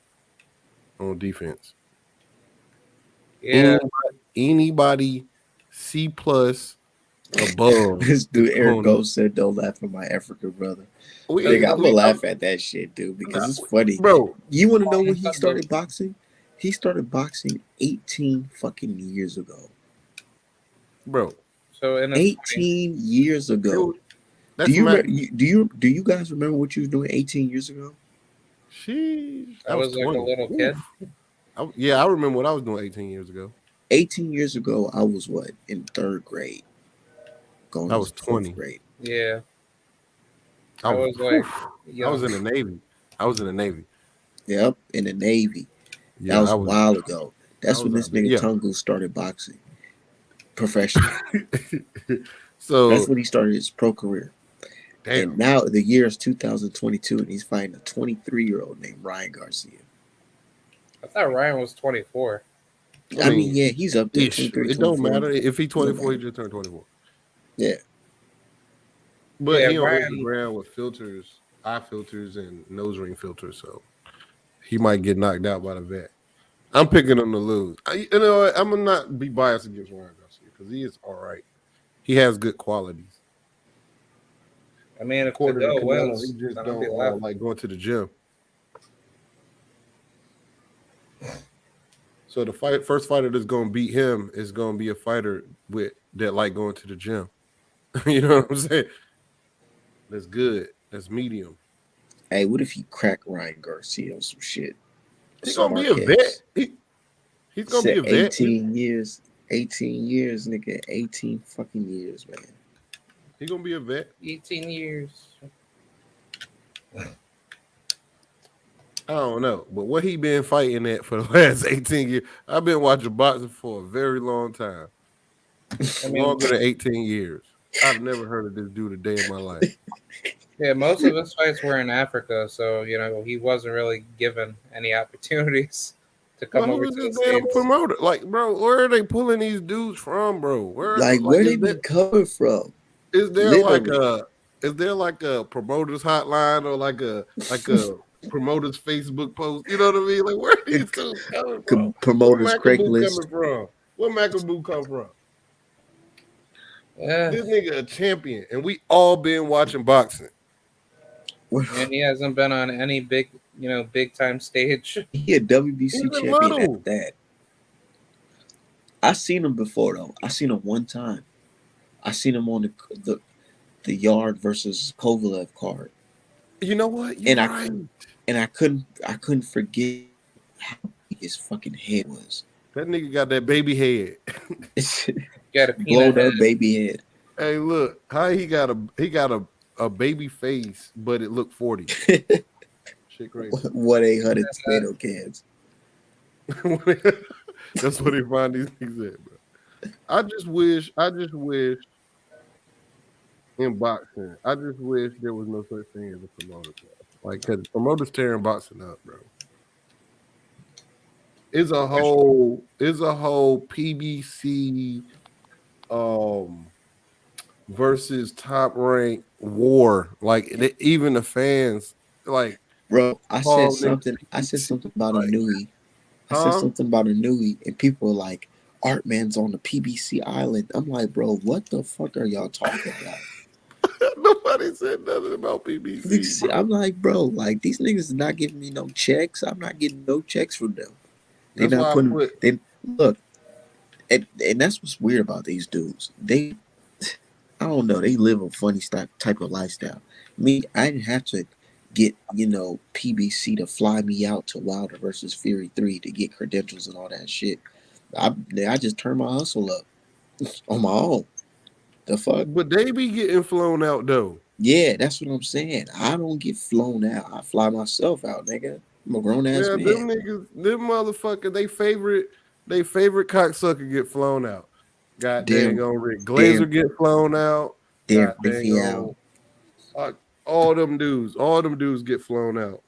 on defense. yeah. Anybody C plus above This dude Eric on Ghost said, "Don't laugh at my African brother." we, Nigga, I'm we, gonna laugh at that shit, dude, because it's funny. bro. You want to know when he started boxing? He started boxing 18 fucking years ago. Bro, So in 18 years ago. that's Do you guys remember what you was doing 18 years ago? I was like 20. a little kid. I remember what I was doing 18 years ago. 18 years ago, I was what, in third grade, going I was into fourth 20. grade. Yeah, I was like, I was in the Navy. Yep, in the Navy. Yeah, That was a while ago. That's when this out there. nigga Yeah. Tungu started boxing professionally. So That's when he started his pro career. damn. And now the year is 2022, and he's fighting a 23-year-old named Ryan Garcia. I thought Ryan was 24. I mean, yeah, he's up there, ish. 23, It don't 24. matter if he Don't 24. He matter. just turned 24. Yeah. But Yeah, he on Brian. Instagram with filters, eye filters, and nose ring filters, so he might get knocked out by the vet. I'm picking him to lose. You know what? I'm gonna not be biased against Ryan Garcia because he is all right. He has good qualities. I mean, if According to Cadell Canelo, he wins, just then I'll be don't laughing. like going to the gym. So the first fighter that's gonna beat him is gonna be a fighter with that like going to the gym. You know what I'm saying? That's good. That's medium. Hey, what if he crack Ryan Garcia on some shit? He's Some gonna be a vet. Marquez. He's gonna be Said a vet. 18 years. 18 years, nigga. 18 fucking years, man. He's gonna be a vet. 18 years. I don't know, but what he been fighting at for the last 18 years? I've been watching boxing for a very long time, I mean, longer than 18 years. I've never heard of this dude a day in my life. yeah, most of his fights were in Africa, so he wasn't really given any opportunities to Well, come over who is to the this damn States. promoter? Like, bro, where are they pulling these dudes from, bro? Like, where they be coming from? Is there Literally. like a promoter's hotline or like a promoter's Facebook post? You know what I mean? Like, where are these dudes coming from? Where Promoters Macaboo Craigslist. coming from? Where Macaboo come from? Yeah, This nigga a champion, and we all been watching boxing. and he hasn't been on any big time stage. He a WBC He's a champion little. at that. I seen him before though. I seen him one time. I seen him on the Yard versus Kovalev card, You know what? and Right. I couldn't forget how big his fucking head was. That nigga got that baby head. Got a Blown peanut up head. baby head. Hey, look, how he got a baby face, but it looked 40. Shit crazy. 1-800 tomato cans. That's what they find these niggas at, bro. I just wish in boxing, I just wish there was no such thing as a promoter. Like, cause promoters tearing boxing up, bro. It's a whole PBC versus top rank war. Like even the fans, like, Bro, I call said niggas something. I said PBC, something about a like, Nui. I said something about a Nui, and people were like, "Artman's on the PBC island." I'm like, bro, what the fuck are y'all talking about? Nobody said nothing about PBC. Bro. I'm like, bro, like these niggas is not giving me no checks. I'm not getting no checks from them. They That's not why I putting. put. They look, and that's what's weird about these dudes. I don't know. They live a funny type of lifestyle. Me, I didn't have to get PBC to fly me out to Wilder versus Fury 3 to get credentials and all that shit. I just turned my hustle up on my own. The fuck? But they be getting flown out though. Yeah, that's what I'm saying. I don't get flown out. I fly myself out, nigga. I'm a grown ass Yeah, man. them niggas, them motherfuckers, they favorite cocksucker get flown out. God dang on Rick Glazer get flown out. God dang on all them dudes get flown out.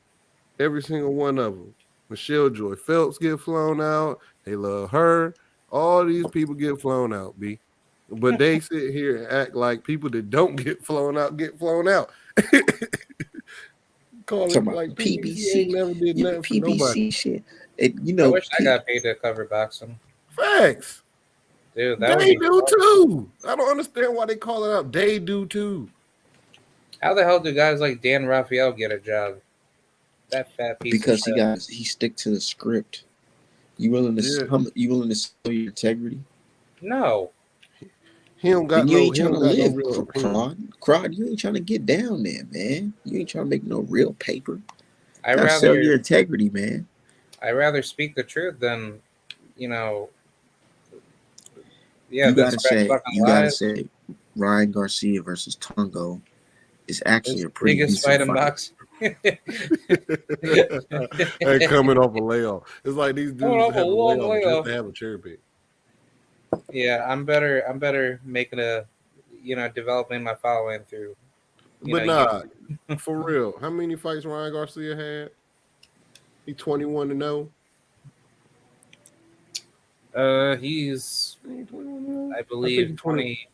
Every single one of them. Michelle Joy Phelps get flown out. They love her. All these people get flown out, B. But they sit here and act like people that don't get flown out. Call it like PBC ain't never did nothing for nobody. PBC shit. I wish I got paid to cover boxing. Facts. Dude, that they do too. I don't understand why they call it out. They do too. How the hell do guys like Dan Raphael get a job? That fat piece because of shit. he stick to the script. You willing to sell your integrity? No. He don't got you no. ain't trying to live, no Crod. You ain't trying to get down there, man. You ain't trying to make no real paper. I gotta sell your integrity, man. I rather speak the truth than, Yeah, you gotta say Ryan Garcia versus Tongo is actually a pretty biggest fight in boxing. And coming off a layoff, it's like these dudes have a layoff just to have a cherry pick. Yeah, I'm better making developing my following through. But nah, for real, how many fights Ryan Garcia had? He 21-0. He's I I think believe he's 20.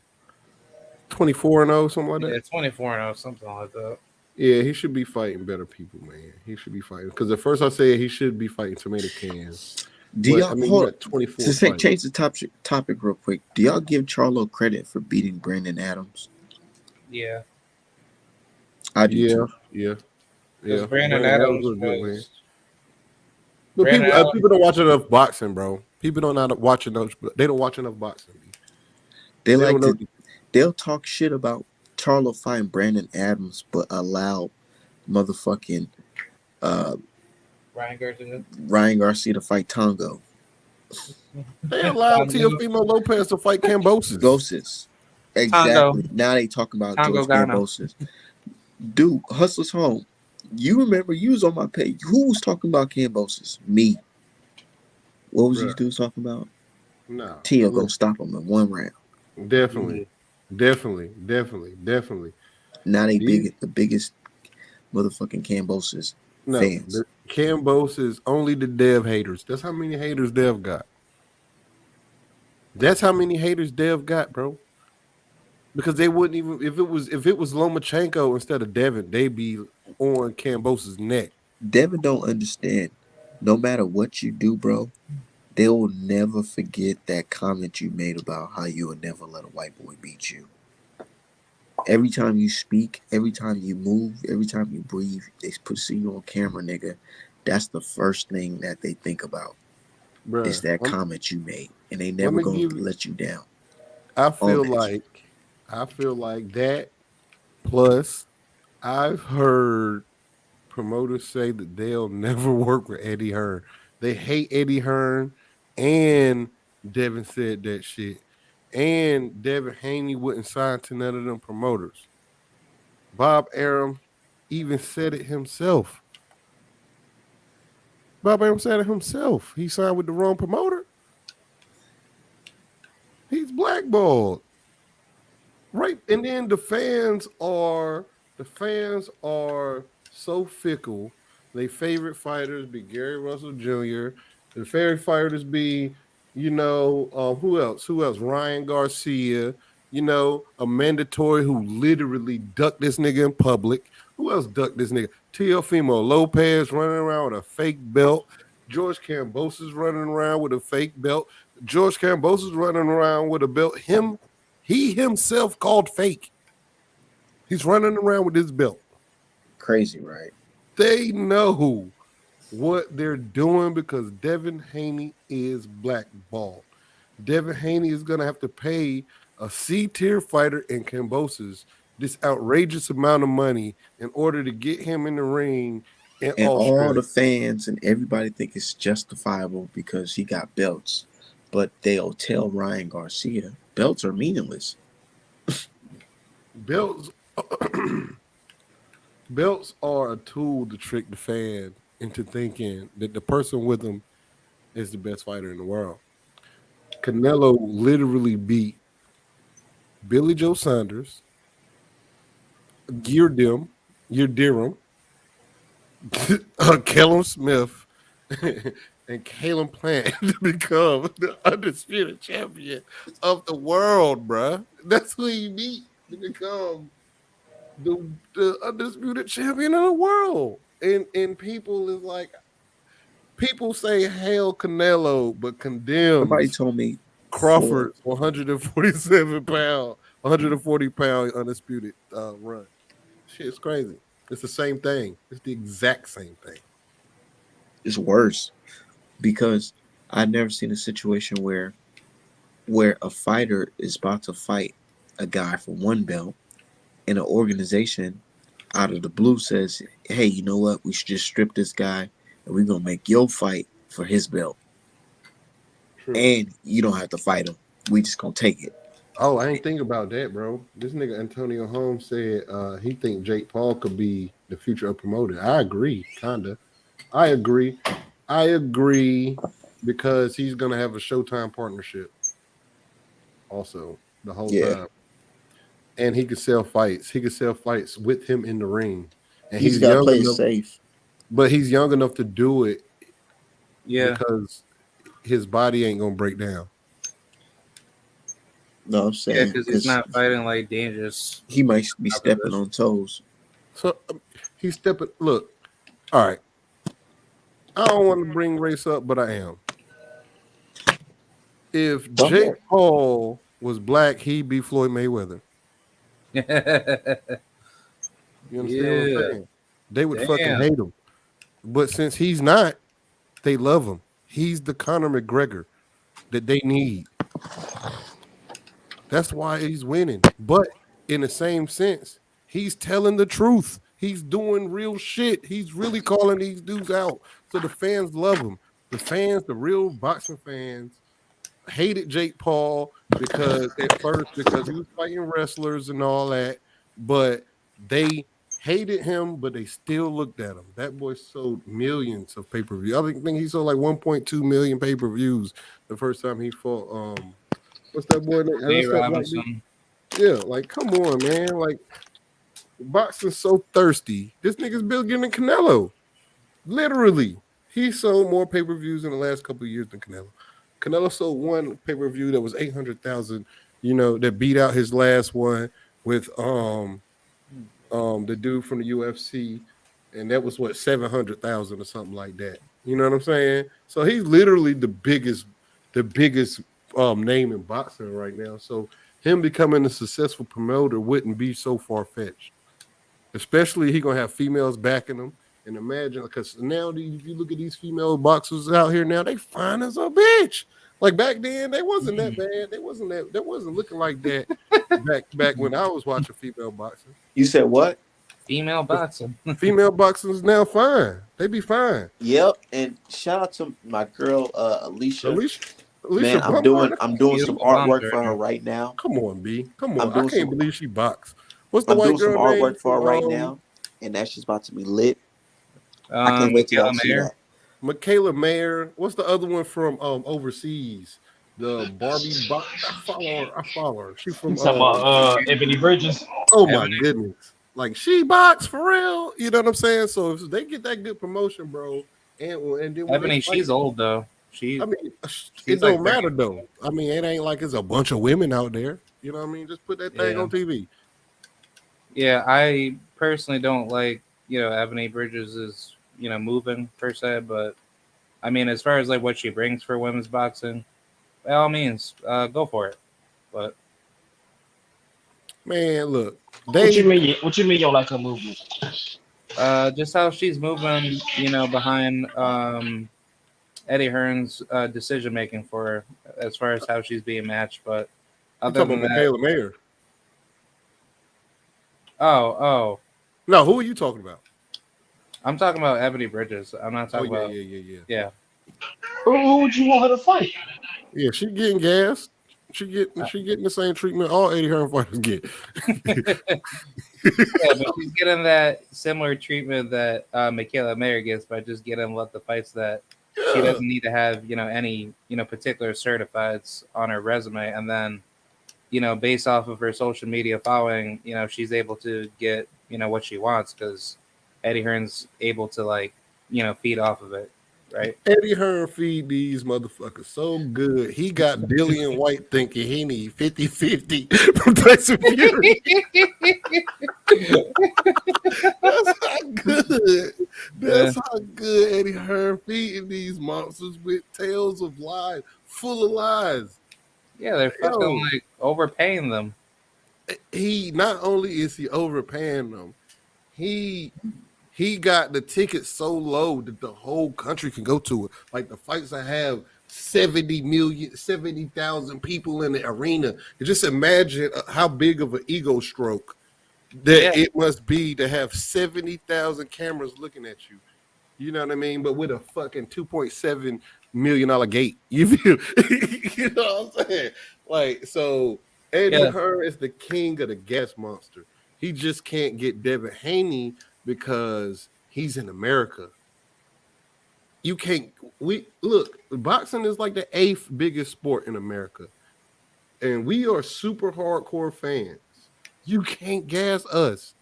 24 and 0, something like Yeah, that. 24 and 0, something like that. Yeah, he should be fighting better people, man. He should be fighting because at first I said he should be fighting tomato cans, Do but I y'all mean you hold got 24 to say fights. change the topic real quick? Do y'all give Charlo credit for beating Brandon Adams? Yeah, I do Yeah, too. yeah, because yeah. Brandon Adams was a good man, but Brandon people Allen. don't watch enough boxing, bro. People don't not watch enough. They don't watch enough boxing. B. They They don't like know. to they'll talk shit about Charlo fighting Brandon Adams, but allow motherfucking uh, Ryan Garcia. Ryan Garcia to fight Tongo. They allowed Tongo. Teofimo Lopez to fight Cambosis. Ghosts. Tongo. Exactly. Now they talking about Tongo George Gano. Gambosis. Dude, Hustler's Home. You remember you was on my page. Who was talking about Cambosis? Me. What was these Bruh, dudes talking about? no, Tio gonna look, stop him in one round. definitely, definitely. Now they These the biggest motherfucking Cambosis no, fans. the Cambos is only the Dev haters. That's how many haters Dev got. That's how many haters Dev got, bro. Because they wouldn't even if it was Lomachenko instead of Devin, they'd be on Cambos's neck. Devin don't understand. No matter what you do, bro, they will never forget that comment you made about how you would never let a white boy beat you. Every time you speak, every time you move, every time you breathe, they put see you on camera, nigga. That's the first thing that they think about. Is Bruh, that comment you made, and they let never me gonna give let you down I on feel that shit. like I feel like that plus I've heard promoters say that they'll never work with Eddie Hearn. They hate Eddie Hearn, and Devin said that shit. And Devin Haney wouldn't sign to none of them promoters. Bob Arum even said it himself. Bob Arum said it himself. He signed with the wrong promoter. He's blackballed. Right. And then the fans are so fickle. They favorite fighters be Gary Russell Jr. The favorite fighters be, who else? Who else? Ryan Garcia, a mandatory who literally ducked this nigga in public. Who else ducked this nigga? Teofimo Lopez running around with a fake belt. George Cambosis running around with a fake belt. George Cambosis running around with a belt. He himself called fake. He's running around with this belt. Crazy, right? They know what they're doing because Devin Haney is blackballed. Devin Haney is going to have to pay a C tier fighter in Cambosis this outrageous amount of money in order to get him in the ring in And all Australia. the fans and everybody think it's justifiable because he got belts, but they'll tell Ryan Garcia belts are meaningless. Belts, belts are a tool to trick the fan into thinking that the person with them is the best fighter in the world. Canelo literally beat Billy Joe Saunders, Yildirim, Callum Smith, and Caleb Plant to become the undisputed champion of the world, bruh. That's who you need to become the undisputed champion of the world. And people say hail Canelo, but Somebody condemns told me for Crawford's 140 pound undisputed run. Shit's crazy. It's the same thing. It's the exact same thing. it's worse because I've never seen a situation where a fighter is about to fight a guy for one belt and an organization out of the blue says, hey, you know what? We should just strip this guy and we're going to make your fight for his belt. True. And you don't have to fight him. We just going to take it. Oh, I ain't think about that, bro. This nigga Antonio Holmes said he think Jake Paul could be the future of promoter. I agree, kinda. I agree. I agree because he's gonna have a Showtime partnership also the whole Yeah. time. And he could sell fights. He could sell fights with him in the ring. And He's he's got to young play it enough, safe. but he's young enough to do it Yeah. because his body ain't gonna break down. No, I'm Yeah, saying because he's because not fighting like dangerous he might be stepping opposition. on toes. So he's stepping. Look, all right. I don't want to bring race up, but I am. If Jake Somewhere. Paul was black, he'd be Floyd Mayweather. You understand what I'm Yeah. saying? They would fucking Damn. hate him. But since he's not, they love him. He's the Conor McGregor that they need. That's why he's winning. But in the same sense, he's telling the truth. He's doing real shit. He's really calling these dudes out. So the fans love him. The fans, the real boxing fans, hated Jake Paul because at first because he was fighting wrestlers and all that, but they hated him, but they still looked at him. That boy sold millions of pay-per-view. I think he sold like 1.2 million pay-per-views the first time he fought what's that boy name? Nate What's that black dude? Robinson. Yeah, like come on, man. Like boxing's so thirsty. This nigga's building in Canelo. Literally. He sold more pay-per-views in the last couple of years than Canelo. Canelo sold one pay-per-view that was 800,000, that beat out his last one with the dude from the UFC, and that was what 700,000 or something like that. You know what I'm saying? So he's literally the biggest name in boxing right now. So him becoming a successful promoter wouldn't be so far-fetched. Especially he gonna have females backing him. And imagine, because now if you look at these female boxers out here now, they fine as a bitch. Like back then, they wasn't that bad. They wasn't looking like that back when I was watching female boxing. You said what? Female boxing. Female boxing is now fine. They be fine. Yep. And shout out to my girl Alicia. Alicia Man, I'm Bummer. doing some Beautiful artwork boxer. for her right now. Come on, B. Come I'm on. I doing can't some believe she boxed. What's the I'm white doing some girl name? artwork for her right now, and that's just about to be lit. I can't wait till Michaela y'all see Mayer. that. Michaela Mayer. What's the other one from overseas? The Barbie. I follow her. She from You talking about Ebony Bridges? oh my Ebony. goodness. Like she box for real. You know what I'm saying? So if they get that good promotion, bro, and then when Ebony, they fight, she's old though. I mean, it She's don't like matter though. I mean, it ain't like it's a bunch of women out there. You know what I mean? Just put that thing Yeah. on TV. Yeah, I personally don't like Ebony Bridges is moving per se, but I mean as far as like what she brings for women's boxing, by all means, go for it. But Man, look, What you mean? What you mean you don't like her movement? just how she's moving, behind Eddie Hearn's decision making for her as far as how she's being matched. But you other talking than about that, Michaela Mayer. oh, No, who are you talking about? I'm talking about Ebony Bridges. I'm not Oh talking about yeah. Who would you want her to fight? Yeah, she getting gas. She getting the same treatment all Eddie Hearn fighters get. Yeah, but she's getting that similar treatment that Michaela Mayer gets by just getting the fights that she doesn't need to have, any, particular certifieds on her resume. And then, based off of her social media following, she's able to get, what she wants because Eddie Hearn's able to feed off of it. Right. Eddie Hearn feed these motherfuckers so good. He got Dillian White thinking he need 50-50 from Tyson Fury. That's how good. That's how good Eddie Hearn feeding these monsters with tales of lies, full of lies. Yeah, they're fucking overpaying them. He not only is he overpaying them, he got the tickets so low that the whole country can go to it. Like the fights that have 70,000 people in the arena. You just imagine how big of an ego stroke that it must be to have 70,000 cameras looking at you. You know what I mean? But with a fucking $2.7 million gate. You feel? You know what I'm saying? Like, so Eddie Hearn is the king of the gas monster. He just can't get Devin Haney because he's in America. You can't. Boxing is like the 8th biggest sport in America, and we are super hardcore fans. You can't gas us.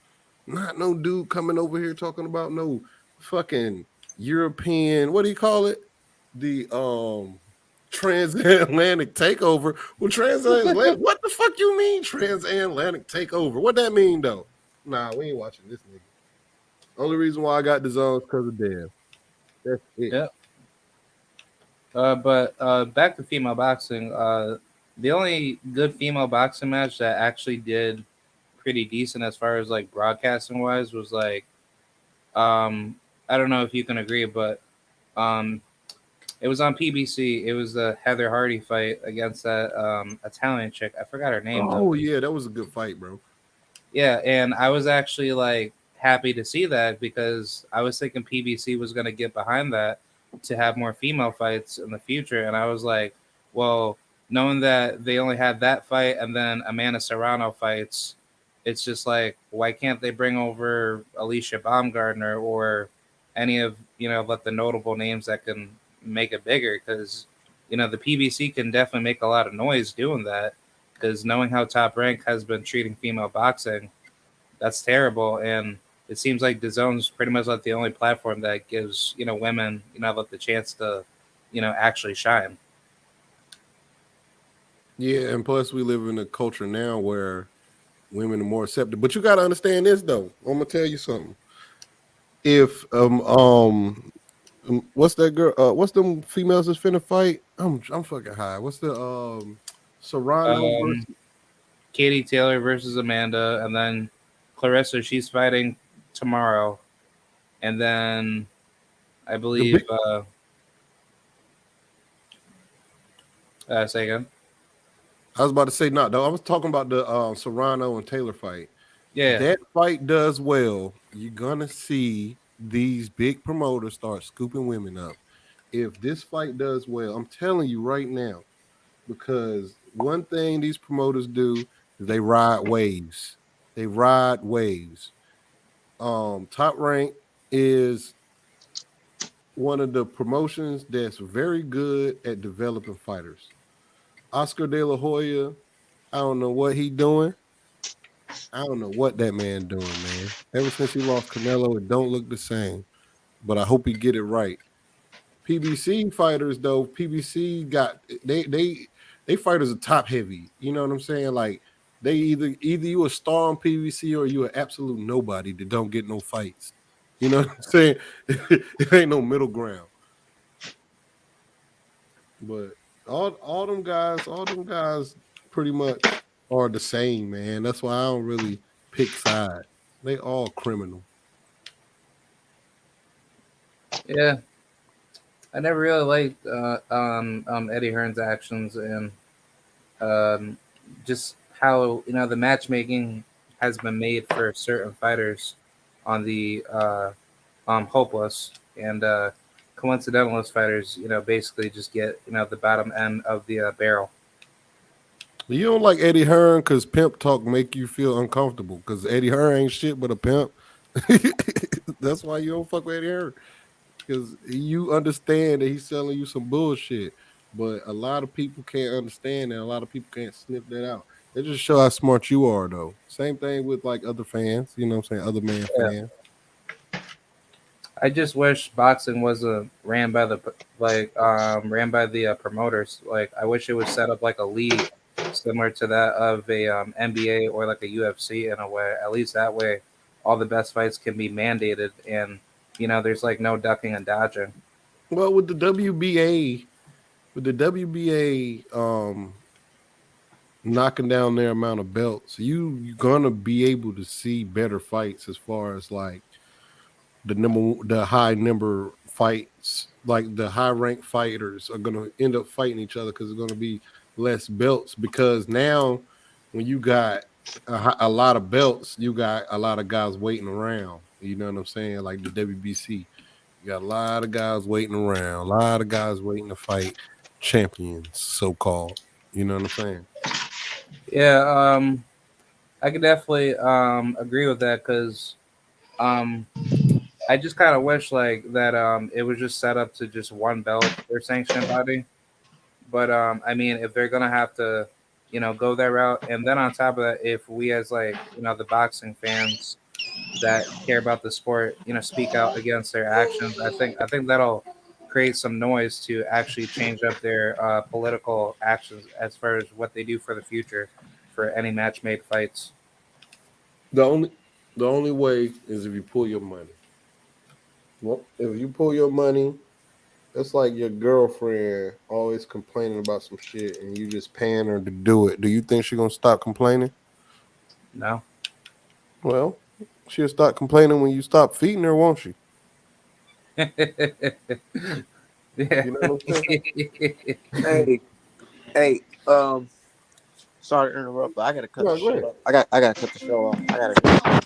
Not no dude coming over here talking about no fucking European. What do you call it? The transatlantic takeover. Well, transatlantic. What the fuck you mean transatlantic takeover? What that mean though? Nah, we ain't watching this nigga. Only reason why I got the zone is because of Dan. That's it. Yeah. But back to female boxing. The only good female boxing match that actually did pretty decent as far as like broadcasting wise was like I don't know if you can agree, but um, it was on PBC. It was the Heather Hardy fight against that Italian chick. I forgot her name though. Oh yeah, that was a good fight, bro. Yeah, and I was actually like happy to see that because I was thinking PBC was going to get behind that to have more female fights in the future, and I was like, well, knowing that they only had that fight and then Amanda Serrano fights, it's just like why can't they bring over Alicia Baumgartner or any of like the notable names that can make it bigger because the PBC can definitely make a lot of noise doing that because knowing how Top Rank has been treating female boxing, that's terrible. And it seems like DAZN's pretty much like the only platform that gives women like the chance to actually shine. Yeah, and plus we live in a culture now where women are more accepted. But you got to understand this though. I'm gonna tell you something. If what's that girl? What's them females that's finna fight? I'm fucking high. What's the Serrano versus Um, Katie Taylor versus Amanda, and then Clarissa, she's fighting tomorrow, and then I the believe big? say again. I was about to say not though. I was talking about the Serrano and Taylor fight. Yeah, That fight does well. You're gonna see these big promoters start scooping women up. If this fight does well, I'm telling you right now, because one thing these promoters do is they ride waves. They ride waves. Top Rank is one of the promotions that's very good at developing fighters. Oscar De La Hoya, I don't know what he doing. I don't know what that man doing, man. Ever since he lost Canelo, it don't look the same. But I hope he get it right. PBC fighters though, PBC got they fighters are top heavy. You know what I'm saying? Like they either you a star on PBC or you an absolute nobody that don't get no fights. You know what I'm saying? It ain't no middle ground. But all them guys pretty much are the same, man. That's why I don't really pick sides. They all criminal. yeah. I never really liked Eddie Hearn's actions and um, just how the matchmaking has been made for certain fighters on the hopeless and coincidentalist fighters. Basically just get the bottom end of the barrel. You don't like Eddie Hearn because pimp talk make you feel uncomfortable because Eddie Hearn ain't shit but a pimp. That's why you don't fuck with Eddie Hearn because you understand that he's selling you some bullshit. But a lot of people can't understand that. A lot of people can't sniff that out. It just show how smart you are, though. Same thing with like other fans. You know what I'm saying? Other man Yeah. fans. I just wish boxing wasn't ran by the promoters. Like I wish it was set up like a league similar to that of a NBA or like a UFC in a way. At least that way, all the best fights can be mandated, and there's like no ducking and dodging. Well, with the WBA, knocking down their amount of belts, you're gonna be able to see better fights as far as like the high number fights, like the high ranked fighters are gonna end up fighting each other because there's gonna be less belts. Because now, when you got a lot of belts, you got a lot of guys waiting around. You know what I'm saying? Like the WBC, you got a lot of guys waiting around, a lot of guys waiting to fight champions, so called. You know what I'm saying? Yeah, I could definitely agree with that because um, I just kind of wish like that it was just set up to just one belt or sanctioned body. But I mean, if they're gonna have to, go that route, and then on top of that, if we as like the boxing fans that care about the sport, speak out against their actions, I think that'll create some noise to actually change up their political actions as far as what they do for the future for any match-made fights. The only way is if you pull your money. Well, if you pull your money, it's like your girlfriend always complaining about some shit and you just paying her to do it. Do you think she's gonna stop complaining? No. Well, she'll stop complaining when you stop feeding her, won't she? Yeah. You know what I'm saying? Hey, sorry to interrupt, but I gotta cut the No, go show ahead. off. I gotta cut the show off. I gotta go.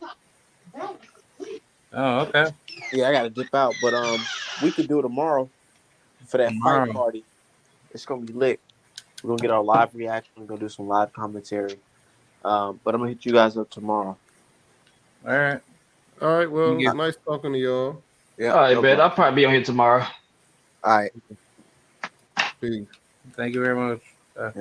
Oh, okay. Yeah, I gotta dip out. But we could do it tomorrow for that fight Tomorrow. party. It's gonna be lit. We're gonna get our live reaction. We're gonna do some live commentary. But I'm gonna hit you guys up tomorrow. All right. All right, well, Yeah. nice talking to y'all. Yeah, All right, no man. problem. I'll probably be on here tomorrow. All right. Peace. Thank you very much. Yep.